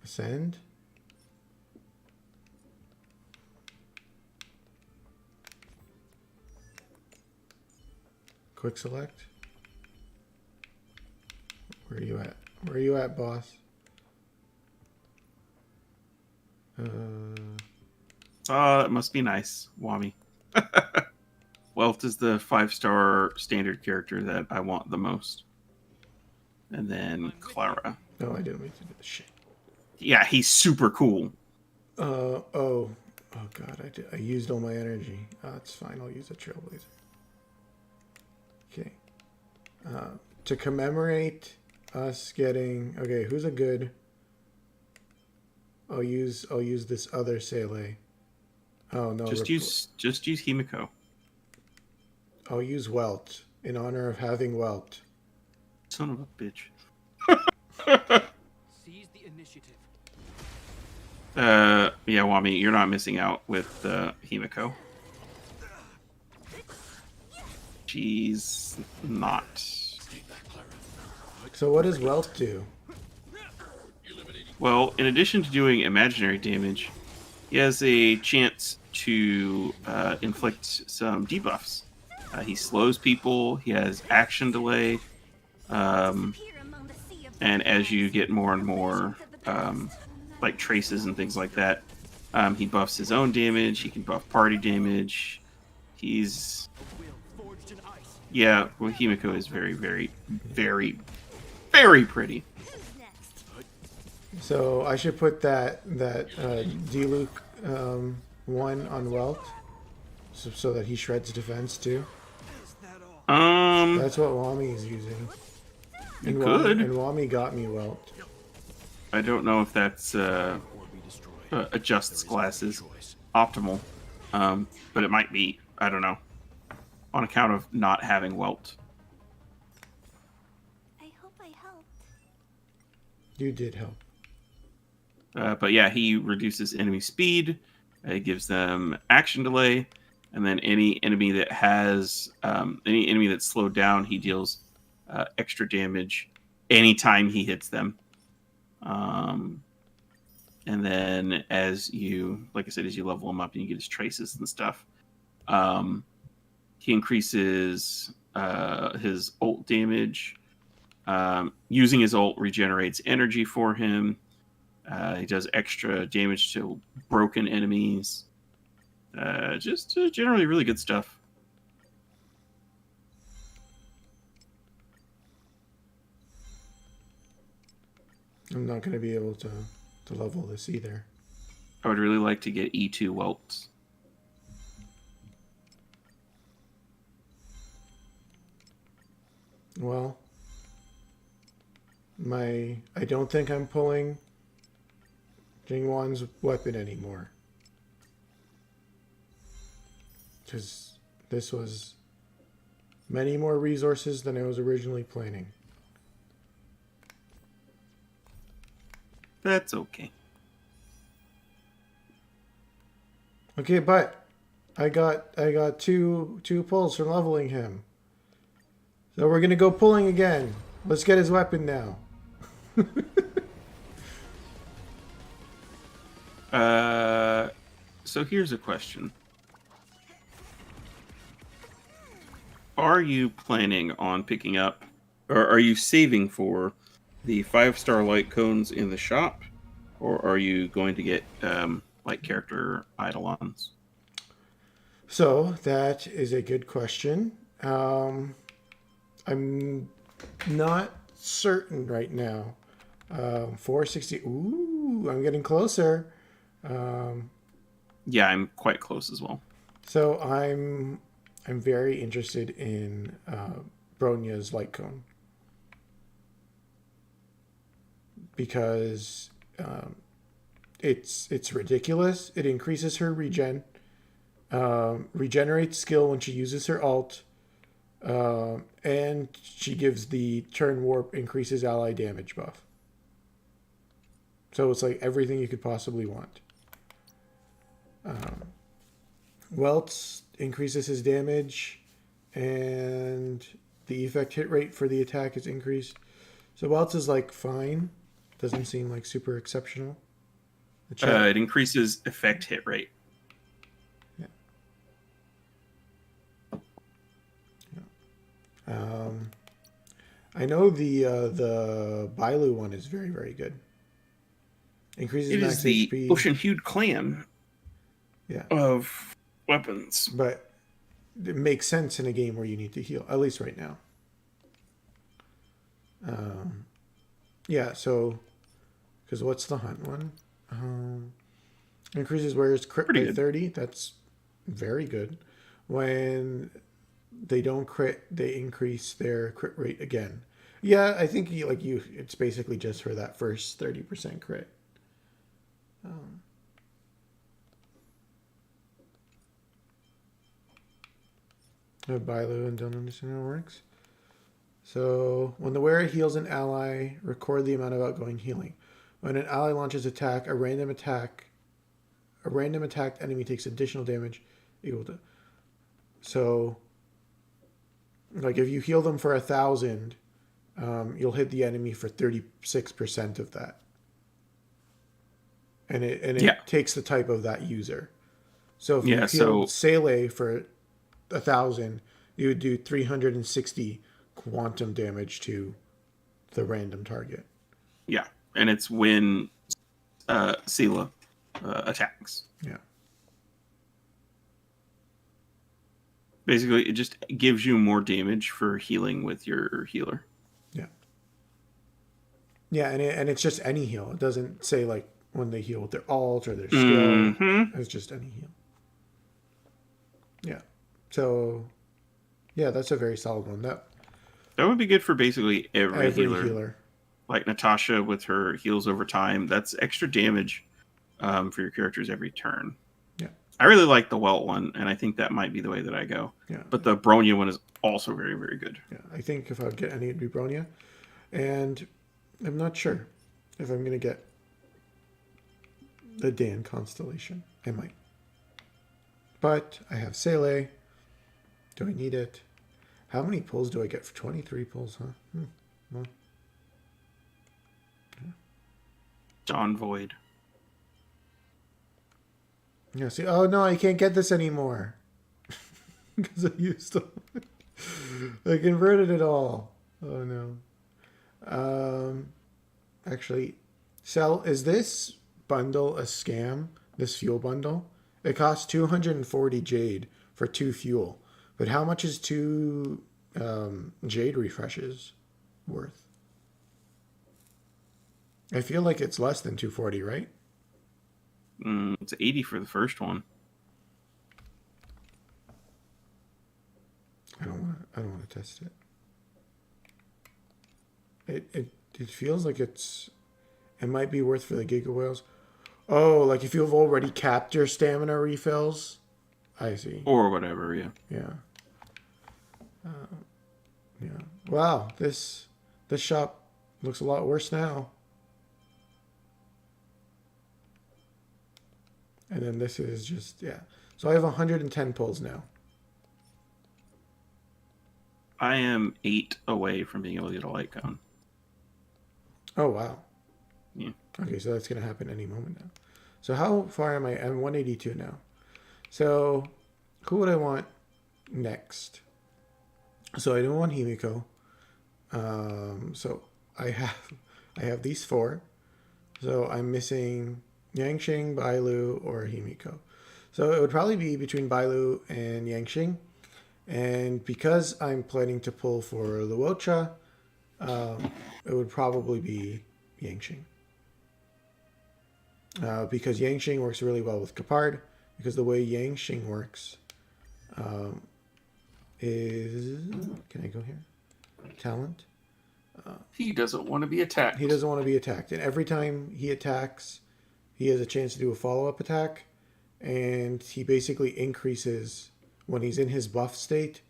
Ascend. Quick select. Where are you at? Where are you at, boss?
That must be nice, Wami. Welt is the 5-star standard character that I want the most. And then Clara.
No, I didn't mean to do this shit.
Yeah, he's super cool.
Oh god, I used all my energy. It's fine, I'll use a trailblazer. Okay. To commemorate us getting... Okay, who's a good... I'll use this other Sele. Oh no,
Just use Himiko.
I'll use Welt in honor of having Welt.
Son of a bitch.
Seize the initiative.
Yeah, Wami, you're not missing out with Himiko. She's not.
Take that, Clara.
So what does Welt do?
Eliminating
Well, in addition to doing imaginary damage, he has a chance to inflict some debuffs. He slows people, he has action delay, and as you get more and more like traces and things like that, he buffs his own damage, he can buff party damage. He's...
A will forged in ice.
Yeah, well, Himiko is very, very, very, very pretty.
Who's next?
So I should put that D-Luke one on Welt, so that he shreds defense too.
Is that all?
That's what Wami is using.
You could.
And Wami got me Welt.
I don't know if that's
or be destroyed.
adjusts glasses
Choice.
optimal, but it might be. I don't know. On account of not having Welt.
I hope I helped.
You did help.
But yeah, he reduces enemy speed. It gives them action delay, and then any enemy that has any enemy that's slowed down, he deals extra damage anytime he hits them. And then as you, like I said, as you level him up and you get his traces and stuff, he increases his ult damage. Using his ult regenerates energy for him. He does extra damage to broken enemies. Just generally really good stuff.
I'm not going to be able to level this either.
I would really like to get E2 Welts.
Well, I don't think I'm pulling Jingwan's weapon anymore. Because this was many more resources than I was originally planning.
That's okay.
Okay, but I got two pulls from leveling him. So we're gonna go pulling again. Let's get his weapon now.
So here's a question. Are you planning on picking up, or are you saving for the 5-star light cones in the shop, or are you going to get like character eidolons?
So that is a good question. I'm not certain right now. 460. Ooh, I'm getting closer.
Yeah, I'm quite close as well.
So I'm very interested in Bronya's light cone. Because it's ridiculous. It increases her regen, regenerates skill when she uses her ult, and she gives the turn warp increases ally damage buff. So it's like everything you could possibly want. Welt's increases his damage, and the effect hit rate for the attack is increased. So Welt's is like fine. Doesn't seem like super exceptional.
It increases effect hit rate.
Yeah. I know the Bailu one is very, very good. Increases
It
max
is the
HP.
ocean-hued clan
Yeah.
of weapons.
But it makes sense in a game where you need to heal, at least right now. Yeah, so... Because what's the hunt one? Increases wearer's crit
Pretty
by
good.
30. That's very good. When they don't crit, they increase their crit rate again. Yeah, I think it's basically just for that first 30% crit. Bailu and don't understand how it works. So when the wearer heals an ally, record the amount of outgoing healing. When an ally launches attack, a random attacked enemy takes additional damage equal to. So, like if you heal them for 1,000, you'll hit the enemy for 36% of that, and it takes the type of that user. So if you healed Sele for 1,000, you would do 360 quantum damage to the random target.
Yeah, and it's when Sela attacks.
Yeah.
Basically, it just gives you more damage for healing with your healer.
Yeah. Yeah, and it's just any heal. It doesn't say like when they heal with their ult or their skill.
Mm-hmm.
It's just any heal. Yeah. So, yeah, that's a very solid one. That
would be good for basically every
healer.
Like Natasha with her heals over time. That's extra damage for your characters every turn.
Yeah.
I really like the Welt one, and I think that might be the way that I go.
Yeah.
But the Bronya one is also very, very good.
Yeah. I think if I would get any, it'd be Bronya. And I'm not sure if I'm going to get the Dan Constellation. I might. But I have Sele. Do I need it? How many pulls do I get for 23 pulls, huh? Well.
Dawn Void.
Yeah, see, oh no, I can't get this anymore. Because I used them. I converted it all. Oh no. Actually, is this bundle a scam? This fuel bundle? It costs 240 jade for 2 fuel. But how much is 2 jade refreshes worth? I feel like it's less than 240, right?
It's 80 for the first one.
I don't want to test it. It feels like it might be worth for the Giga Whales. Oh, like if you've already capped your stamina refills. I see.
Or whatever, yeah.
Yeah. Yeah. Wow, this shop looks a lot worse now. And then this is just, yeah. So I have 110 pulls now.
I am 8 away from being able to get a light cone.
Oh, wow.
Yeah.
Okay, so that's going to happen any moment now. So how far am I? I'm 182 now. So who would I want next? So I don't want Himiko. So I have these 4. So I'm missing Yangshing, Bailu, or Himiko. So it would probably be between Bailu and Yangshing. And because I'm planning to pull for Luocha, it would probably be Yangshing. Because Yangshing works really well with Kapard. Because the way Yangshing works is... Can I go here? talent.
He doesn't want to be attacked.
He doesn't want to be attacked. And every time he attacks, he has a chance to do a follow-up attack. And he basically increases, when he's in his buff state,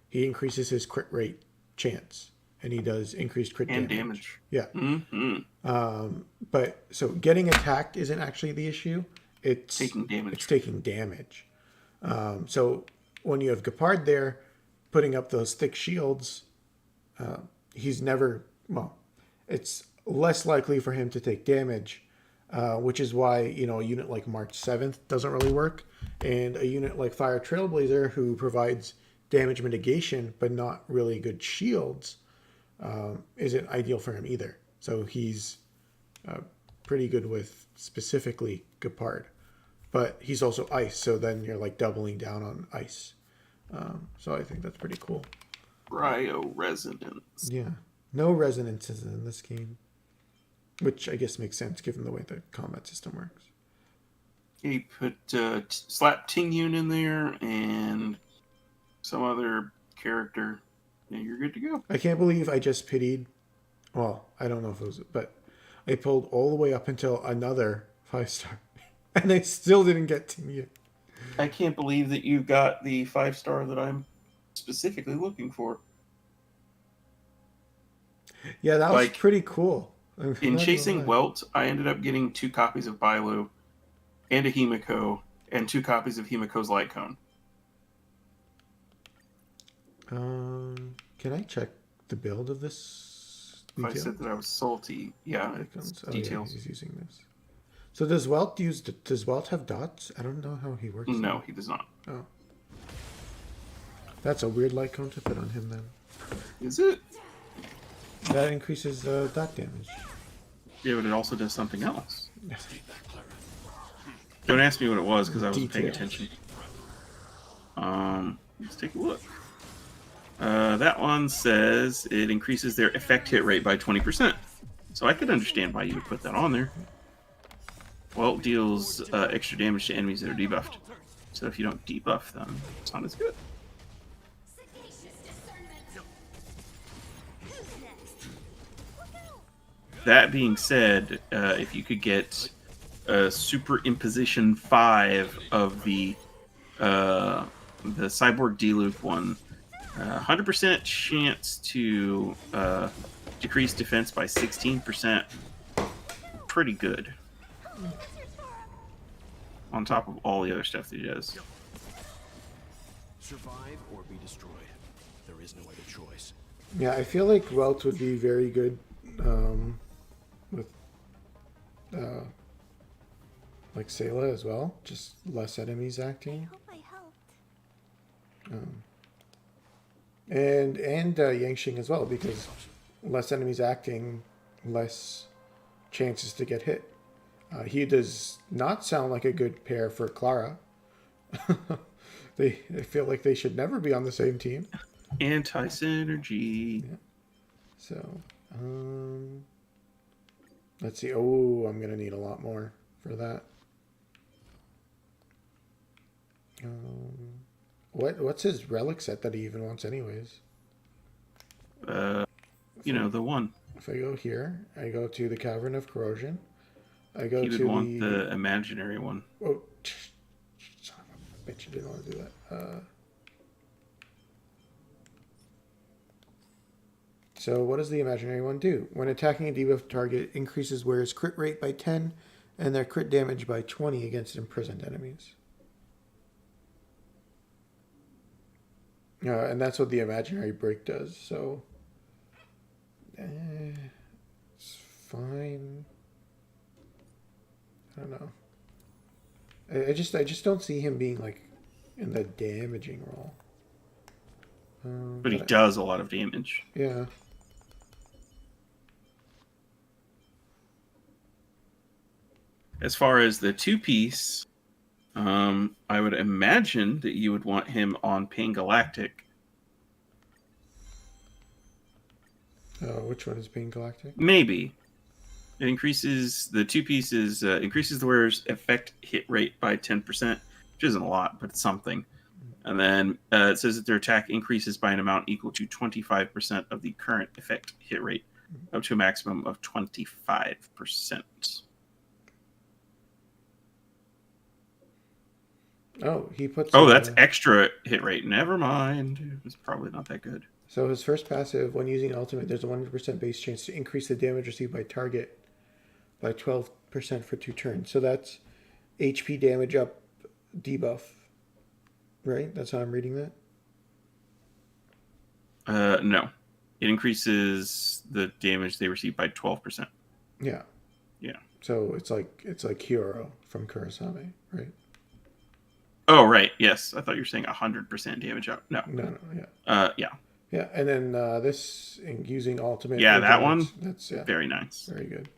he increases his crit rate chance. And he does increased crit
And
damage.
damage.
Yeah.
Mm-hmm.
But so getting attacked isn't actually the issue. It's
Taking damage.
It's taking damage. So when you have Gepard there, putting up those thick shields, he's never, well, it's less likely for him to take damage, which is why, you know, a unit like March 7th doesn't really work. And a unit like Fire Trailblazer, who provides damage mitigation, but not really good shields, isn't ideal for him either. So he's pretty good with specifically Gepard. But he's also ice, so then you're like doubling down on ice. So I think that's pretty cool.
Cryo resonance.
Yeah. No resonances in this game. Which I guess makes sense given the way the combat system works.
He put slap Tingyun in there and some other character. Yeah, you're good to go.
I can't believe I just pitied. Well, I don't know if it was, but I pulled all the way up until another 5-star. And I still didn't get Tingyun.
I can't believe that you got the 5-star that I'm specifically looking for.
Yeah, that was
Like,
pretty cool.
In Chasing Welt, I ended up getting 2 copies of Bailu and a Himiko and 2 copies of Himiko's Light Cone.
Can I check the build of this?
If I said that I was salty, yeah, it's
Oh,
details.
Yeah, he's using this. So does Welt have dots? I don't know how he works.
No, he does not.
Oh. That's a weird light cone to put on him then.
Is it?
That increases dot damage.
Yeah, but it also does something else.
Take back Clara.
Don't ask me what it was because I wasn't paying
Details.
attention. Let's take a look. That one says it increases their effect hit rate by 20%. So I could understand why you would put that on there. Well, it deals extra damage to enemies that are debuffed. So if you don't debuff them, it's not as good.
Sagacious discernment. Who's next? Look out!
That being said, if you could get Superimposition 5 of the Cyborg D-Loop one, 100% chance to decrease defense by 16%. Pretty good. On top of all the other stuff that he does.
Survive or be destroyed. There is no other choice.
Yeah, I feel like Welt would be very good with like Sayla as well. Just less enemies acting.
Hope I helped.
And Yangxing as well, because less enemies acting, less chances to get hit. He does not sound like a good pair for Clara. I feel like they should never be on the same team.
Anti-synergy.
Yeah. So, let's see. Oh, I'm gonna need a lot more for that. What's his relic set that he even wants, anyways?
You know, the one.
If I go here, I go to the Cavern of Corrosion. I go
He would
to
want the imaginary one.
Oh, son of a bitch! I didn't want to do that. So what does the imaginary one do? When attacking a debuff target, it increases wearer's crit rate by 10 and their crit damage by 20 against imprisoned enemies. And that's what the imaginary break does. So it's fine. I don't know. I just don't see him being like in the damaging role.
But he does a lot of damage.
Yeah.
As far as the 2-piece, I would imagine that you would want him on Pain Galactic.
Which one is being galactic?
Maybe. It increases the 2 pieces, increases the wearer's effect hit rate by 10%, which isn't a lot, but it's something. And then it says that their attack increases by an amount equal to 25% of the current effect hit rate, up to a maximum of 25%.
Oh, he puts.
Oh, that's extra hit rate. Never mind. It's probably not that good.
So his first passive, when using ultimate, there's a 100% base chance to increase the damage received by target by 12% for 2 turns. So that's HP damage up debuff. Right? That's how I'm reading that?
No. It increases the damage they receive by 12%.
Yeah.
Yeah.
So it's like Hero from Kurosame, right?
Oh, right. Yes. I thought you were saying 100% damage up. No.
No, yeah.
Yeah.
Yeah, and then this using ultimate.
Yeah, that
damage,
one.
That's
very nice.
Very good.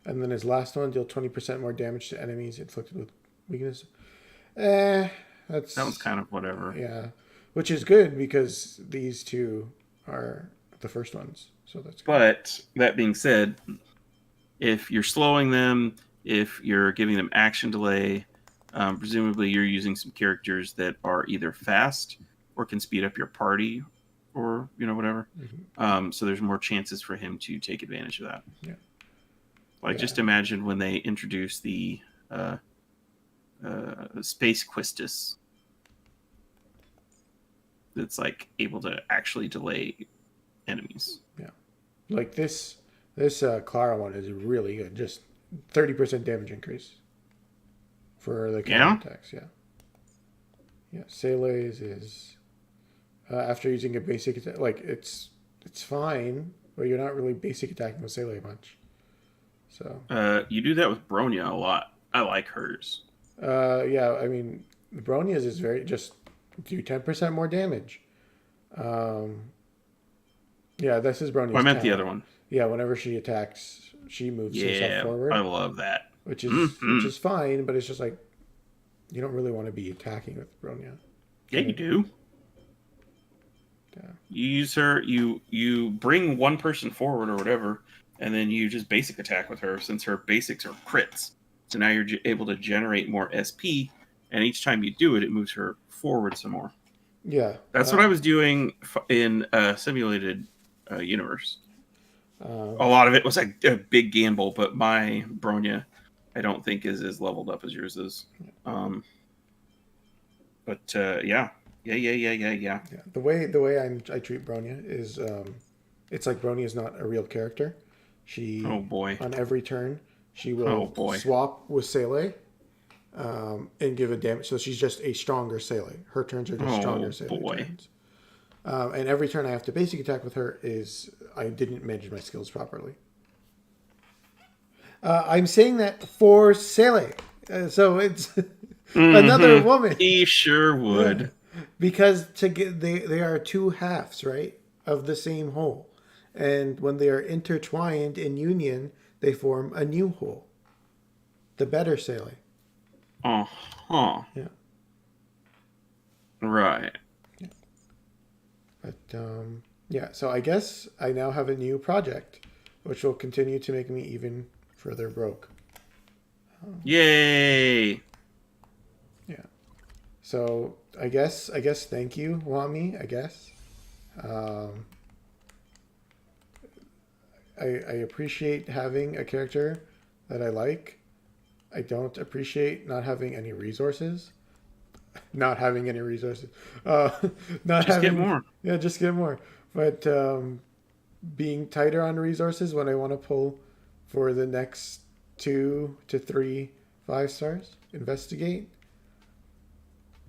And then his last one, deal 20% more damage to enemies inflicted with weakness. That
one's kind of whatever.
Yeah, which is good because these two are the first ones. So that's good.
But that being said, if you're slowing them, if you're giving them action delay, presumably you're using some characters that are either fast or can speed up your party or, whatever.
Mm-hmm.
So there's more chances for him to take advantage of that.
Yeah.
Just imagine when they introduce the Space Quistis that's like able to actually delay enemies.
Yeah. Like this Clara one is really good. Just 30% damage increase for the counter attacks. Yeah. Yeah. Sele's is after using a basic attack, like it's fine, but you're not really basic attacking with Sele much. So
you do that with Bronya a lot. I like hers.
Yeah, I mean Bronya's is very just do 10% more damage. Yeah, this is Bronya's.
I meant the other one.
Yeah, whenever she attacks, she moves herself forward.
I love that.
Which is fine, but it's just like you don't really want to be attacking with Bronya.
Yeah, you do. Yeah. You use her. You bring one person forward or whatever, and then you just basic attack with her since her basics are crits. So now you're able to generate more SP, and each time you do it, it moves her forward some more.
Yeah,
that's what I was doing in Simulated Universe. A lot of it was like a big gamble, but my Bronya, I don't think is as leveled up as yours is. Yeah.
The way I treat Bronya is it's like Bronya is not a real character. She on every turn she will swap with Sele and give a damage. So she's just a stronger Sele. Her turns are just stronger Sele turns. And every turn I have to basic attack with her is I didn't manage my skills properly. I'm saying that for Sele. So it's another woman.
He sure would.
Yeah. Because they are two halves, right, of the same whole. And when they are intertwined in union, they form a new whole. The better Sele.
Uh-huh.
Yeah.
Right.
Yeah. But, yeah, so I guess I now have a new project, which will continue to make me even further broke.
Yay!
Yeah. So I guess thank you, Wami, I guess. I appreciate having a character that I like. I don't appreciate not having any resources. Not having any resources.
Get more.
Yeah, just get more. But being tighter on resources when I want to pull for the next 2 to 3 5 stars. Investigate.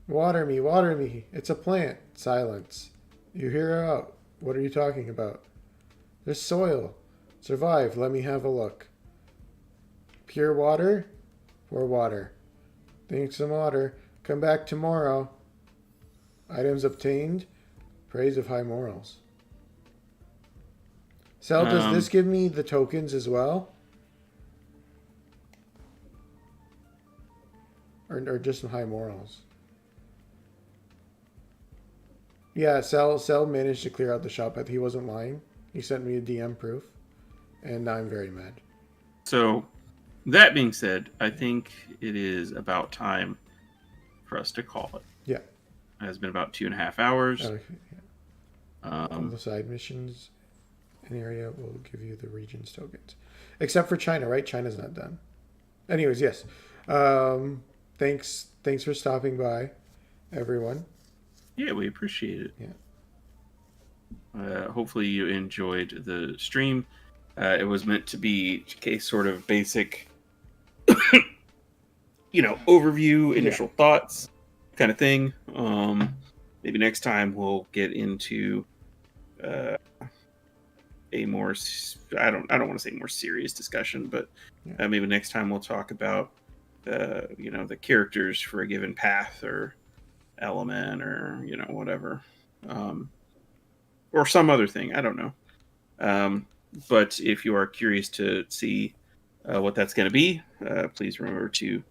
Water me. It's a plant. Silence. You hear her out. What are you talking about? There's soil. Survive. Let me have a look. Pure water? Pour water. Drink some water. Come back tomorrow. Items obtained. Praise of high morals. Sel, does this give me the tokens as well? Or just high morals? Yeah, Sel managed to clear out the shop, but he wasn't lying. He sent me a DM proof, and now I'm very mad.
So, that being said, I think it is about time for us to call it.
Yeah.
has been about 2.5 hours.
Okay. All
Um,
the side missions in area will give you the regions tokens, except for China, right? China's not done. Anyways, yes. Thanks for stopping by, everyone.
yeah, we appreciate it.
Yeah.
Hopefully you enjoyed the stream. It was meant to be a sort of basic, overview, initial thoughts kind of thing. Maybe next time we'll get into a more, I don't want to say more serious discussion, but maybe next time we'll talk about the characters for a given path or element or whatever, or some other thing. I don't know. But if you are curious to see what that's going to be, please remember to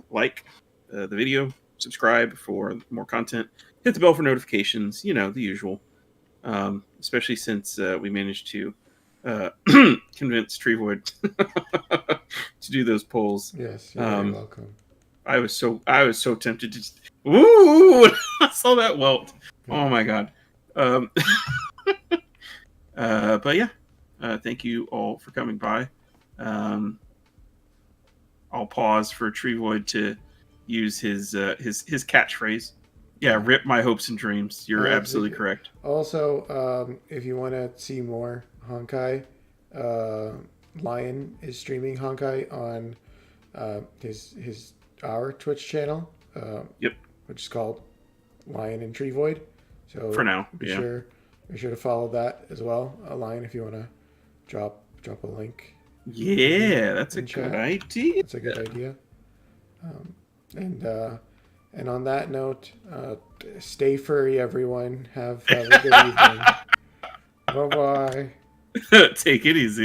like the video, subscribe for more content, hit the bell for notifications, the usual. Especially since we managed to convince Treevoid to do those polls.
Yes, you're very welcome.
I was so tempted to just, ooh, I saw that welt. Oh my god. But yeah, thank you all for coming by. I'll pause for Treevoid to use his catchphrase. Yeah, rip my hopes and dreams. You're absolutely correct.
Also, if you want to see more Honkai, Lion is streaming Honkai on our Twitch channel.
Yep.
Which is called Lion and Tree Void. So
for now,
be sure to follow that as well. Lion, if you want to drop a link.
Yeah, that's a good idea.
That's a good idea. And on that note, stay furry, everyone. Have a good evening. Bye-bye.
Take it easy.